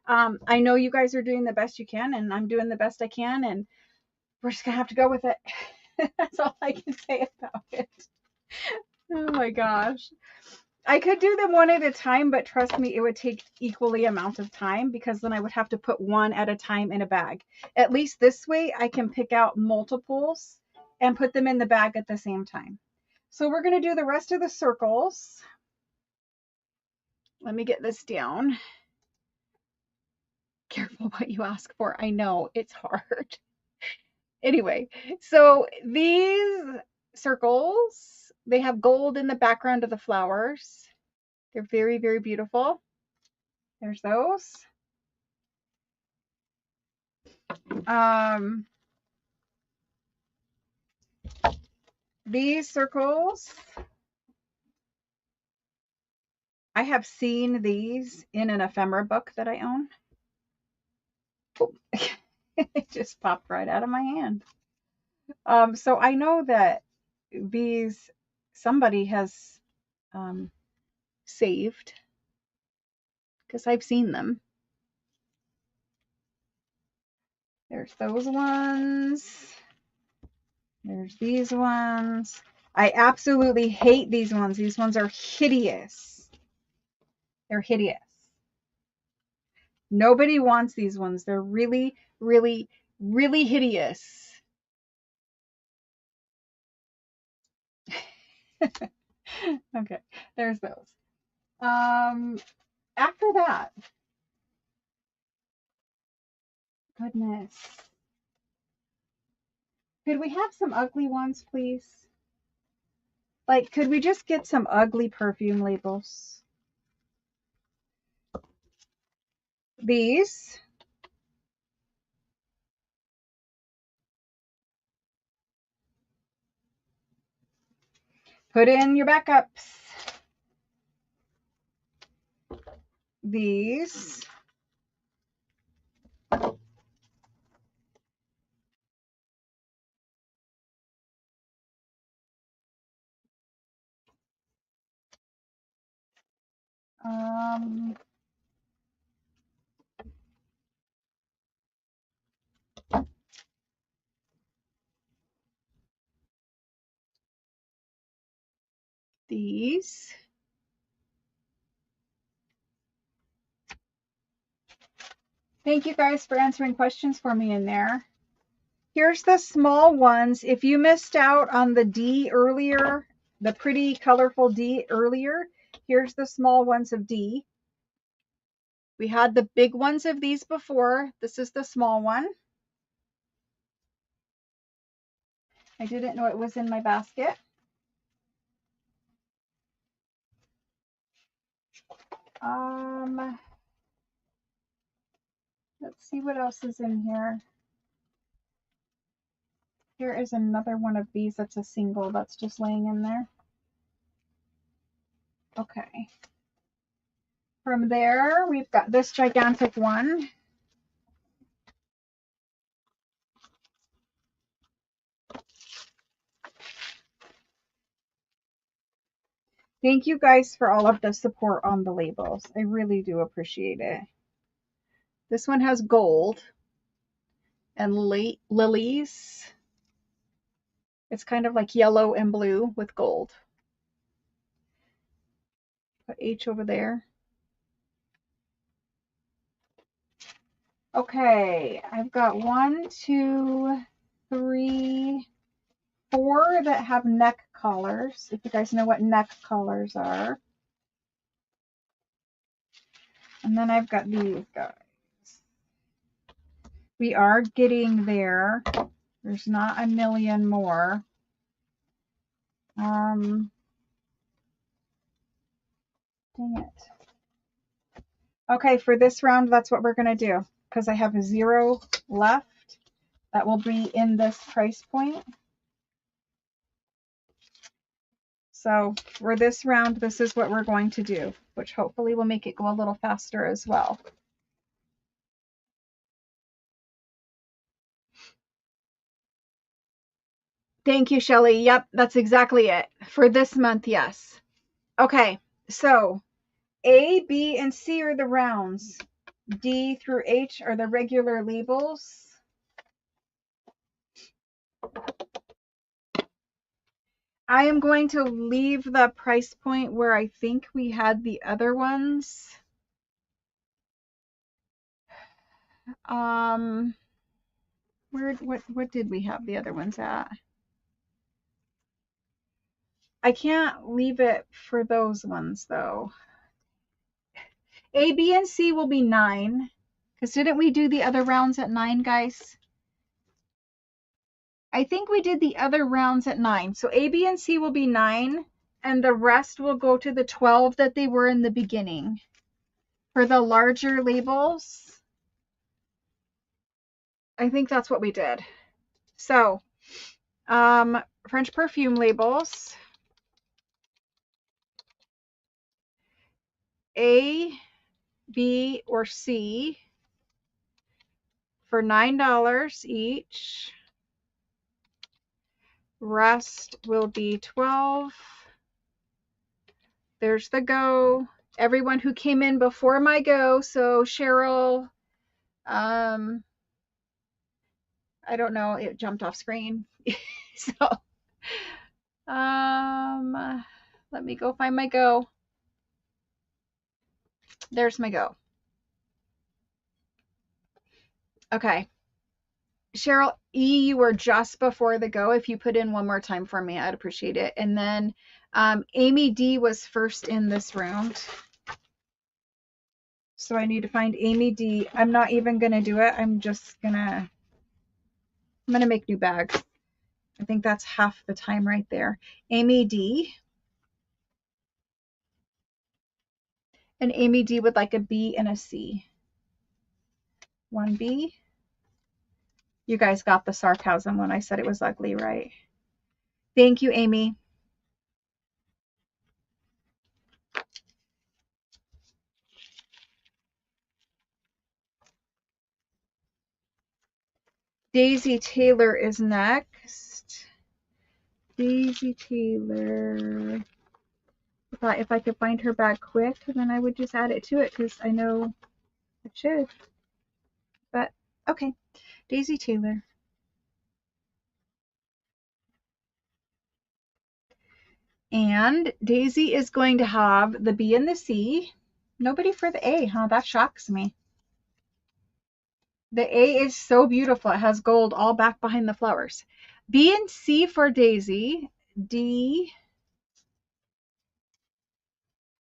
I know you guys are doing the best you can and I'm doing the best I can and we're just going to have to go with it. That's all I can say about it. Oh my gosh. I could do them one at a time, but trust me, it would take equally amount of time because then I would have to put one at a time in a bag. At least this way I can pick out multiples and put them in the bag at the same time. So we're going to do the rest of the circles. Let me get this down. Careful what you ask for. I know it's hard. Anyway, so these circles, they have gold in the background of the flowers. They're very, very beautiful. There's those. These circles, I have seen these in an ephemera book that I own. Oh, it just popped right out of my hand. So I know that these somebody has saved because I've seen them. There's those ones. There's these ones. I absolutely hate these ones. These ones are hideous. They're hideous. Nobody wants these ones. They're really, really, really hideous. Okay, there's those. After that, goodness. Could we have some ugly ones, please? Like, could we just get some ugly perfume labels? These. Put in your backups. These. These. Thank you guys for answering questions for me in there. Here's the small ones. If you missed out on the D earlier, the pretty colorful D earlier, here's the small ones of D. We had the big ones of these before. This is the small one. I didn't know it was in my basket. Let's see what else is in here. Here is another one of these that's a single that's just laying in there. Okay. From there, we've got this gigantic one. Thank you guys for all of the support on the labels. I really do appreciate it. This one has gold and lilies. It's kind of like yellow and blue with gold. Put H over there. Okay, I've got 1, 2, 3, 4 that have neck collars. If you guys know what neck collars are. And then I've got these guys. We are getting there. There's not a million more. Dang it. Okay, for this round, that's what we're going to do. Because I have 0 left. That will be in this price point. So for this round, this is what we're going to do, which hopefully will make it go a little faster as well. Thank you, Shelley. Yep, that's exactly it. For this month, yes. Okay, so A, B, and C are the rounds. D through H are the regular labels. I am going to leave the price point where I think we had the other ones. What did we have the other ones at? I can't leave it for those ones though. A, B, and C will be 9. Because didn't we do the other rounds at 9, guys? I think we did the other rounds at 9. So A, B, and C will be 9. And the rest will go to the 12 that they were in the beginning. For the larger labels, I think that's what we did. So, French perfume labels. A, B, or C for $9 each. Rest will be 12. There's the go. Everyone who came in before my go. So Cheryl, I don't know, it jumped off screen. So, let me go find my go. There's my go. Okay. Cheryl E, you were just before the go. If you put in one more time for me, I'd appreciate it. And then Amy D was first in this round. So I need to find Amy D. I'm not even going to do it. I'm going to make new bags. I think that's half the time right there. Amy D. And Amy D would like a B and a C. 1B. You guys got the sarcasm when I said it was ugly, right? Thank you, Amy. Daisy Taylor is next. Daisy Taylor. If I could find her bag quick, then I would just add it to it because I know it should. But okay, Daisy Taylor. And Daisy is going to have the B and the C. Nobody for the A, huh? That shocks me. The A is so beautiful. It has gold all back behind the flowers. B and C for Daisy. D,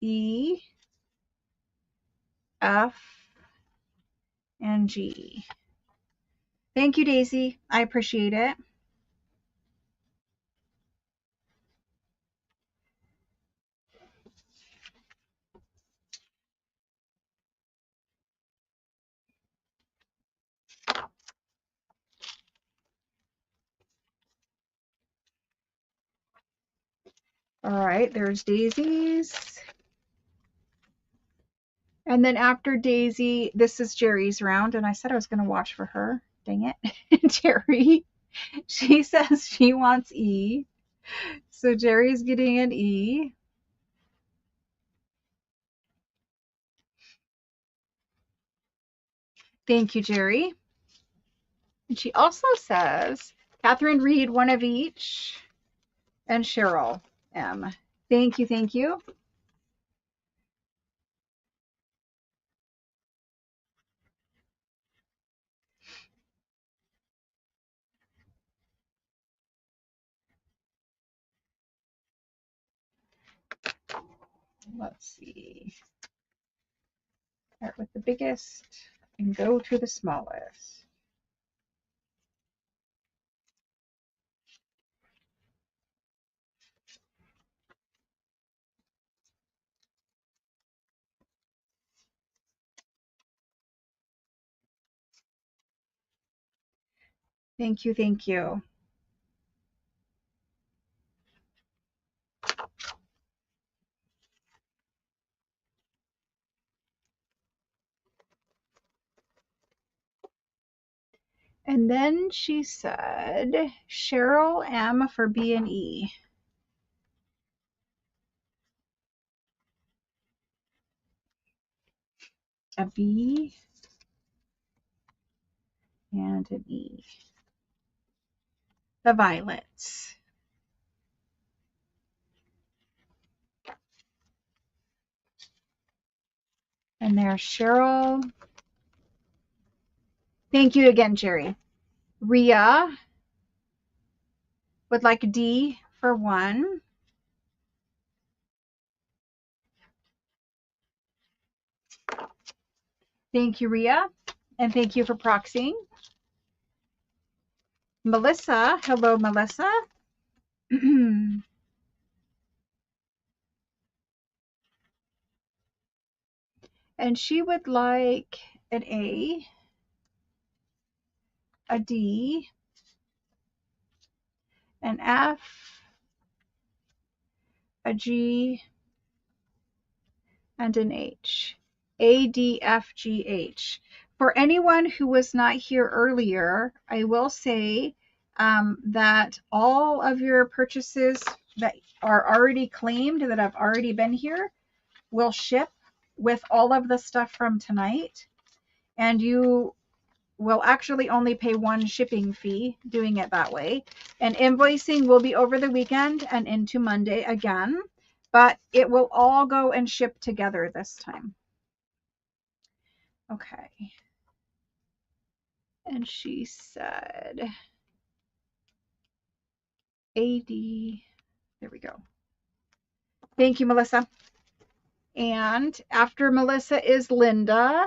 E, F, and G. Thank you, Daisy. I appreciate it. All right, there's Daisy's. And then after Daisy, this is Jerry's round. And I said I was going to watch for her. Dang it. Jerry, she says she wants E. So Jerry's getting an E. Thank you, Jerry. And she also says, Catherine Reed, one of each. And Cheryl M. Thank you, thank you. Let's see. Start with the biggest and go to the smallest. Thank you, thank you. And then she said, Cheryl M for B and E. A B and an E. The violets. And there's Cheryl. Thank you again, Jerry. Rhea would like a D for 1. Thank you, Rhea. And thank you for proxying. Melissa. Hello, Melissa. And she would like an A, a D, an F, a G, and an H. A, D, F, G, H. For anyone who was not here earlier, I will say that all of your purchases that are already claimed, that have already been here, will ship with all of the stuff from tonight. And you will actually only pay 1 shipping fee doing it that way. And invoicing will be over the weekend and into Monday again, but it will all go and ship together this time. Okay. And she said, AD, there we go. Thank you, Melissa. And after Melissa is Linda.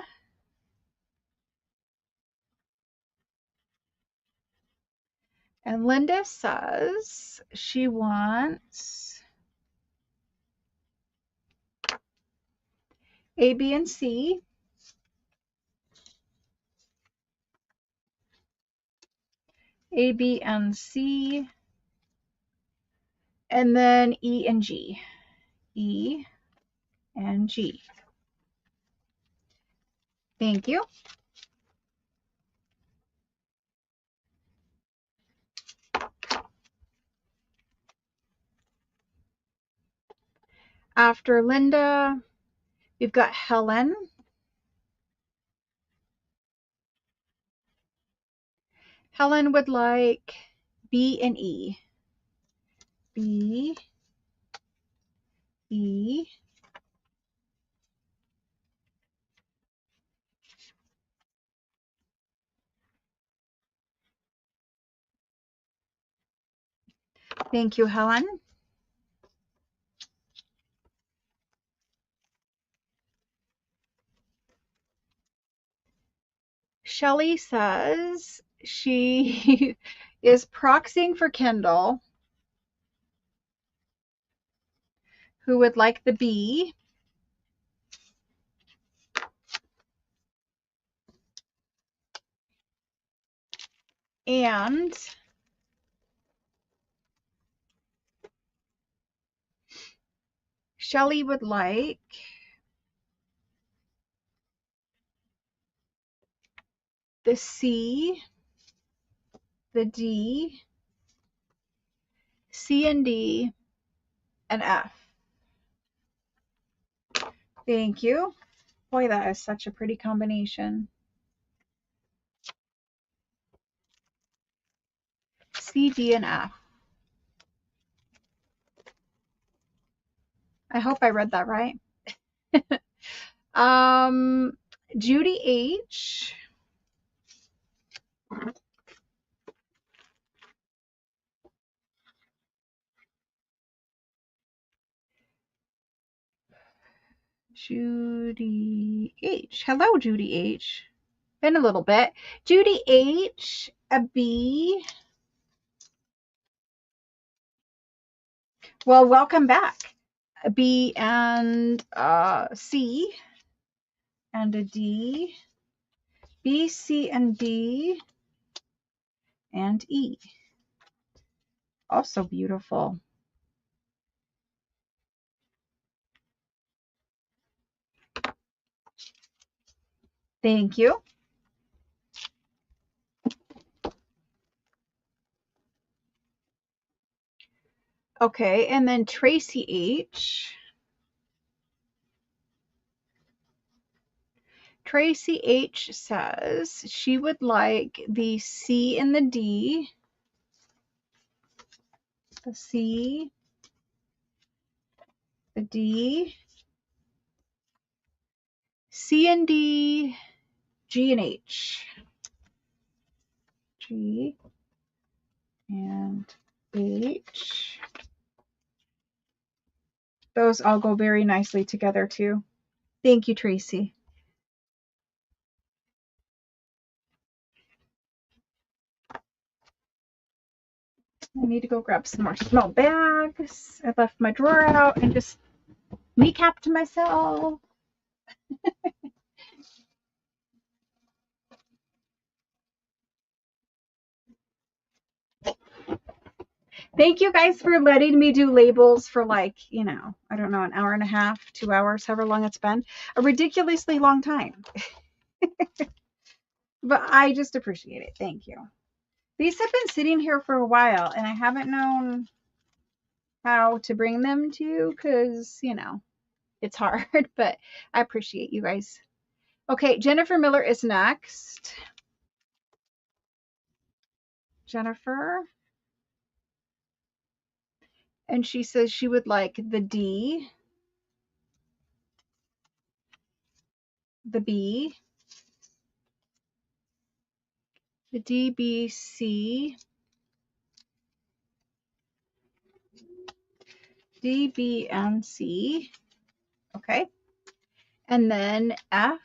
And Linda says she wants A, B, and C. A, B, and C. And then E and G. E and G. Thank you. After Linda, we've got Helen. Helen would like B and E. B, E. Thank you, Helen. Shelly says she is proxying for Kendall, who would like the B. And Shelly would like the C, the D, C and D, and F. Thank you. Boy, that is such a pretty combination. C, D, and F. I hope I read that right. Judy H. Judy H. Hello, Judy H. Been a little bit. Judy H, a B. Well, welcome back. A B and C and a D. B, C, and D and E. Also beautiful. Thank you. Okay, and then Tracy H. Tracy H says she would like the C and the D. The C, the D, C and D, G and H. G and H. Those all go very nicely together too. Thank you, Tracy. I need to go grab some more small bags. I left my drawer out and just kneecapped myself. Thank you guys for letting me do labels for like, I don't know, an hour and a half, 2 hours, however long it's been. A ridiculously long time. But I just appreciate it. Thank you. These have been sitting here for a while and I haven't known how to bring them to you because, it's hard, but I appreciate you guys. Okay, Jennifer Miller is next. Jennifer. And she says she would like the D, the B, the D, B, C, D, B, and C. Okay. And then F.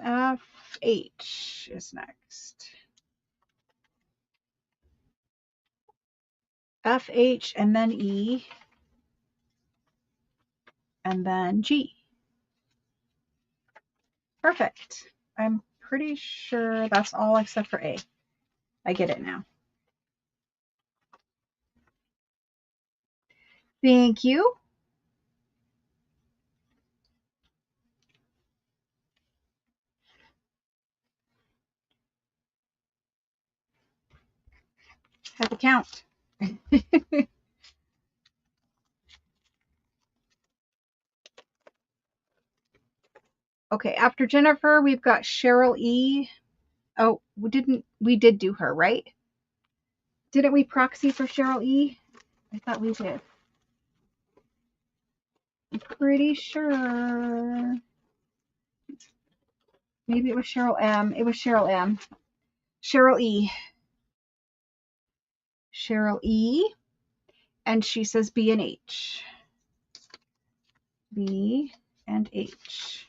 F, H is next. F, H, and then E, and then G. Perfect. I'm pretty sure that's all except for A. I get it now. Thank you. Had to count. Okay, after Jennifer, we've got Cheryl E. Oh, we did do her, right? Didn't we proxy for Cheryl E? I thought we did. I'm pretty sure. Maybe it was Cheryl M. It was Cheryl M. Cheryl E. Cheryl E. And she says B and H. B and H.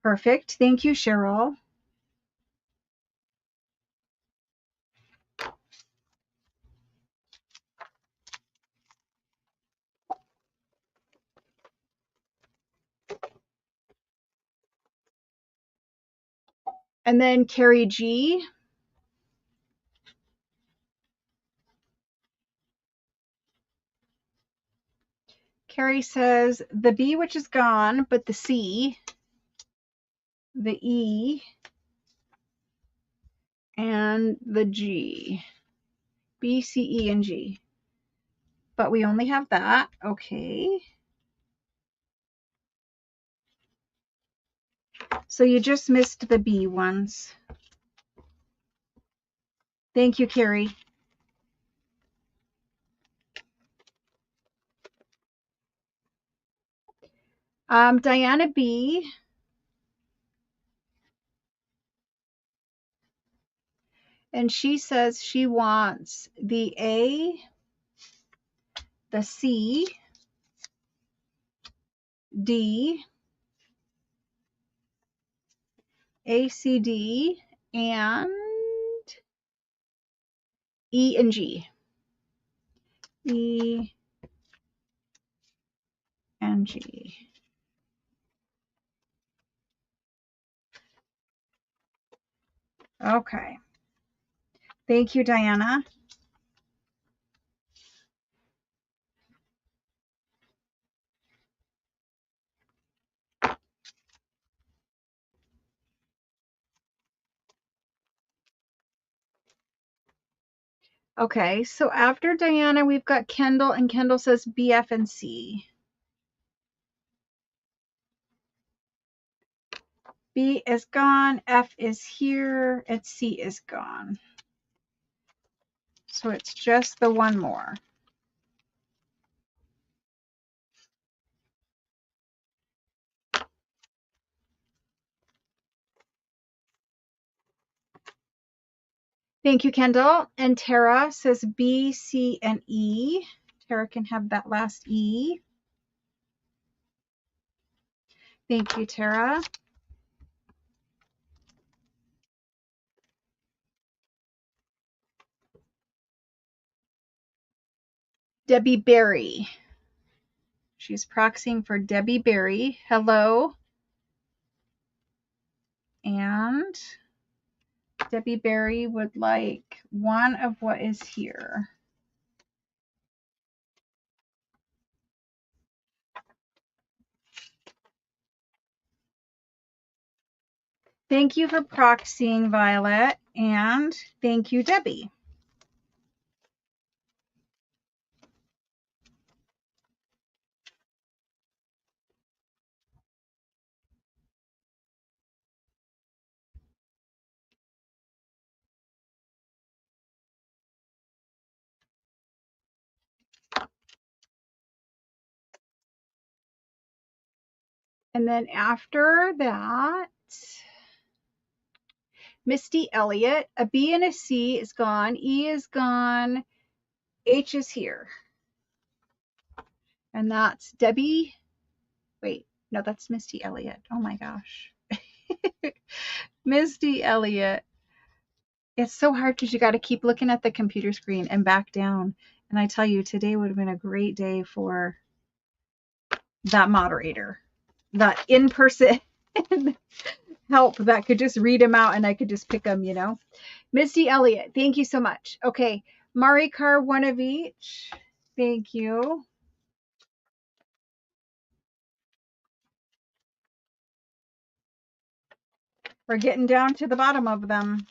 Perfect. Thank you, Cheryl. And then Carrie G. Carrie says the B, which is gone, but the C, the E, and the G. B, C, E, and G. But we only have that. Okay. So you just missed the B ones. Thank you, Carrie. Diana B. And she says she wants the A, the C, D, A, C, D, and E and G. E and G. Okay. Thank you, Diana. Okay, so after Diana, we've got Kendall, and Kendall says B, F, and C. B is gone, F is here, and C is gone. So it's just the one more. Thank you, Kendall. And Tara says B, C, and E. Tara can have that last E. Thank you, Tara. Debbie Berry. She's proxying for Debbie Berry. Hello. And Debbie Berry would like one of what is here. Thank you for proxying, Violet, and thank you, Debbie. And then after that, Misty Elliott, a B and a C is gone, E is gone, H is here. And that's Debbie. Wait, no, that's Misty Elliott. Oh my gosh. Misty Elliott. It's so hard because you got to keep looking at the computer screen and back down. And I tell you, today would have been a great day for that moderator, that in-person help that could just read them out and I could just pick them, you know. Misty Elliott, thank you so much. Okay, Mari Carr, one of each. Thank you. We're getting down to the bottom of them.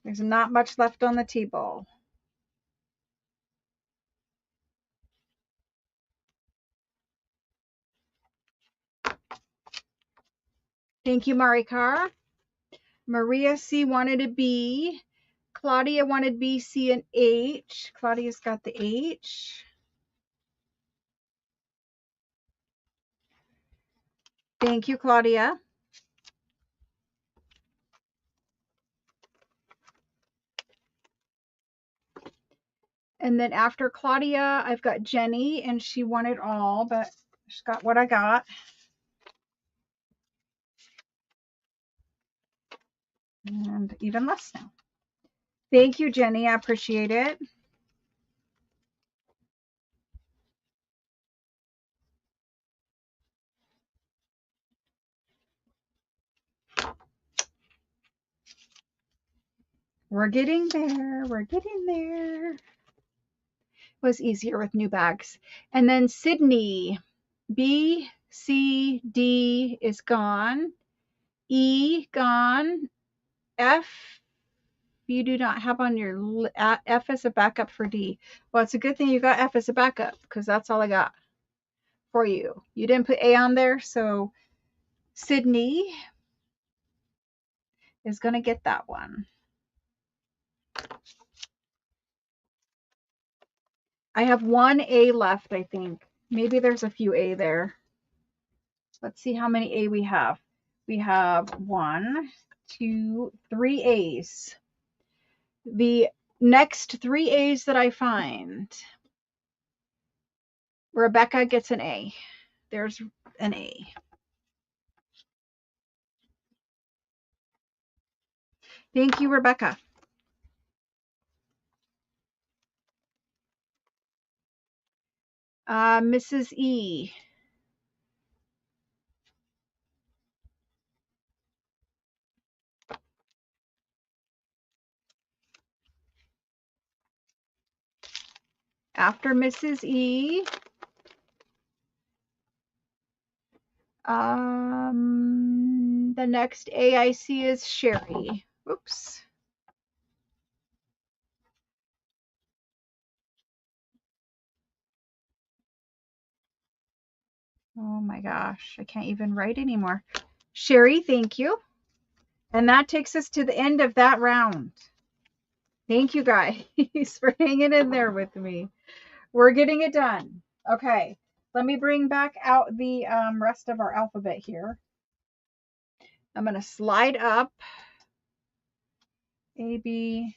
There's not much left on the table. Thank you, Mari Carr. Maria C wanted a B. Claudia wanted B, C, and H. Claudia's got the H. Thank you, Claudia. And then after Claudia, I've got Jenny, and she wanted all, but she's got what I got. And even less now. Thank you, Jenny. I appreciate it. We're getting there. We're getting there. It was easier with new bags. And then Sydney, B, C, D is gone. E, gone. F, you do not have on your F as a backup for D. Well, it's a good thing you got F as a backup because that's all I got for you. You didn't put A on there, so Sydney is going to get that one. I have one A left, I think. Maybe there's a few A there. Let's see how many A we have. We have 1, 2, 3 A's. The next 3 A's that I find, Rebecca gets an A. There's an A. Thank you, Rebecca. Mrs. E. After Mrs. E, the next A I see is Sherry. Oops. Oh my gosh, I can't even write anymore. Sherry, thank you. And that takes us to the end of that round. Thank you guys for hanging in there with me. We're getting it done. Okay, let me bring back out the rest of our alphabet here. I'm going to slide up A, B,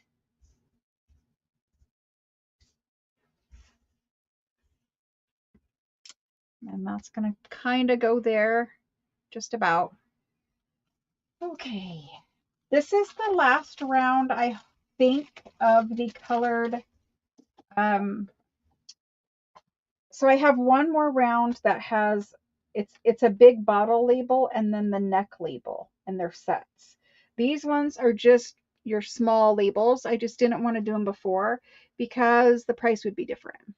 and that's going to kind of go there just about. Okay, this is the last round, I think, of the colored. So I have one more round that has, it's a big bottle label and then the neck label, and they're sets. These ones are just your small labels. I just didn't want to do them before because the price would be different.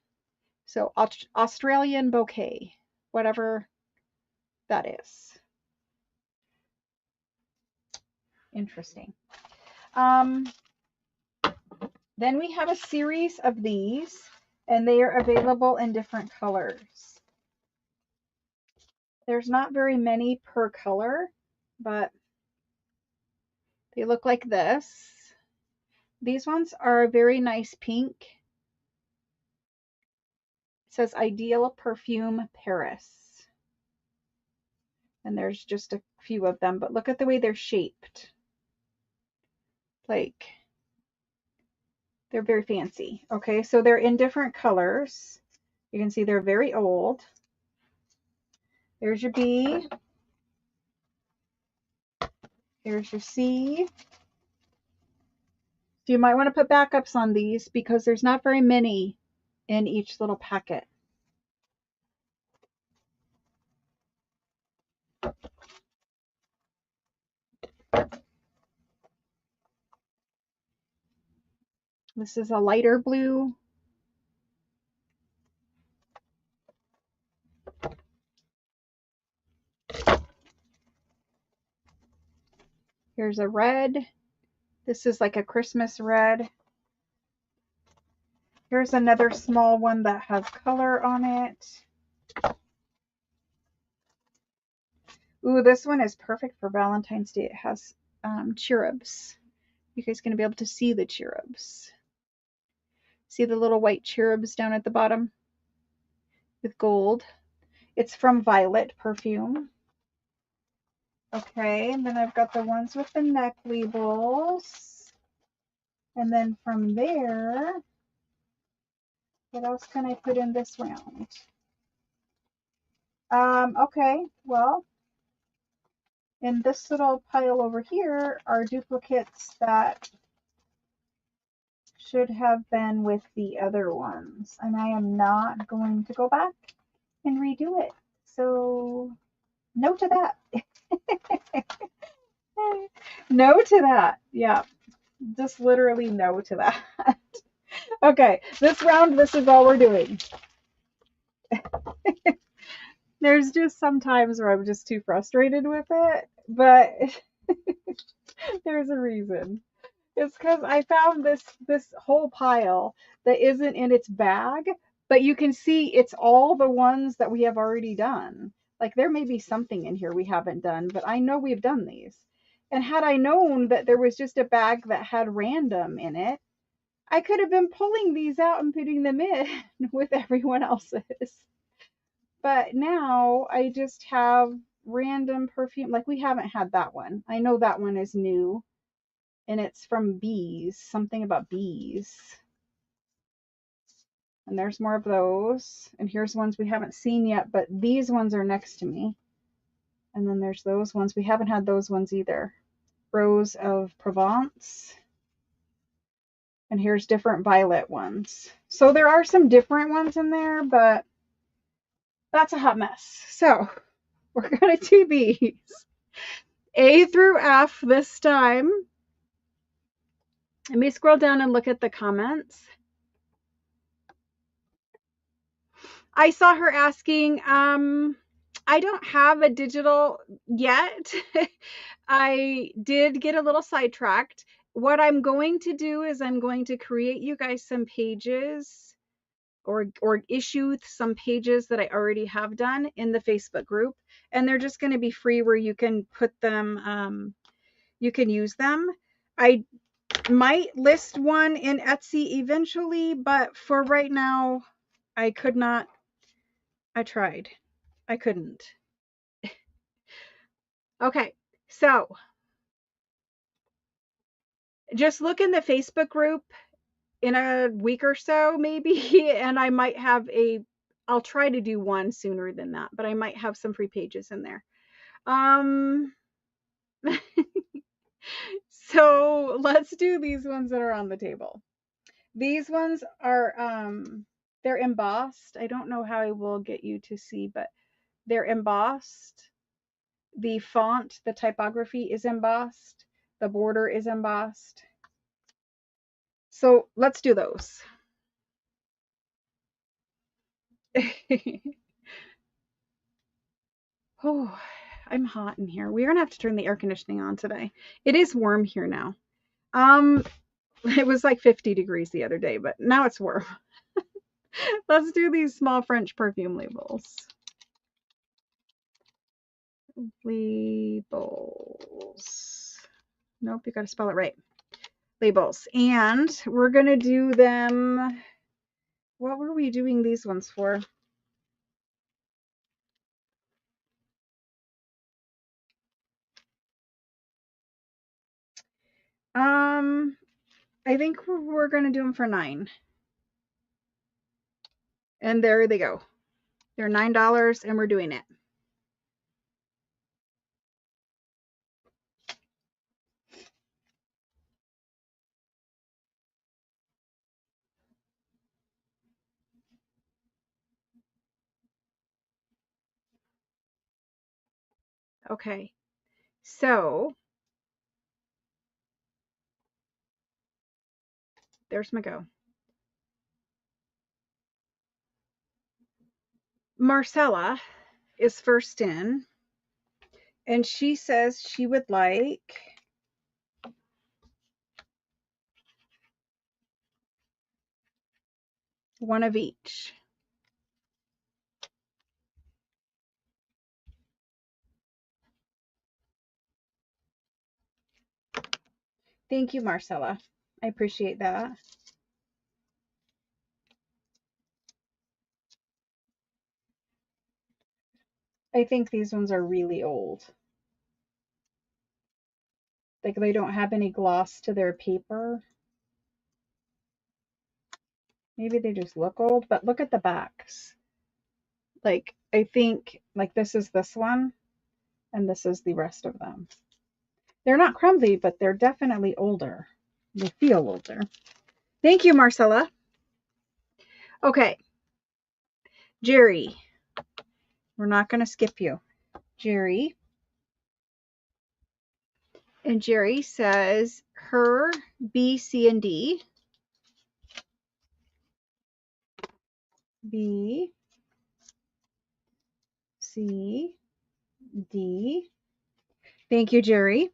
So Australian bouquet, whatever that is. Interesting. Then we have a series of these, and they are available in different colors. There's not very many per color, but they look like this. These ones are a very nice pink. It says Ideal Perfume Paris. And there's just a few of them, but look at the way they're shaped. Like, they're very fancy. Okay, so they're in different colors. You can see they're very old. There's your B. Here's your C. So you might want to put backups on these because there's not very many in each little packet. This is a lighter blue. Here's a red. This is like a Christmas red. Here's another small one that has color on it. Ooh, this one is perfect for Valentine's Day. It has cherubs. You guys are going to be able to see the cherubs. See the little white cherubs down at the bottom with gold. It's from Violet Perfume. Okay, and then I've got the ones with the neck labels. And then from there, what else can I put in this round? Okay, well, in this little pile over here are duplicates that should have been with the other ones. And I am not going to go back and redo it. So, no to that. No to that. Yeah, just literally no to that. Okay, this round, this is all we're doing. There's just some times where I'm just too frustrated with it, but there's a reason. It's because I found this whole pile that isn't in its bag, but you can see it's all the ones that we have already done. Like there may be something in here we haven't done, but I know we've done these. And had I known that there was just a bag that had random in it, I could have been pulling these out and putting them in with everyone else's. But now I just have random perfume. Like we haven't had that one. I know that one is new. And it's from bees, something about bees. And there's more of those. And here's ones we haven't seen yet, but these ones are next to me. And then there's those ones. We haven't had those ones either. Rose of Provence. And here's different violet ones. So there are some different ones in there, but that's a hot mess. So we're going to do these. A through F this time. Let me scroll down and look at the comments. I saw her asking, I don't have a digital yet. I did get a little sidetracked. What I'm going to do is I'm going to create you guys some pages or issue some pages that I already have done in the Facebook group, and they're just going to be free where you can put them, you can use them. I might list one in Etsy eventually, but for right now, I could not. I tried. I couldn't. Okay, so just look in the Facebook group in a week or so, maybe, and I might have I'll try to do one sooner than that, but I might have some free pages in there. Um, so let's do these ones that are on the table. These ones are, they're embossed. I don't know how I will get you to see, but they're embossed. The font, the typography is embossed. The border is embossed. So let's do those. Oh, I'm hot in here. We're gonna have to turn the air conditioning on today. It is warm here now. It was like 50 degrees the other day, but now it's warm. Let's do these small French perfume labels. Labels. Nope, you gotta spell it right. Labels. And we're gonna do them. What were we doing these ones for? I think we're gonna do them for $9. And there they go. They're $9 and we're doing it. Okay. So there's my go. Marcella is first in, and she says she would like one of each. Thank you, Marcella. I appreciate that. I think these ones are really old. Like they don't have any gloss to their paper. Maybe they just look old, but look at the backs. Like I think like this is this one and this is the rest of them. They're not crumbly, but they're definitely older. They feel older. Thank you, Marcella. Okay. Jerry. We're not going to skip you. Jerry. And Jerry says her B, C, and D. B, C, D. Thank you, Jerry.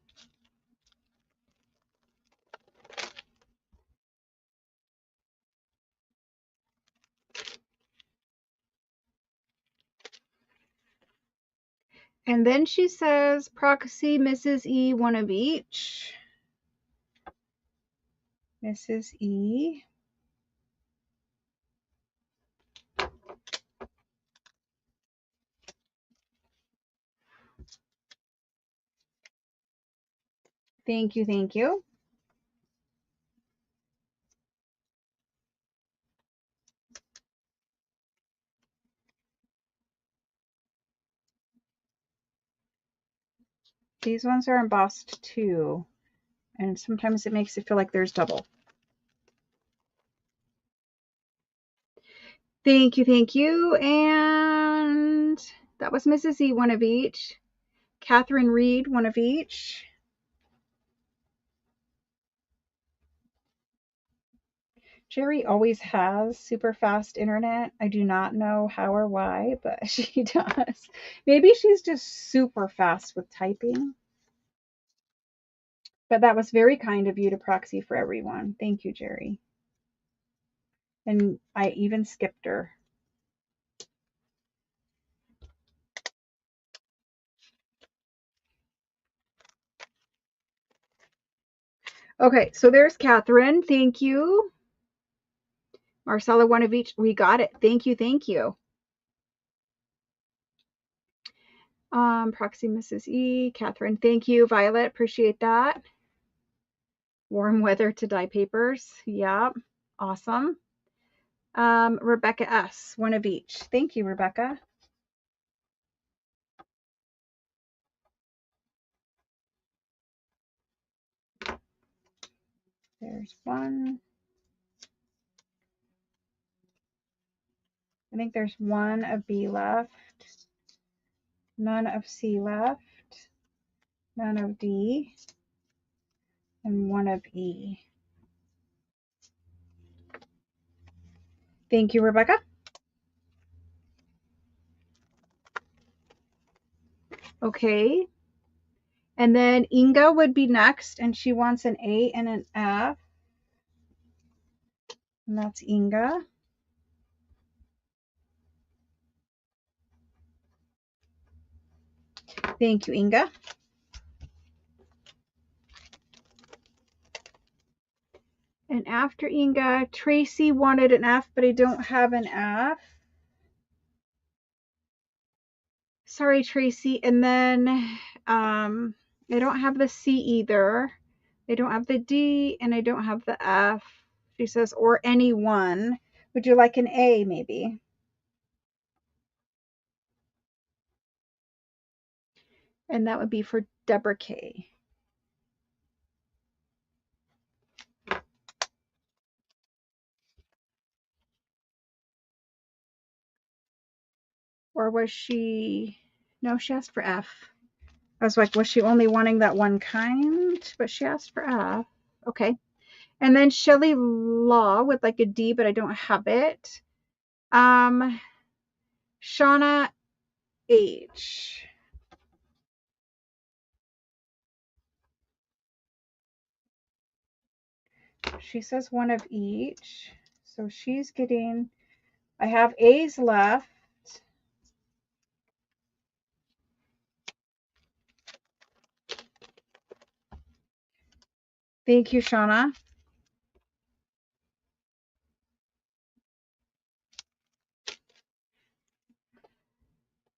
And then she says Proxy, Mrs. E, one of each. Mrs. E. Thank you, thank you. These ones are embossed too, and sometimes it makes it feel like there's double. Thank you, thank you. And that was Mrs. E, one of each. Catherine Reed, one of each. Jerry always has super fast internet. I do not know how or why, but she does. Maybe she's just super fast with typing. But that was very kind of you to proxy for everyone. Thank you, Jerry. And I even skipped her. Okay, so there's Catherine. Thank you. Marcella, one of each. We got it. Thank you. Thank you. Proxy Mrs. E. Catherine, thank you. Violet, appreciate that. Warm weather to dye papers. Yeah, awesome. Rebecca S. One of each. Thank you, Rebecca. There's one. I think there's one of B left. None of C left. None of D. And one of E. Thank you, Rebecca. Okay. And then Inga would be next, and she wants an A and an F. And that's Inga. Thank you, Inga. And after Inga, Tracy wanted an F, but I don't have an F. Sorry, Tracy. And then I don't have the C either. I don't have the D, and I don't have the F. She says, or any one. Would you like an A, maybe? And that would be for Deborah K. Or was she... No, she asked for F. I was like, was she only wanting that one kind? But she asked for F. Okay. And then Shelly Law with like a D, but I don't have it. Shauna H. She says one of each. So she's getting, I have A's left. Thank you, Shauna.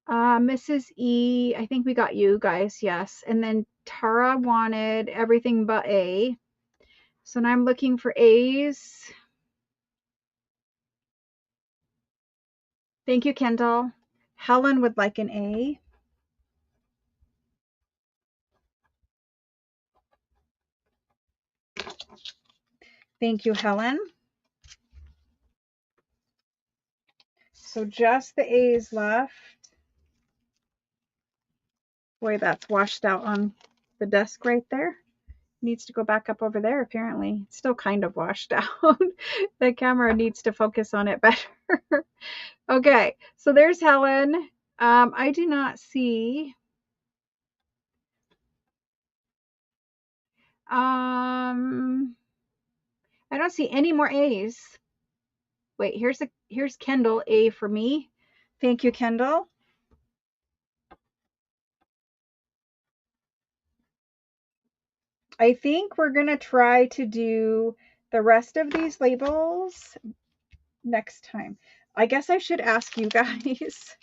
Mrs. E, I think we got you guys, yes. And then Tara wanted everything but A. So now I'm looking for A's. Thank you, Kendall. Helen would like an A. Thank you, Helen. So just the A's left. Boy, that's washed out on the desk right there. Needs to go back up over there, apparently. It's still kind of washed out. The camera needs to focus on it better. Okay, so there's Helen. I do not see... I don't see any more A's. Wait, here's Kendall, A for me. Thank you, Kendall. I think we're going to try to do the rest of these labels next time. I guess I should ask you guys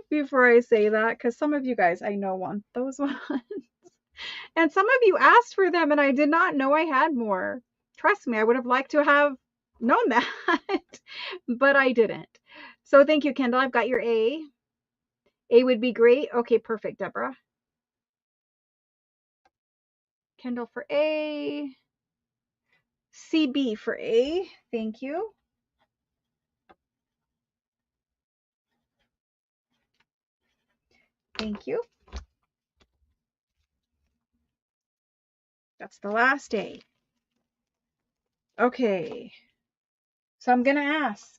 before I say that, because some of you guys I know want those ones. And some of you asked for them, and I did not know I had more. Trust me, I would have liked to have known that, but I didn't. So thank you, Kendall. I've got your A. A would be great. Okay, perfect, Deborah. Kendall for A. CB for A. Thank you. Thank you. That's the last A. Okay. So I'm going to ask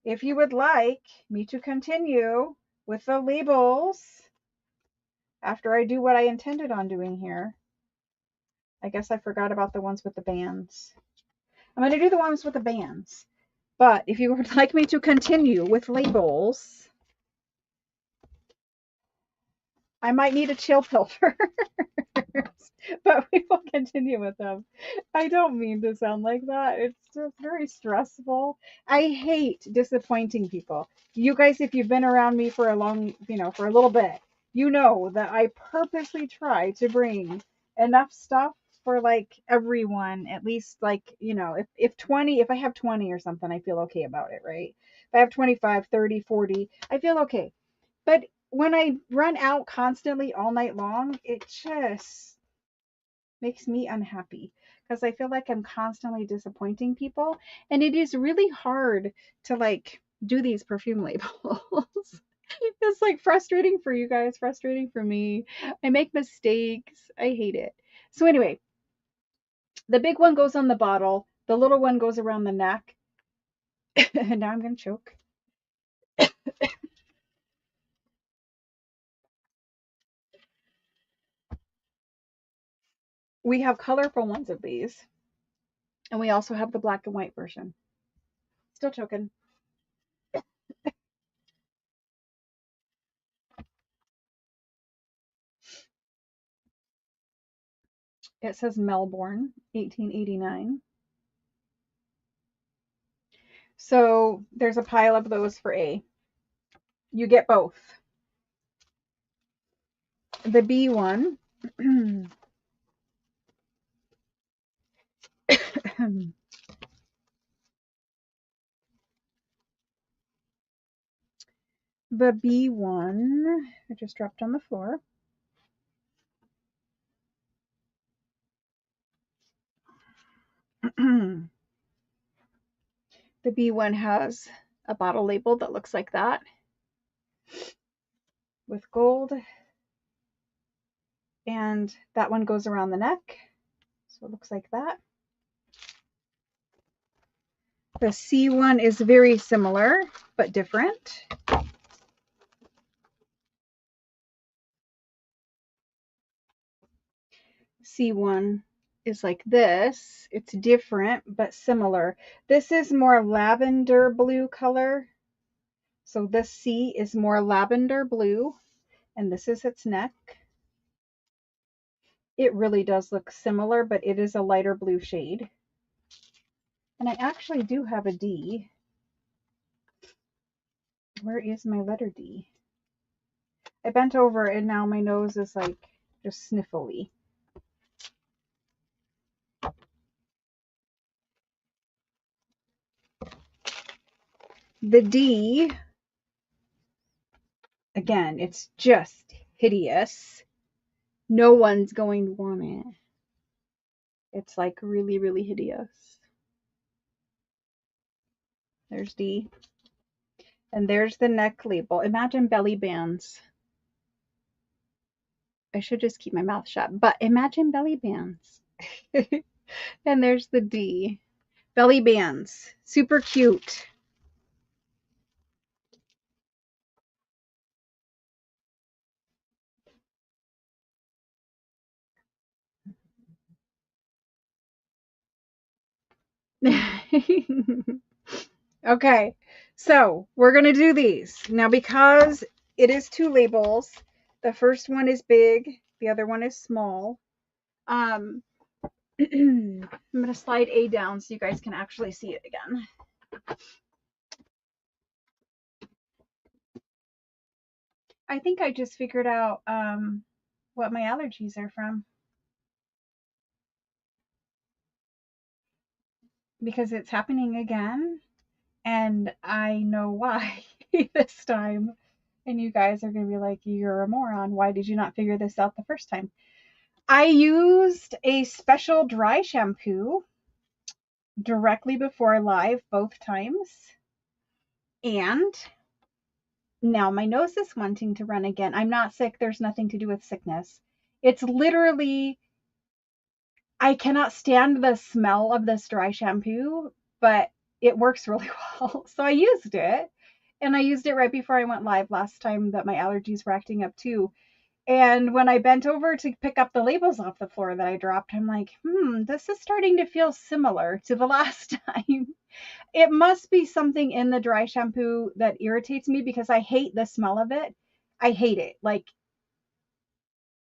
if you would like me to continue with the labels after I do what I intended on doing here. I guess I forgot about the ones with the bands. I'm going to do the ones with the bands. But if you would like me to continue with labels, I might need a chill pill first, but we will continue with them. I don't mean to sound like that. It's just very stressful. I hate disappointing people. You guys, if you've been around me for a long, for a little bit, you know that I purposely try to bring enough stuff for like everyone, at least like, if I have 20 or something, I feel okay about it, right? If I have 25, 30, 40, I feel okay. But when I run out constantly all night long, it just makes me unhappy because I feel like I'm constantly disappointing people. And it is really hard to like do these perfume labels. It's like frustrating for you guys, frustrating for me. I make mistakes. I hate it. So, anyway, the big one goes on the bottle, the little one goes around the neck. And now I'm going to choke. We have colorful ones of these, and we also have the black and white version. Still choking. It says Melbourne, 1889. So there's a pile of those for A. You get both. The B one, the B one, I just dropped on the floor. The B one has a bottle label that looks like that with gold, and that one goes around the neck, so it looks like that. The C one is very similar but different. C1 is like this. It's different but similar. This is more lavender blue color. So this C is more lavender blue, and this is its neck. It really does look similar, but it is a lighter blue shade. And I actually do have a D. Where is my letter D? I bent over and now my nose is like just sniffly. The D, again, it's just hideous. No one's going to want it. It's like really, really hideous. There's D. And there's the neck label. Imagine belly bands. I should just keep my mouth shut, but imagine belly bands. And there's the D. Belly bands. Super cute. Okay, so we're going to do these. Now, because it is two labels, the first one is big, the other one is small. I'm going to slide A down so you guys can actually see it again. I think I just figured out what my allergies are from. Because it's happening again, and I know why this time. And you guys are going to be like, you're a moron. Why did you not figure this out the first time? I used a special dry shampoo directly before live both times. And now my nose is wanting to run again. I'm not sick. There's nothing to do with sickness. It's literally, I cannot stand the smell of this dry shampoo, but it works really well. So I used it, and I used it right before I went live last time that my allergies were acting up too. And when I bent over to pick up the labels off the floor that I dropped, I'm like, this is starting to feel similar to the last time. It must be something in the dry shampoo that irritates me because I hate the smell of it. I hate it. Like,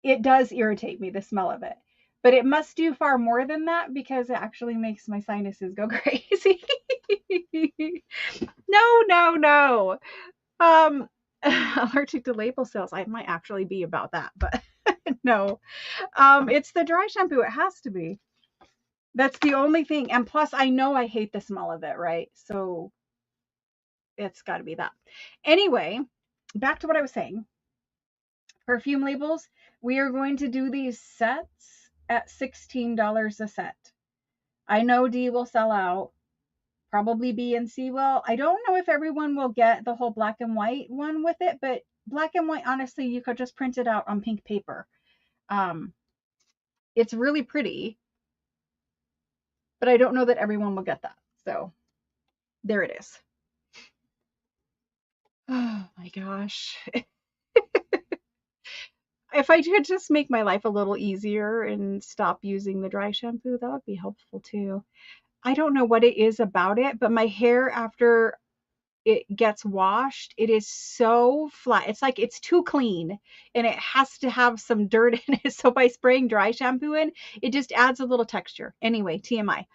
it does irritate me, the smell of it. But it must do far more than that because it actually makes my sinuses go crazy. No, no, no. Um, allergic to label cells. I might actually be about that, but no. It's the dry shampoo. It has to be. That's the only thing. And plus, I know I hate the smell of it, right? So it's got to be that. Anyway, back to what I was saying. Perfume labels. We are going to do these sets at $16 a set. I know D will sell out. Probably B and C will. I don't know if everyone will get the whole black and white one with it, but black and white, honestly, you could just print it out on pink paper. Um, it's really pretty, but I don't know that everyone will get that. So there it is. Oh my gosh. If I could just make my life a little easier and stop using the dry shampoo, that would be helpful too. I don't know what it is about it, but my hair after it gets washed, it is so flat. It's like it's too clean and it has to have some dirt in it. So by spraying dry shampoo in, it just adds a little texture. Anyway, TMI.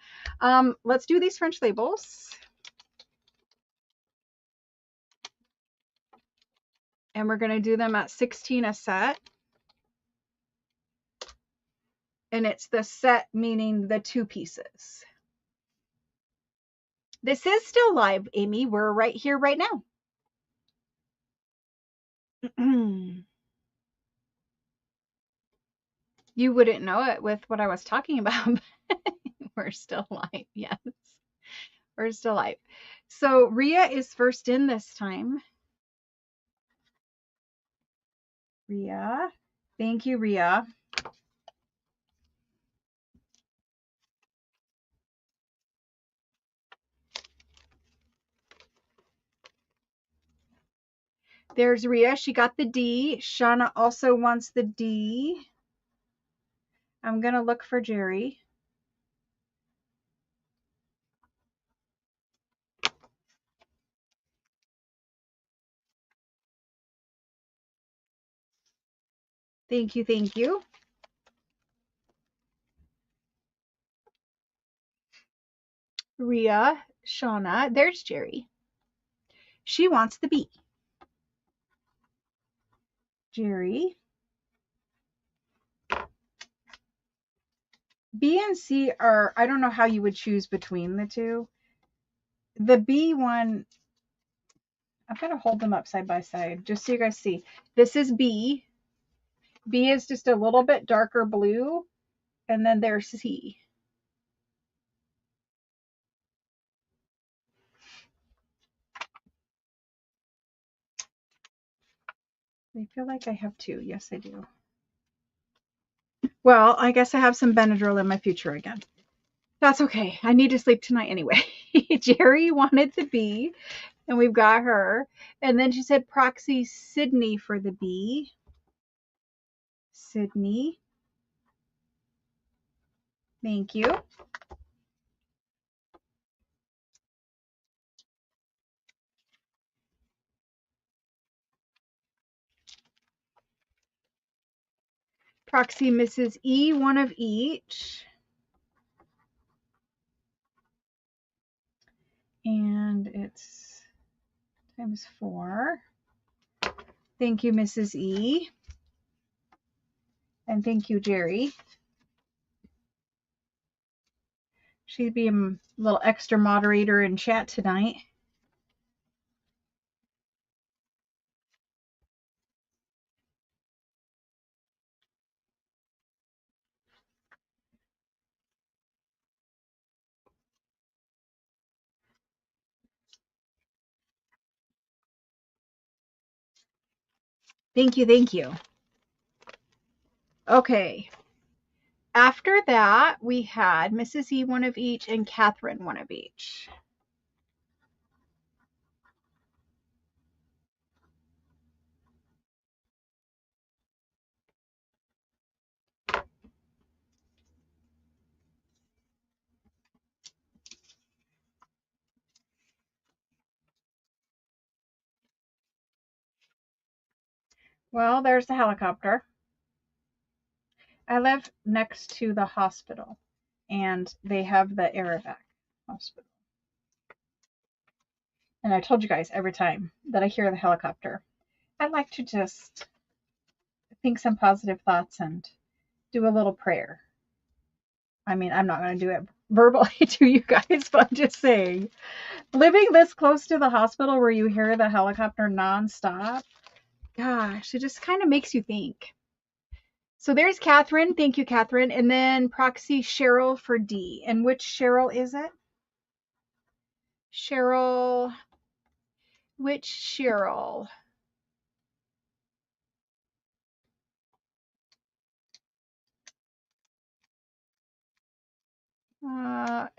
Let's do these French labels. And we're going to do them at 16 a set. And it's the set, meaning the two pieces. This is still live, Amy. We're right here, right now. You wouldn't know it with what I was talking about. We're still live. Yes, we're still live. So Ria is first in this time. Ria. Thank you, Ria. There's Ria. She got the D. Shauna also wants the D. I'm going to look for Jerry. Thank you. Thank you. Ria, Shauna. There's Jerry. She wants the B. Jerry. B and C are, I don't know how you would choose between the two. The B one, I'm going to hold them up side by side just so you guys see. This is B. B is just a little bit darker blue. And then there's C. I feel like I have two. Yes, I do. Well, I guess I have some Benadryl in my future again. That's okay. I need to sleep tonight anyway. Jerry wanted the B, and we've got her. And then she said proxy Sydney for the B. Sydney. Thank you. Proxy Mrs. E, one of each. And it's times 4. Thank you, Mrs. E. And thank you, Jerry. She'd be a little extra moderator in chat tonight. Thank you, thank you. Okay. After that, we had Mrs. E, one of each, and Catherine, one of each. Well, there's the helicopter. I live next to the hospital, and they have the air evac hospital. And I told you guys every time that I hear the helicopter, I like to just think some positive thoughts and do a little prayer. I mean, I'm not going to do it verbally to you guys, but I'm just saying, living this close to the hospital where you hear the helicopter nonstop, gosh, it just kind of makes you think. So there's Catherine. Thank you, Catherine. And then proxy Cheryl for D. And which Cheryl is it? Cheryl. Which Cheryl?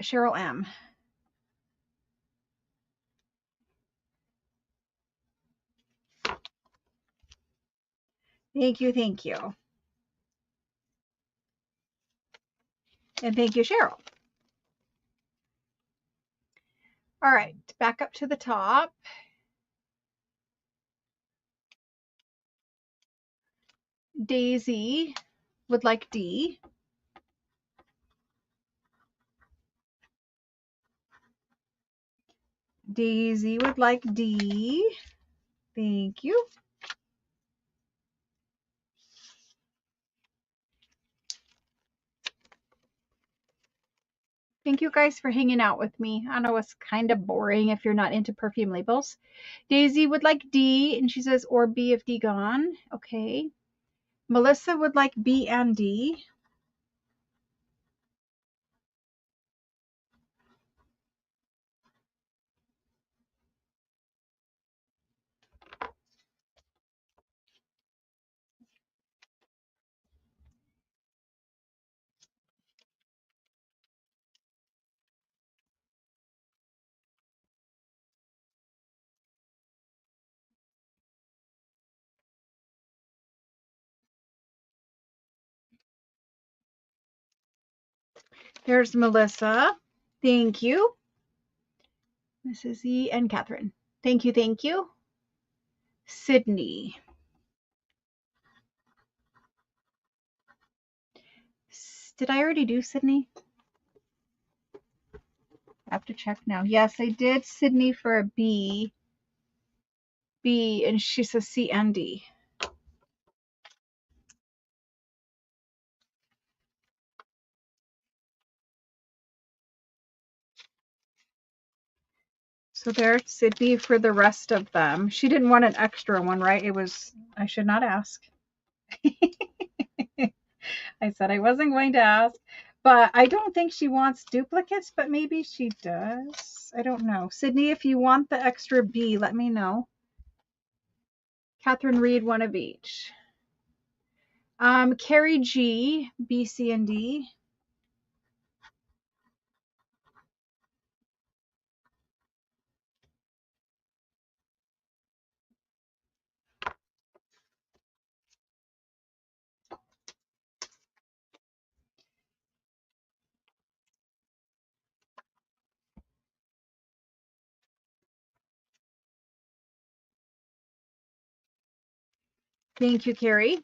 Cheryl M. Thank you, thank you. And thank you, Cheryl. All right, back up to the top. Daisy would like D. Daisy would like D. Thank you. Thank you guys for hanging out with me. I know it's kind of boring if you're not into perfume labels. Daisy would like D, and she says, or B if D gone. Okay. Melissa would like B and D. There's Melissa. Thank you. Mrs. E and Catherine. Thank you, thank you. Sydney. Did I already do Sydney? I have to check now. Yes, I did Sydney for a B. B, and she says C and D. So there's Sydney for the rest of them. She didn't want an extra one, right? It was, I should not ask. I said I wasn't going to ask, but I don't think she wants duplicates, but maybe she does. I don't know. Sydney, if you want the extra B, let me know. Catherine Reed, one of each. Carrie G, B, C, and D. Thank you, Carrie.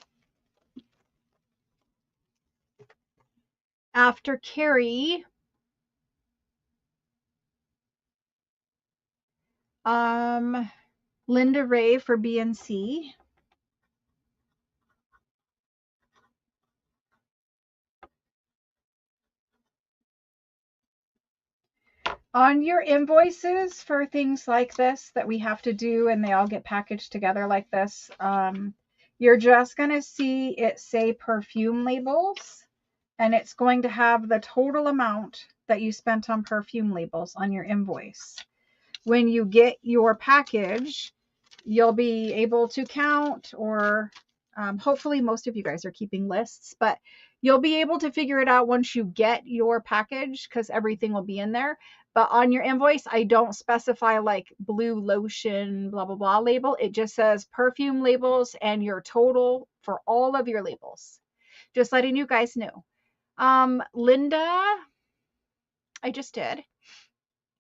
After Carrie, Linda Ray for B and C. On your invoices for things like this that we have to do and they all get packaged together like this, you're just going to see it say perfume labels, and it's going to have the total amount that you spent on perfume labels on your invoice. When you get your package, you'll be able to count, or hopefully most of you guys are keeping lists, but you'll be able to figure it out once you get your package because everything will be in there. But on your invoice, I don't specify like blue lotion, blah, blah, blah label. It just says perfume labels and your total for all of your labels. Just letting you guys know. Linda, I just did.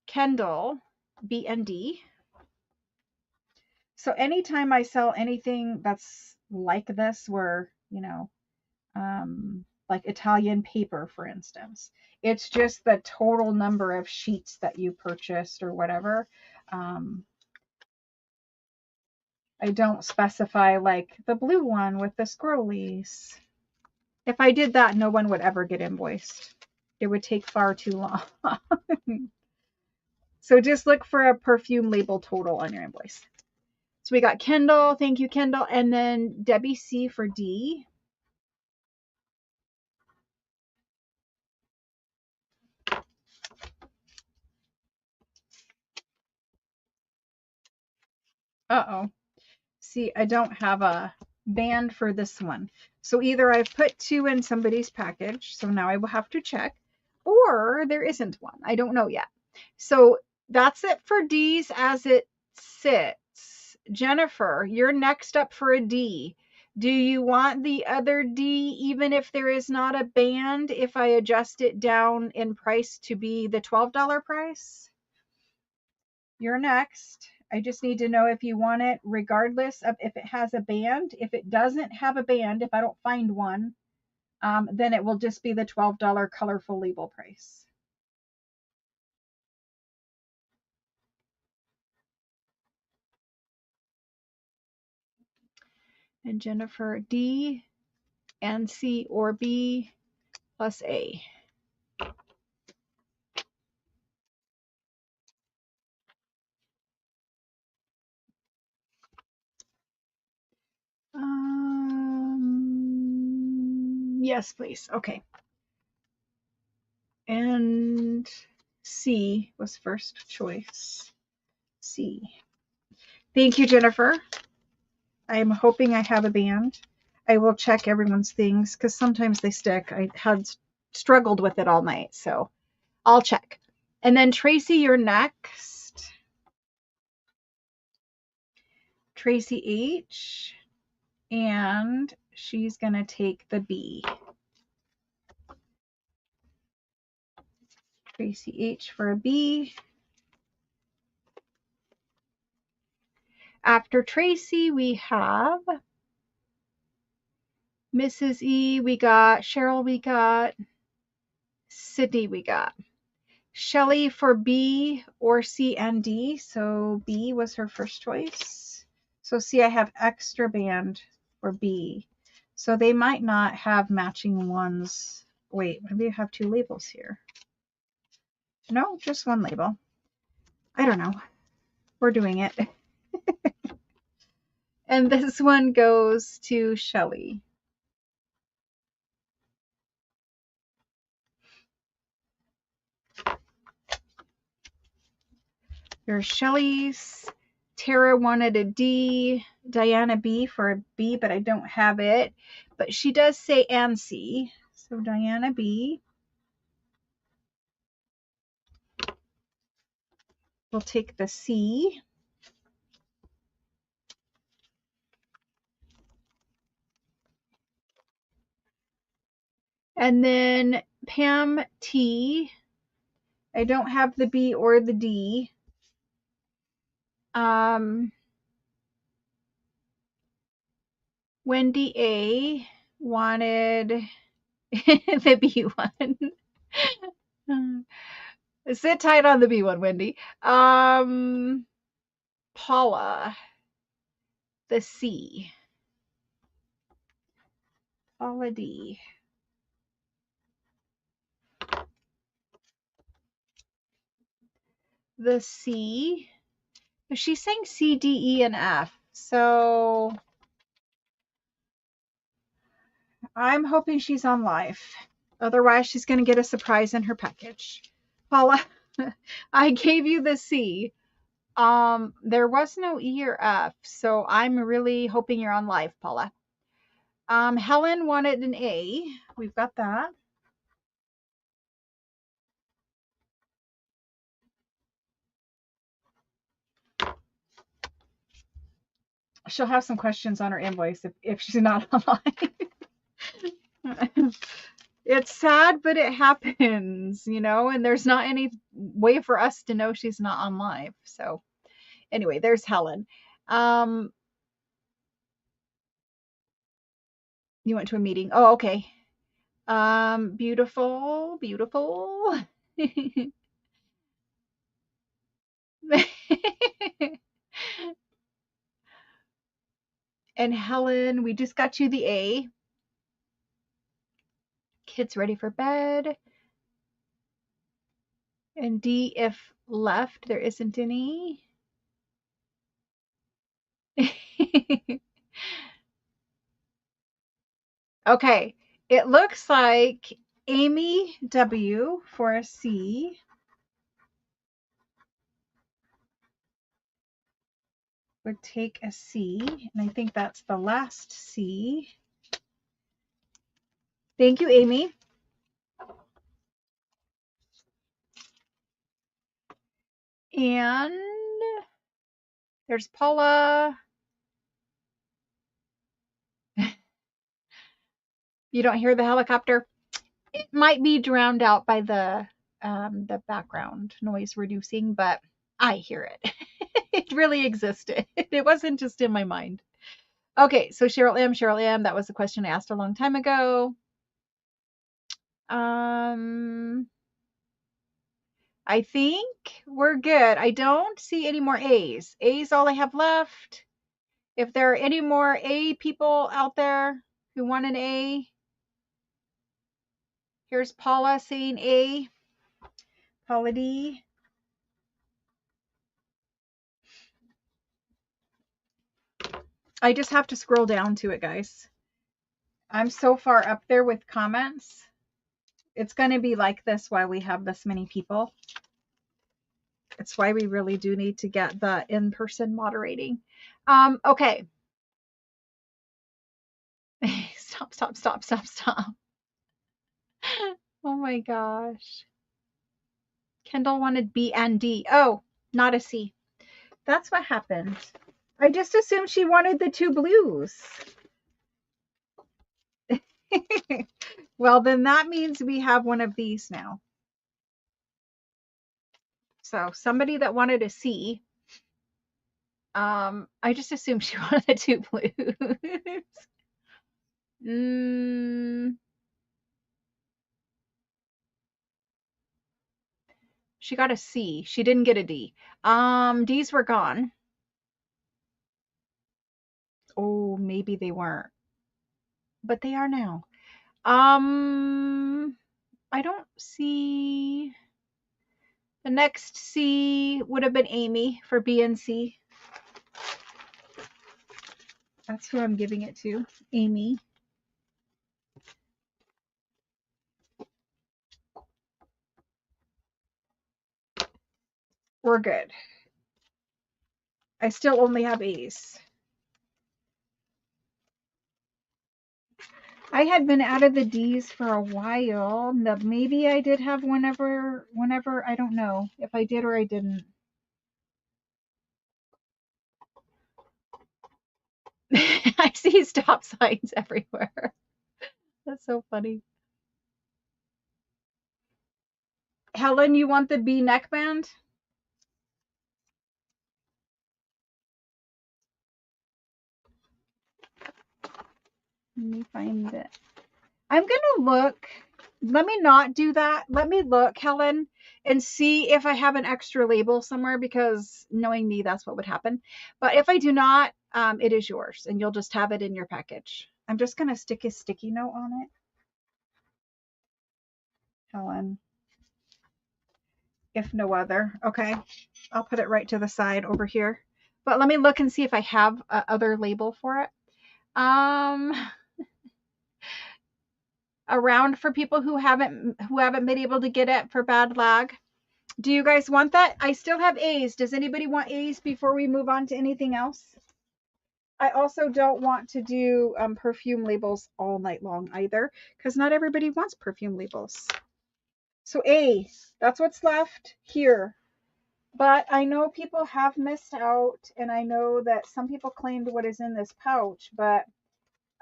Kendall, B and D. So anytime I sell anything that's like this were, like Italian paper, for instance. It's just the total number of sheets that you purchased or whatever. Um, I don't specify like the blue one with the scrollies. If I did that, no one would ever get invoiced. It would take far too long. So just look for a perfume label total on your invoice. So we got Kendall. Thank you, Kendall. And then Debbie C for D. Uh-oh. See, I don't have a band for this one. So either I've put 2 in somebody's package, so now I will have to check, or there isn't one. I don't know yet. So that's it for D's as it sits. Jennifer, you're next up for a D. Do you want the other D even if there is not a band, if I adjust it down in price to be the $12 price? You're next. I just need to know if you want it regardless of if it has a band. If it doesn't have a band, if I don't find one, then it will just be the $12 colorful label price. And Jennifer, D and C or B plus A. Yes, please. Okay. And C was first choice. C. Thank you, Jennifer. I'm hoping I have a band. I will check everyone's things because sometimes they stick. I had struggled with it all night, so I'll check. And then Tracy, you're next. Tracy H. And she's going to take the B. Tracy H for a B. After Tracy, we have Mrs. E. We got Cheryl. We got Sydney. We got Shelly for B or C and D. So B was her first choice. So see, I have extra band for B. So they might not have matching ones. Wait, maybe I have 2 labels here. No, just 1 label. I don't know. We're doing it. And this one goes to Shelly. There's Shelly's. Tara wanted a D. Diana B for a B, but I don't have it. But she does say and C. So Diana B. We'll take the C. And then Pam T. I don't have the B or the D. Wendy A. wanted the B one. Sit tight on the B one, Wendy. Paula, the C. Paula D. The C. She's saying C, D, E, and F. So I'm hoping she's on live. Otherwise, she's going to get a surprise in her package. Paula, I gave you the C. There was no E or F, so I'm really hoping you're on live, Paula. Helen wanted an A. We've got that. She'll have some questions on her invoice if she's not online. It's sad, but it happens, and there's not any way for us to know she's not on live. So anyway, there's Helen. You went to a meeting. Oh, okay. Beautiful, beautiful. And Helen, we just got you the A. Kids ready for bed. And D, if left, there isn't any. Okay, it looks like Amy W for a C. Would take a C, and I think that's the last C. Thank you, Amy. And there's Paula. You don't hear the helicopter? It might be drowned out by the background noise reducing, but I hear it. It really existed. It wasn't just in my mind. Okay, so Cheryl M. That was a question I asked a long time ago. I think we're good. I don't see any more A's. A's all I have left. If there are any more A people out there who want an A, here's Paula saying A. Paula D. I just have to scroll down to it, guys. I'm so far up there with comments. It's going to be like this while we have this many people. It's why we really do need to get the in-person moderating. Okay. Stop. Oh my gosh. Kendall wanted B and D. Oh, not a C. That's what happened. I just assumed she wanted the two blues. Well, then that means we have one of these now. So somebody that wanted a C. I just assumed she wanted the two blues. She got a C. She didn't get a D. D's were gone. Oh, maybe they weren't. But they are now. I don't see. The next C would have been Amy for B and C. That's who I'm giving it to, Amy. We're good. I still only have A's. I had been out of the D's for a while. Maybe I did have whenever, I don't know if I did or I didn't. I see stop signs everywhere. That's so funny. Helen, you want the B neckband? Let me find it. I'm going to look. Let me not do that. Let me look, Helen, and see if I have an extra label somewhere, because knowing me, that's what would happen. But if I do not, it is yours and you'll just have it in your package. I'm just going to stick a sticky note on it. Helen, if no other. Okay. I'll put it right to the side over here. But let me look and see if I have other label for it. Around for people who haven't been able to get it for bad lag. Do you guys want that? I still have A's. Does anybody want A's before we move on to anything else? I also don't want to do perfume labels all night long either, because not everybody wants perfume labels. So A, that's what's left here. But I know people have missed out, and I know that some people claimed what is in this pouch, but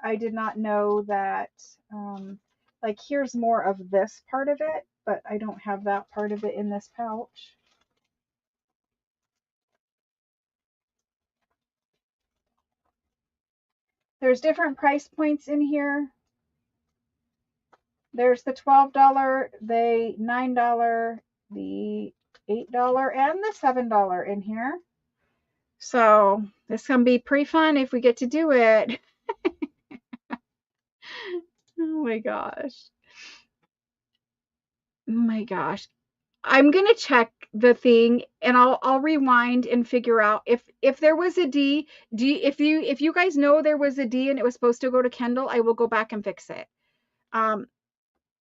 I did not know that, like, here's more of this part of it, but I don't have that part of it in this pouch. There's different price points in here. There's the $12, the $9, the $8, and the $7 in here. So this can be pretty fun if we get to do it. Oh my gosh. Oh my gosh. I'm gonna check the thing and I'll rewind and figure out if there was a D. If you guys know there was a D and it was supposed to go to Kendall, I will go back and fix it.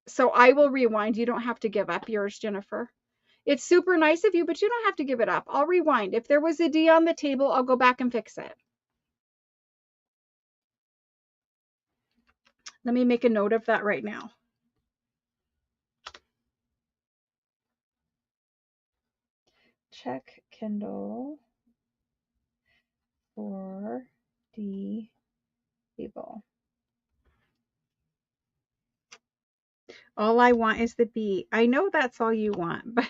So I will rewind. You don't have to give up yours, Jennifer. It's super nice of you, but you don't have to give it up. I'll rewind. If there was a D on the table, I'll go back and fix it. Let me make a note of that right now. Check Kindle for D table. All I want is the B. I know that's all you want, but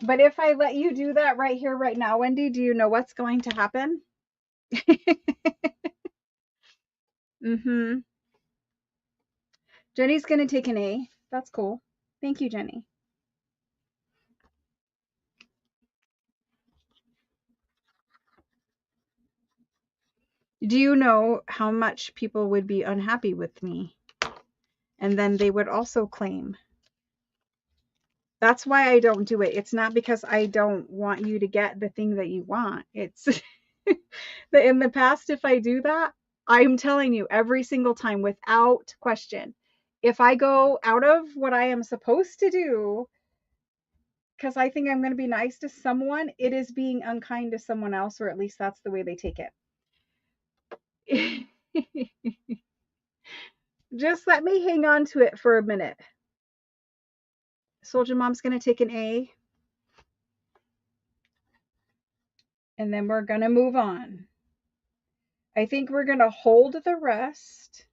but if I let you do that right here, right now, Wendy, do you know what's going to happen? Mm-hmm. Jenny's going to take an A. That's cool. Thank you, Jenny. Do you know how much people would be unhappy with me? And then they would also claim. That's why I don't do it. It's not because I don't want you to get the thing that you want. It's that in the past, if I do that, I'm telling you every single time without question, if I go out of what I am supposed to do, because I think I'm going to be nice to someone, it is being unkind to someone else, or at least that's the way they take it. Just let me hang on to it for a minute. Soldier Mom's going to take an A. And then we're going to move on. I think we're going to hold the rest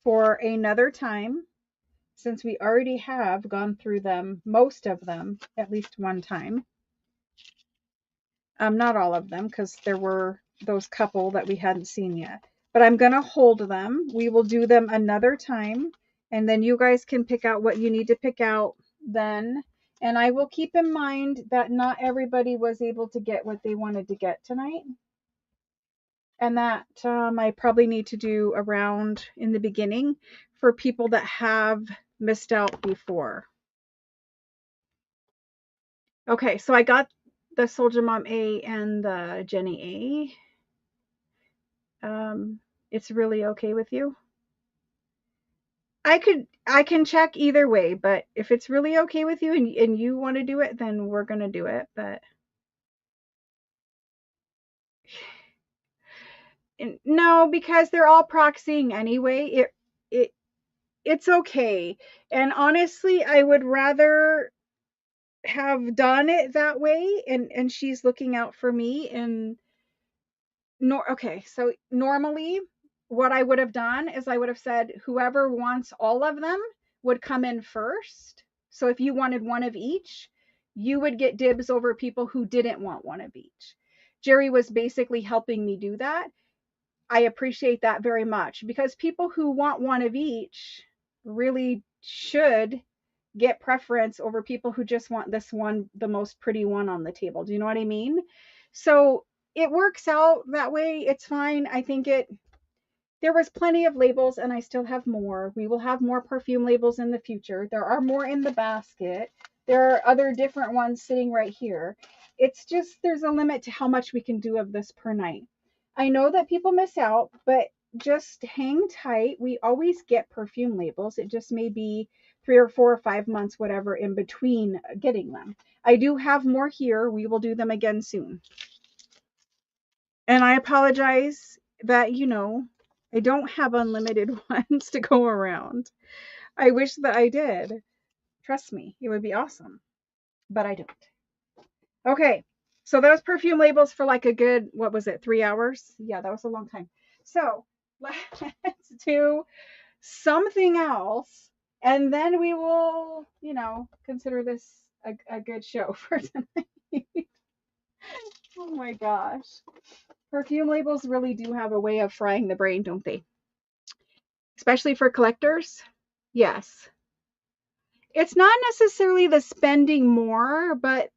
for another time, since we already have gone through them, most of them, at least one time. Not all of them, because there were those couple that we hadn't seen yet. But I'm going to hold them. We will do them another time, and then you guys can pick out what you need to pick out then. And I will keep in mind that not everybody was able to get what they wanted to get tonight. And that I probably need to do a round in the beginning for people that have missed out before. Okay, so I got the Soldier Mom A and the Jenny A. It's really okay with you? I can check either way, but if it's really okay with you and you want to do it, then we're gonna do it. But no, because they're all proxying anyway. It's okay. And honestly, I would rather have done it that way, and she's looking out for me. And okay, so normally what I would have done is I would have said whoever wants all of them would come in first. So if you wanted one of each, you would get dibs over people who didn't want one of each. Jerry was basically helping me do that. I appreciate that very much, because people who want one of each really should get preference over people who just want this one, the most pretty one on the table. Do you know what I mean? So it works out that way. It's fine. I think there was plenty of labels, and I still have more. We will have more perfume labels in the future. There are more in the basket. There are other different ones sitting right here. It's just there's a limit to how much we can do of this per night. I know that people miss out, but just hang tight. We always get perfume labels. It just may be 3 or 4 or 5 months, whatever, in between getting them. I do have more here. We will do them again soon. And I apologize that, I don't have unlimited ones to go around. I wish that I did. Trust me, it would be awesome. But I don't. Okay, so those perfume labels for like a good, what was it, 3 hours? Yeah, that was a long time. So let's do something else, and then we will, consider this a good show for tonight. Oh my gosh. Perfume labels really do have a way of frying the brain, don't they? especially for collectors. Yes. It's not necessarily the spending more, but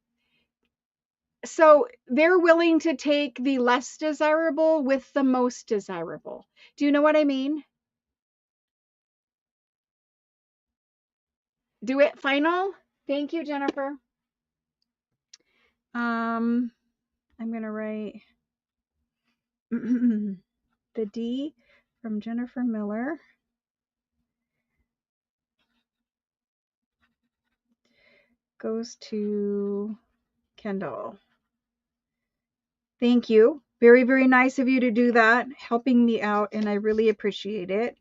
so they're willing to take the less desirable with the most desirable. Do you know what I mean? Do it final. Thank you, Jennifer. I'm gonna write the D from Jennifer Miller goes to Kendall. Thank you. Very, very nice of you to do that, helping me out, and I really appreciate it.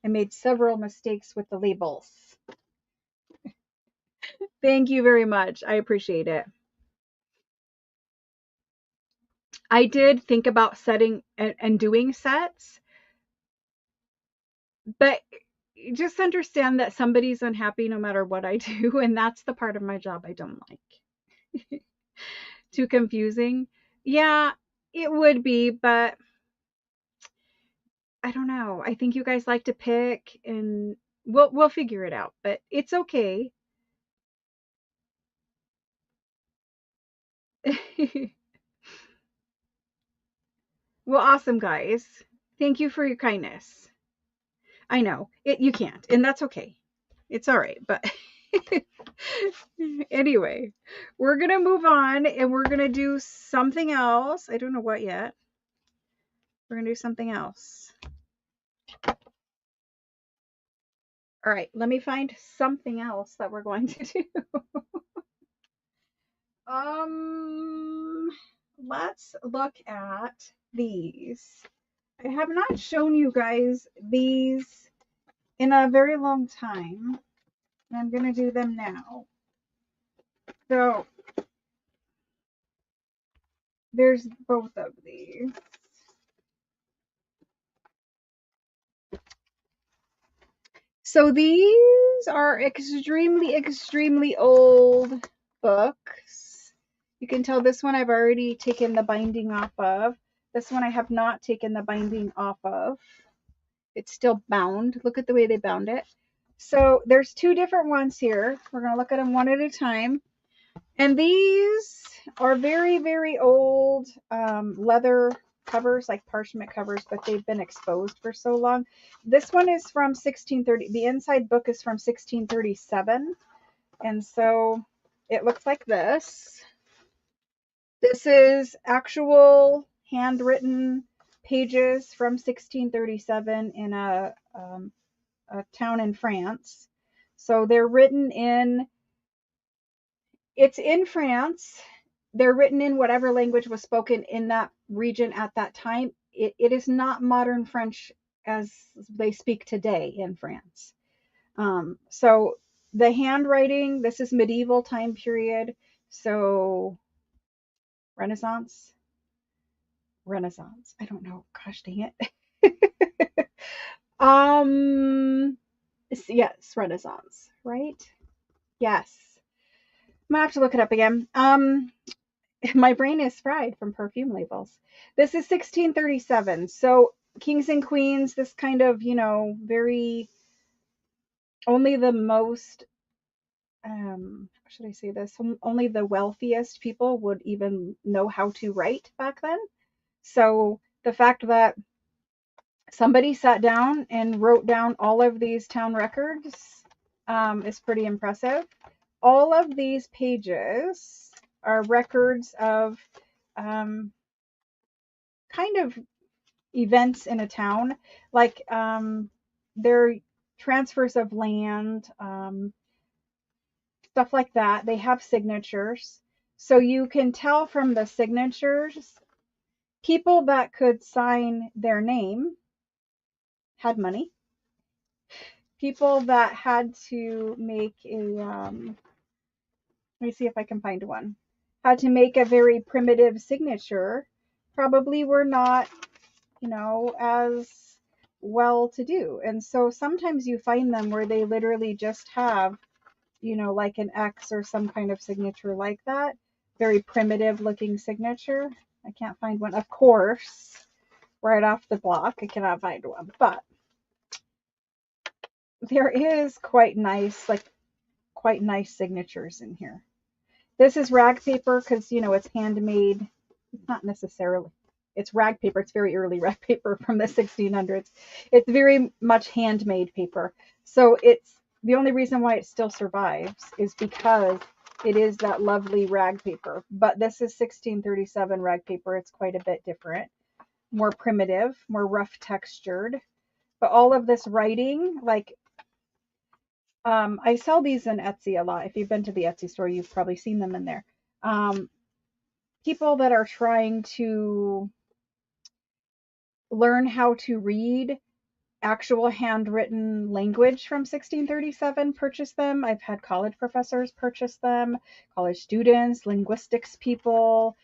I made several mistakes with the labels. Thank you very much. I appreciate it. I did think about setting and doing sets, but just understand that somebody's unhappy no matter what I do, and that's the part of my job I don't like. Too confusing. Yeah, it would be, but I don't know. I think you guys like to pick and we'll figure it out, but it's okay. Well, awesome guys. Thank you for your kindness. I know. You can't, and that's okay. It's all right, but anyway, we're going to move on and we're going to do something else. I don't know what yet. We're going to do something else. All right, let me find something else that we're going to do. Um, let's look at these. I have not shown you guys these in a very long time, and I'm going to do them now. So, there's both of these. So these are extremely, extremely old books. You can tell this one I've already taken the binding off of. This one I have not taken the binding off of. It's still bound. Look at the way they bound it. So there's two different ones here. We're going to look at them one at a time. And these are very, very old leather covers, like parchment covers, but they've been exposed for so long. This one is from 1630. The inside book is from 1637. And so it looks like this. This is actual handwritten pages from 1637 in a town in France. So they're written in, it's in France. They're written in whatever language was spoken in that region at that time. It is not modern French as they speak today in France. So the handwriting, this is medieval time period. So Renaissance. I don't know. Gosh dang it. Yes, Renaissance, right? Yes. I'm gonna have to look it up again. My brain is fried from perfume labels. This is 1637. So kings and queens, this kind of, very only the most how should I say this? Only the wealthiest people would even know how to write back then. So the fact that somebody sat down and wrote down all of these town records is pretty impressive. All of these pages are records of kind of events in a town, like their transfers of land, stuff like that. They have signatures. So you can tell from the signatures, people that could sign their name had money. People that had to make a, let me see if I can find one, had to make a very primitive signature, probably were not, as well to do. And so sometimes you find them where they literally just have, like an X or some kind of signature like that. Very primitive looking signature. I can't find one. Of course, right off the block, I cannot find one. But there is quite nice, like quite nice signatures in here. This is rag paper because, you know, it's handmade. It's not necessarily, it's rag paper. It's very early rag paper from the 1600s. It's very much handmade paper. So it's the only reason why it still survives is because it is that lovely rag paper. But this is 1637 rag paper. It's quite a bit different, more primitive, more rough textured. But all of this writing, like I sell these in Etsy a lot. If you've been to the Etsy store, you've probably seen them in there. Um, People that are trying to learn how to read actual handwritten language from 1637 purchase them. I've had college professors purchase them, college students, linguistics people,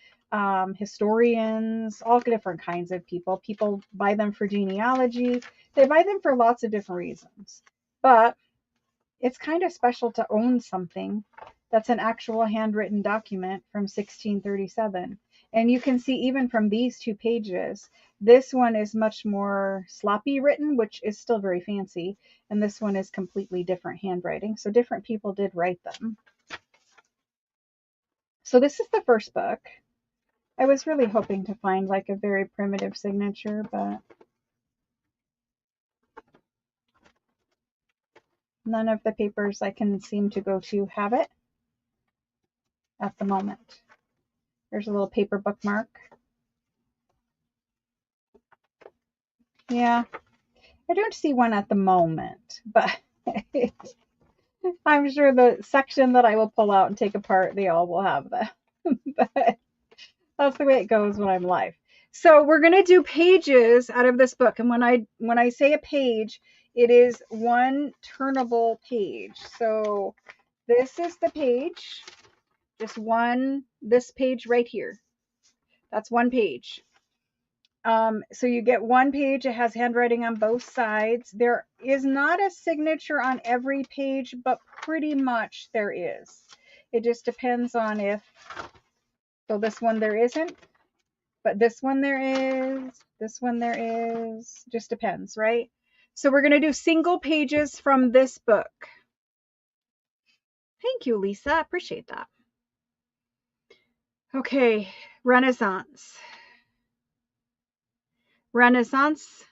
historians, all different kinds of people. People buy them for genealogy. They buy them for lots of different reasons. But it's kind of special to own something that's an actual handwritten document from 1637. And you can see even from these two pages, this one is much more sloppy written, which is still very fancy. And this one is completely different handwriting. So different people did write them. So this is the first book. I was really hoping to find like a very primitive signature, but none of the papers I can seem to go to have it at the moment. There's a little paper bookmark. Yeah, I don't see one at the moment, but I'm sure the section that I will pull out and take apart, they all will have them. But that's the way it goes when I'm live. So we're gonna do pages out of this book, and when I say a page, it is one turnable page. So this is the page, just one. This page right here. That's one page. So you get one page, it has handwriting on both sides. There is not a signature on every page, but pretty much there is. It just depends on if, so this one there isn't, but this one there is, this one there is, just depends, right? So we're going to do single pages from this book. Thank you, Lisa. I appreciate that. Okay, Renaissance. Renaissance.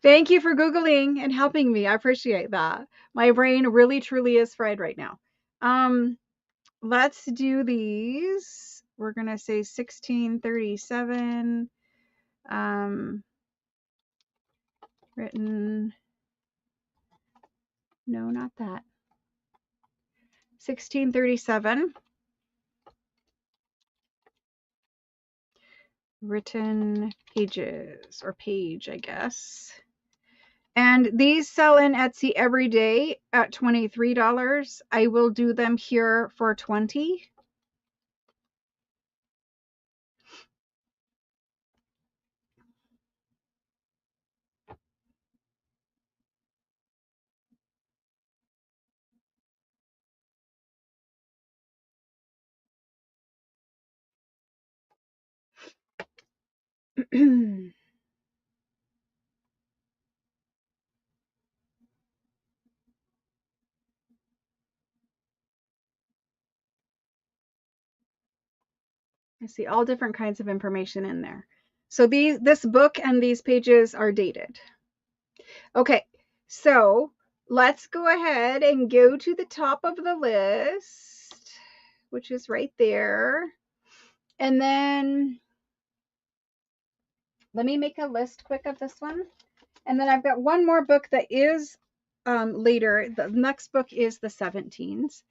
Thank you for Googling and helping me. I appreciate that. My brain really truly is fried right now. Let's do these. We're going to say 1637. Written. No, not that. 1637. Written pages, or page, I guess. And these sell in Etsy every day at $23. I will do them here for $20. I see all different kinds of information in there. So this book and these pages are dated. Okay, so let's go ahead and go to the top of the list, which is right there. And then let me make a list quick of this one. And then I've got one more book that is later. The next book is the 17s.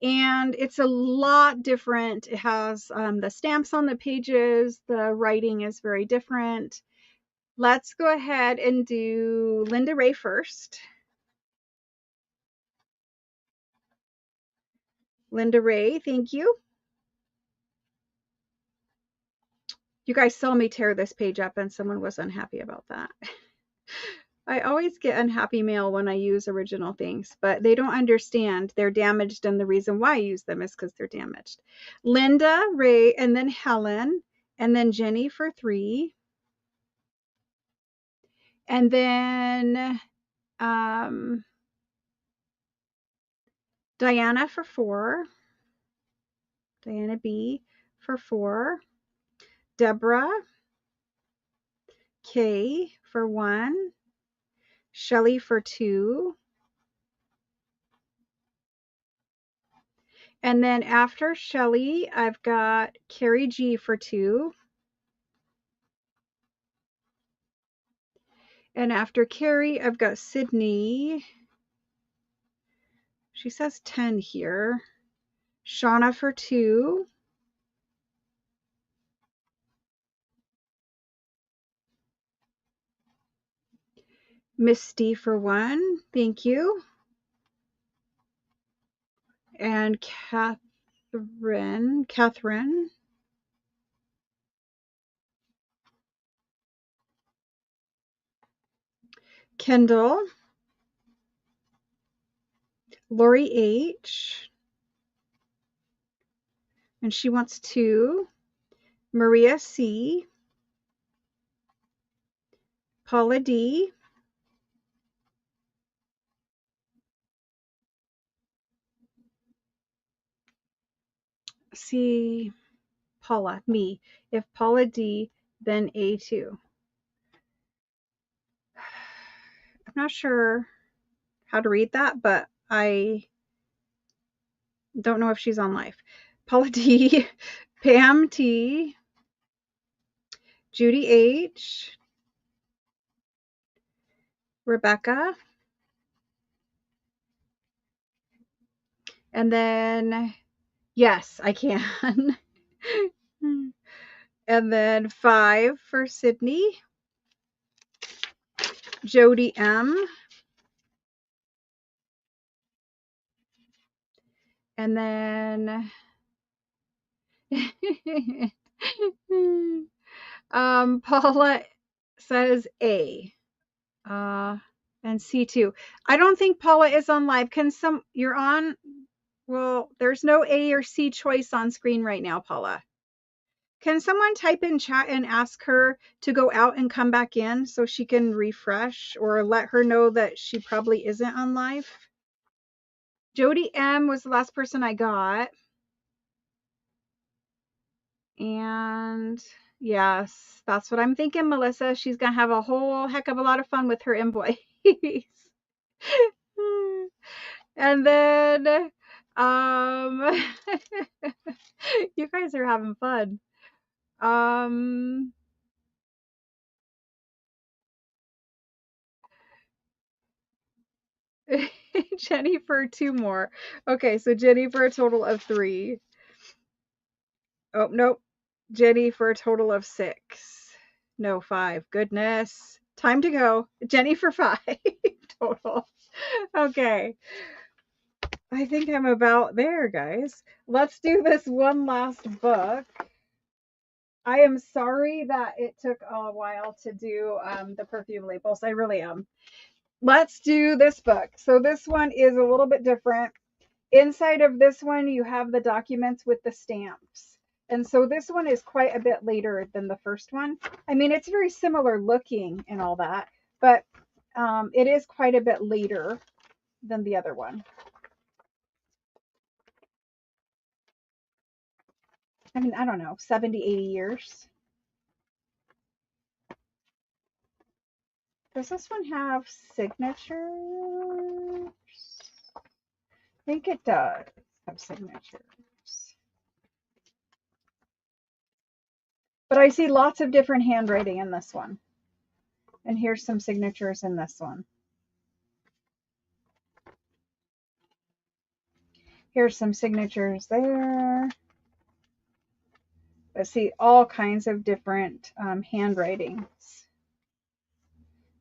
And it's a lot different. It has the stamps on the pages. The writing is very different. Let's go ahead and do Linda Ray first. Linda Ray, thank you. You guys saw me tear this page up and someone was unhappy about that. I always get unhappy mail when I use original things, but they don't understand they're damaged, and the reason why I use them is because they're damaged. Linda, Ray, and then Helen, and then Jenny for 3. And then Diana for 4. Diana B for 4. Deborah K for 1. Shelly for 2. And then after Shelly, I've got Carrie G for 2. And after Carrie, I've got Sydney. She says 10 here. Shauna for 2. Misty for 1. Thank you. And Catherine. Kendall. Lori H. And she wants 2. Maria C. Paula D. C. Paula, me. If Paula D, then A2. I'm not sure how to read that, but I don't know if she's on live. Paula D, Pam T, Judy H, Rebecca, and then, yes, I can. And then 5 for Sydney, Jody M, and then Paula says A, and C2. I don't think Paula is on live. You're on? Well, there's no A or C choice on screen right now, Paula. Can someone type in chat and ask her to go out and come back in so she can refresh, or let her know that she probably isn't on live? Jody M was the last person I got. And yes, that's what I'm thinking, Melissa. She's going to have a whole heck of a lot of fun with her invoice. And then, you guys are having fun. Jenny for 2 more. Okay, so Jenny for a total of 3. Oh, nope. Jenny for a total of 6. No, 5. Goodness. Time to go. Jenny for 5 total. Okay. I think I'm about there, guys. Let's do this one last book. I am sorry that it took a while to do the perfume labels. I really am. Let's do this book. So this one is a little bit different. Inside of this one, you have the documents with the stamps. And so this one is quite a bit later than the first one. I mean, it's very similar looking and all that, but it is quite a bit later than the other one. I mean, I don't know, 70, 80 years. Does this one have signatures? I think it does have signatures. But I see lots of different handwriting in this one. And here's some signatures in this one. Here's some signatures there. I see all kinds of different handwritings.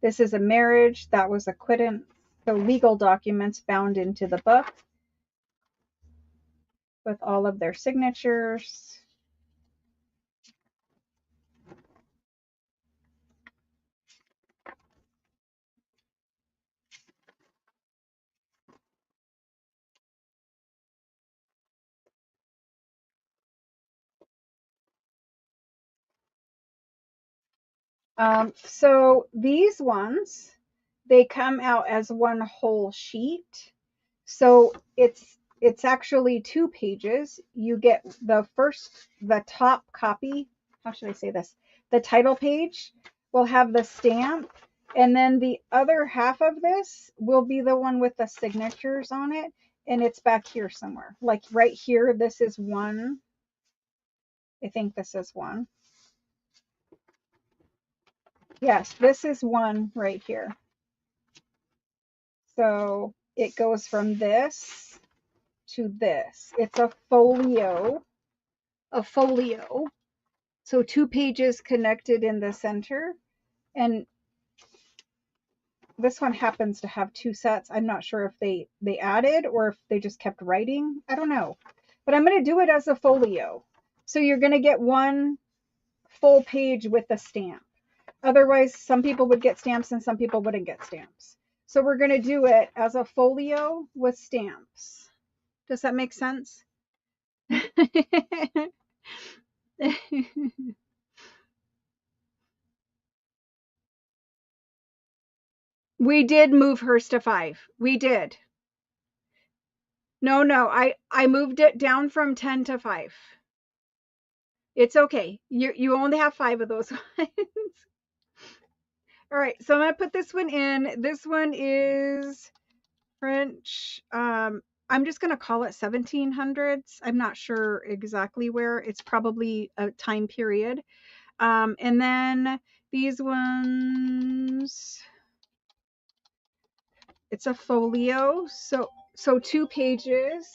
This is a marriage. That was a quittance. So legal documents bound into the book with all of their signatures. So these ones, they come out as one whole sheet. So it's actually 2 pages. You get the top copy. How should I say this? The title page will have the stamp, and then the other half of this will be the one with the signatures on it, and it's back here somewhere. Like right here, this is one. I think this is one. Yes, this is one right here. So it goes from this to this. It's a folio. A folio. So 2 pages connected in the center. And this one happens to have 2 sets. I'm not sure if they added or if they just kept writing. I don't know. But I'm going to do it as a folio. So you're going to get one full page with the stamp. Otherwise, some people would get stamps and some people wouldn't get stamps. So we're going to do it as a folio with stamps. Does that make sense? We did move hers to 5. We did. No, I moved it down from 10 to 5. It's okay. You only have 5 of those ones. All right, so I'm gonna put this one in. This one is French. I'm just gonna call it 1700s. I'm not sure exactly where. It's probably a time period. And then these ones, it's a folio. So 2 pages.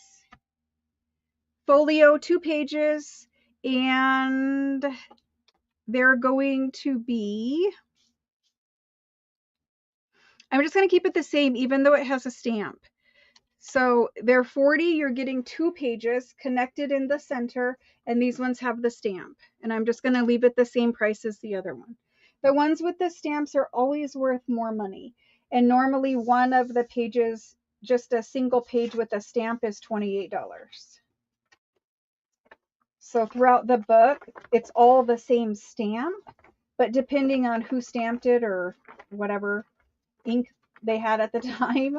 Folio, 2 pages, and they're going to be, I'm just going to keep it the same, even though it has a stamp. So they're 40, you're getting 2 pages connected in the center, and these ones have the stamp. And I'm just going to leave it the same price as the other one. The ones with the stamps are always worth more money. And normally one of the pages, just a single page with a stamp, is $28. So throughout the book, it's all the same stamp, but depending on who stamped it or whatever ink they had at the time,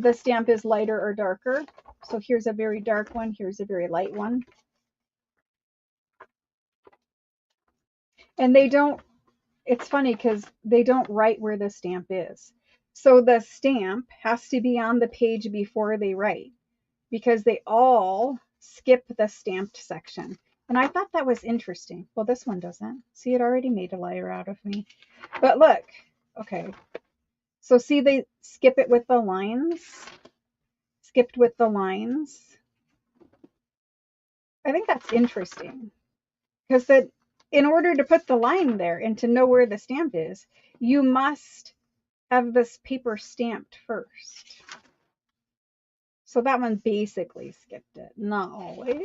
the stamp is lighter or darker. So here's a very dark one. Here's a very light one. And they don't, it's funny because they don't write where the stamp is. So the stamp has to be on the page before they write, because they all skip the stamped section. And I thought that was interesting. Well, this one doesn't. See, it already made a liar out of me. But look, okay. So see, they skip it with the lines. Skipped with the lines. I think that's interesting. Because that in order to put the line there and to know where the stamp is, you must have this paper stamped first. So that one basically skipped it. Not always.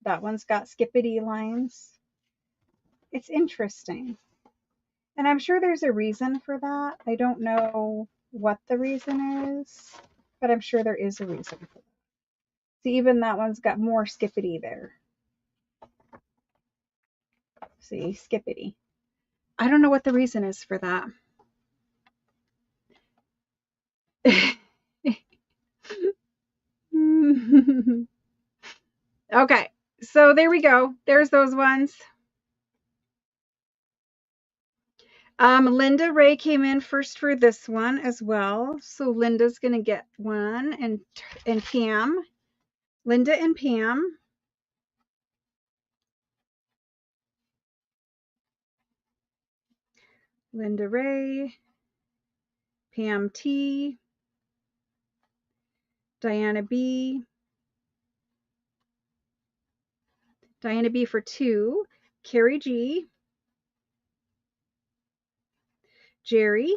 That one's got skippity lines. It's interesting. And I'm sure there's a reason for that. I don't know what the reason is, but I'm sure there is a reason for that. See, even that one's got more skippity there. See, skippity. I don't know what the reason is for that. Okay, so there we go. There's those ones. Linda Ray came in first for this one as well. So Linda's going to get one, and Pam. Linda and Pam. Linda Ray. Pam T. Diana B. Diana B for 2. Carrie G. Jerry.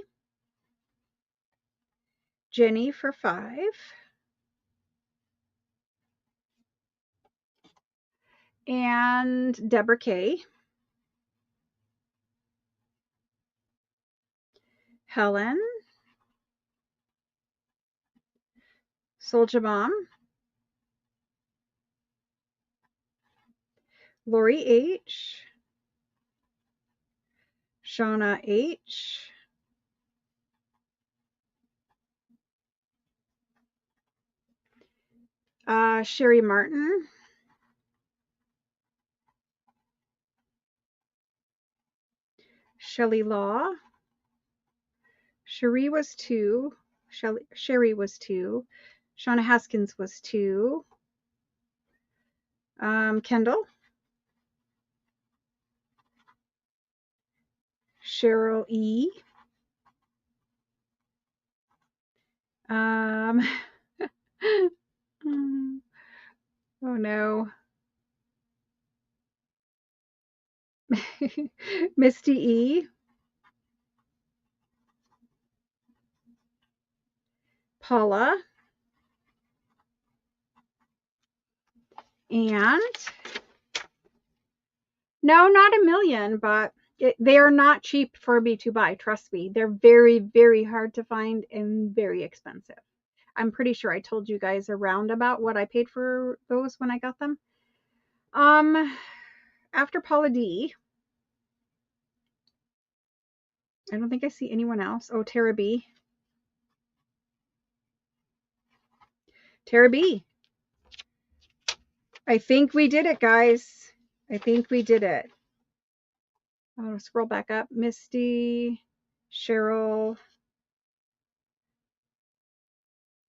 Jenny for 5. And Deborah K. Helen. Soldier Mom. Lori H. Shauna H. Sherry Martin. Shelley Law. Sherry was 2. Sherry was 2. Shauna Haskins was 2. Kendall. Cheryl E. Oh no. Misty E. Paula. And no, not a million, but they are not cheap for me to buy. Trust me. They're very, very hard to find and very expensive. I'm pretty sure I told you guys around about what I paid for those when I got them. After Paula D. I don't think I see anyone else. Oh, Tara B. Tara B. I think we did it, guys. I think we did it. I'll scroll back up. Misty, Cheryl,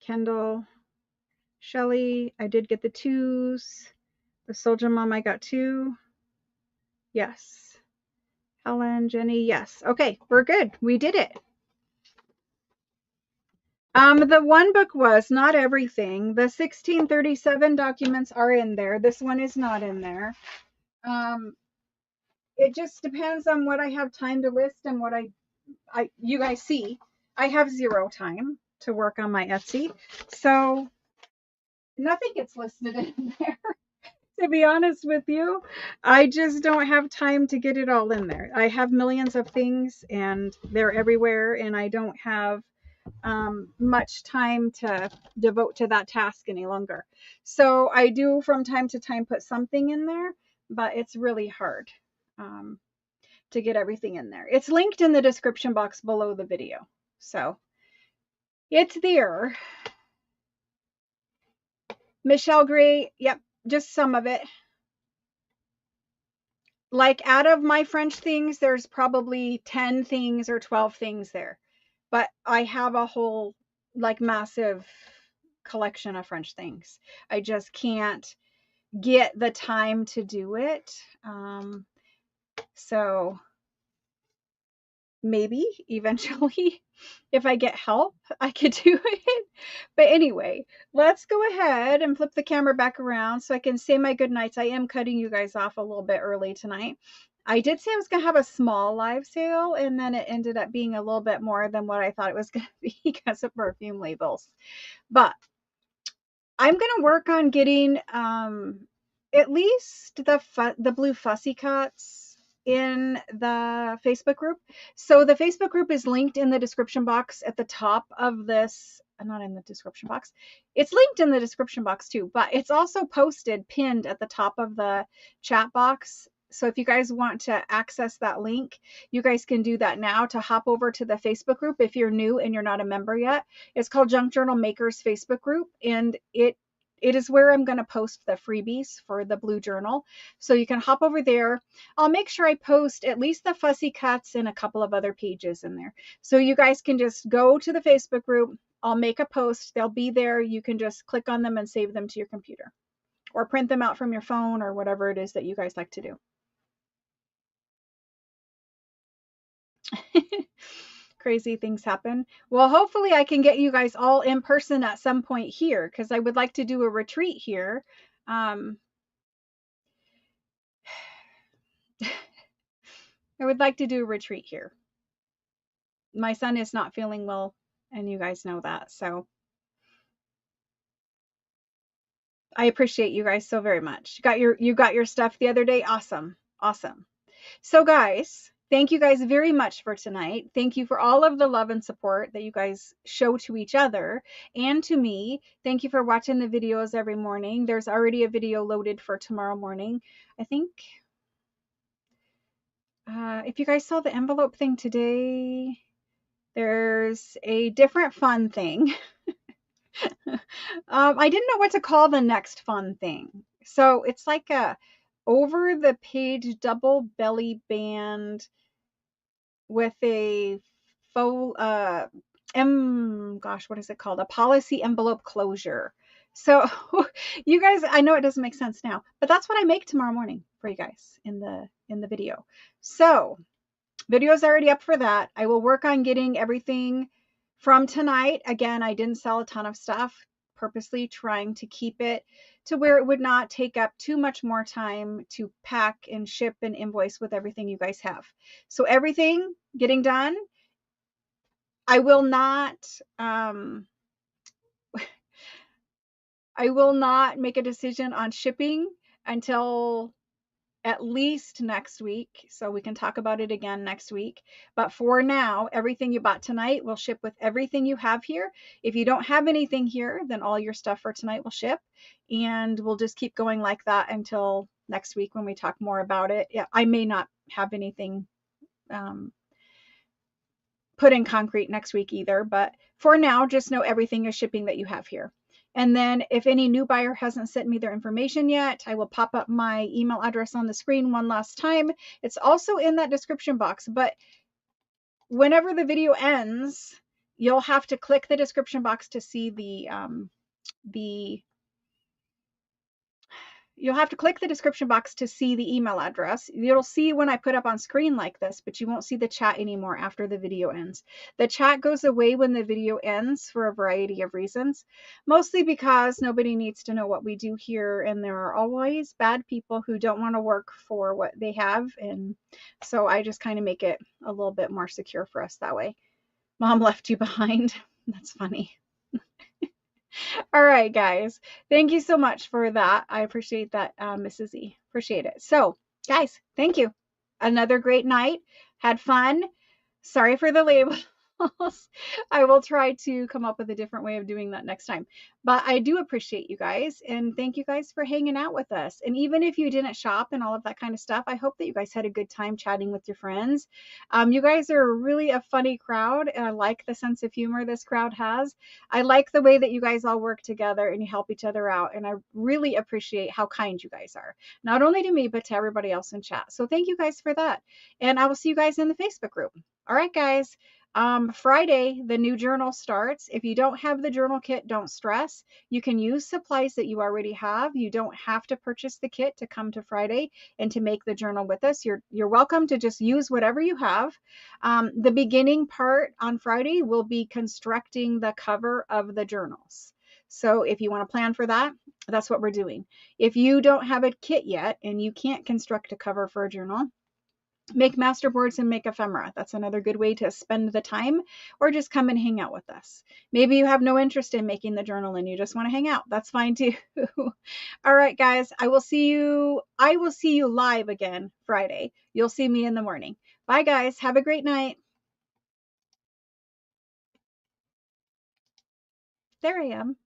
Kendall, Shelly. I did get the 2s. The Soldier Mom, I got 2. Yes. Helen, Jenny, yes. Okay, we're good. We did it. The one book was not everything. The 1637 documents are in there. This one is not in there. It just depends on what I have time to list and what you guys see. I have 0 time to work on my Etsy, so nothing gets listed in there. To be honest with you, I just don't have time to get it all in there. I have millions of things and they're everywhere, and I don't have much time to devote to that task any longer. So I do from time to time put something in there, but it's really hard to get everything in there. It's linked in the description box below the video, so it's there. Michelle Gray, yep, just some of it. Like out of my French things, there's probably 10 things or 12 things there, but I have a whole like massive collection of French things. I just can't get the time to do it. So maybe eventually if I get help, I could do it. But anyway, let's go ahead and flip the camera back around so I can say my good nights. I am cutting you guys off a little bit early tonight. I did say I was going to have a small live sale, and then it ended up being a little bit more than what I thought it was going to be because of perfume labels. But I'm going to work on getting at least the blue fussy cuts in the Facebook group. So the Facebook group is linked in the description box at the top of this. Not in the description box. It's linked in the description box too, but it's also posted pinned at the top of the chat box. So if you guys want to access that link, you guys can do that now to hop over to the Facebook group if you're new and you're not a member yet. It's called Junk Journal Makers Facebook group, and it is where I'm going to post the freebies for the blue journal. So you can hop over there. I'll make sure I post at least the fussy cuts and a couple of other pages in there. So you guys can just go to the Facebook group. I'll make a post. They'll be there. You can just click on them and save them to your computer or print them out from your phone or whatever it is that you guys like to do. Crazy things happen. Well, hopefully I can get you guys all in person at some point here, because I would like to do a retreat here. I would like to do a retreat here. My son is not feeling well, and you guys know that. So I appreciate you guys so very much. You got your stuff the other day. Awesome. Awesome. So guys, thank you guys very much for tonight. Thank you for all of the love and support that you guys show to each other and to me. Thank you for watching the videos every morning. There's already a video loaded for tomorrow morning. I think If you guys saw the envelope thing today, there's a different fun thing. I didn't know what to call the next fun thing. So it's like a over the page double belly band with a faux gosh, what is it called? A policy envelope closure. So you guys, I know it doesn't make sense now, but that's what I make tomorrow morning for you guys in the video. So video's already up for that. I will work on getting everything from tonight. Again, I didn't sell a ton of stuff, purposely trying to keep it to where it would not take up too much more time to pack and ship and invoice with everything you guys have. So everything getting done. I will not make a decision on shipping until at least next week, so we can talk about it again next week. But for now, everything you bought tonight will ship with everything you have here. If you don't have anything here, then all your stuff for tonight will ship, and we'll just keep going like that until next week when we talk more about it. Yeah, I may not have anything put in concrete next week either, but for now, just know everything is shipping that you have here. And then if any new buyer hasn't sent me their information yet, I will pop up my email address on the screen one last time. It's also in that description box, but whenever the video ends, you'll have to click the description box to see you'll have to click the description box to see the email address. You'll see when I put up on screen like this, but you won't see the chat anymore after the video ends. The chat goes away when the video ends for a variety of reasons, mostly because nobody needs to know what we do here, and there are always bad people who don't want to work for what they have, and so I just kind of make it a little bit more secure for us that way. Mom left you behind. That's funny. All right, guys. Thank you so much for that. I appreciate that, Mrs. E. Appreciate it. So, guys, thank you. Another great night. Had fun. Sorry for the labels. I will try to come up with a different way of doing that next time. But I do appreciate you guys, and thank you guys for hanging out with us. And even if you didn't shop and all of that kind of stuff, I hope that you guys had a good time chatting with your friends. You guys are really a funny crowd, and I like the sense of humor this crowd has. I like the way that you guys all work together and you help each other out, and I really appreciate how kind you guys are, not only to me, but to everybody else in chat. So thank you guys for that. And I will see you guys in the Facebook group. All right, guys. Friday, the new journal starts. If you don't have the journal kit, don't stress. You can use supplies that you already have. You don't have to purchase the kit to come to Friday and to make the journal with us. You're welcome to just use whatever you have. The beginning part on Friday will be constructing the cover of the journals. So if you want to plan for that, that's what we're doing. If you don't have a kit yet and you can't construct a cover for a journal, make master boards and make ephemera. That's another good way to spend the time, or just come and hang out with us. Maybe you have no interest in making the journal and you just want to hang out. That's fine too. All right, guys, I will see you live again Friday. You'll see me in the morning. Bye, guys. Have a great night. There I am.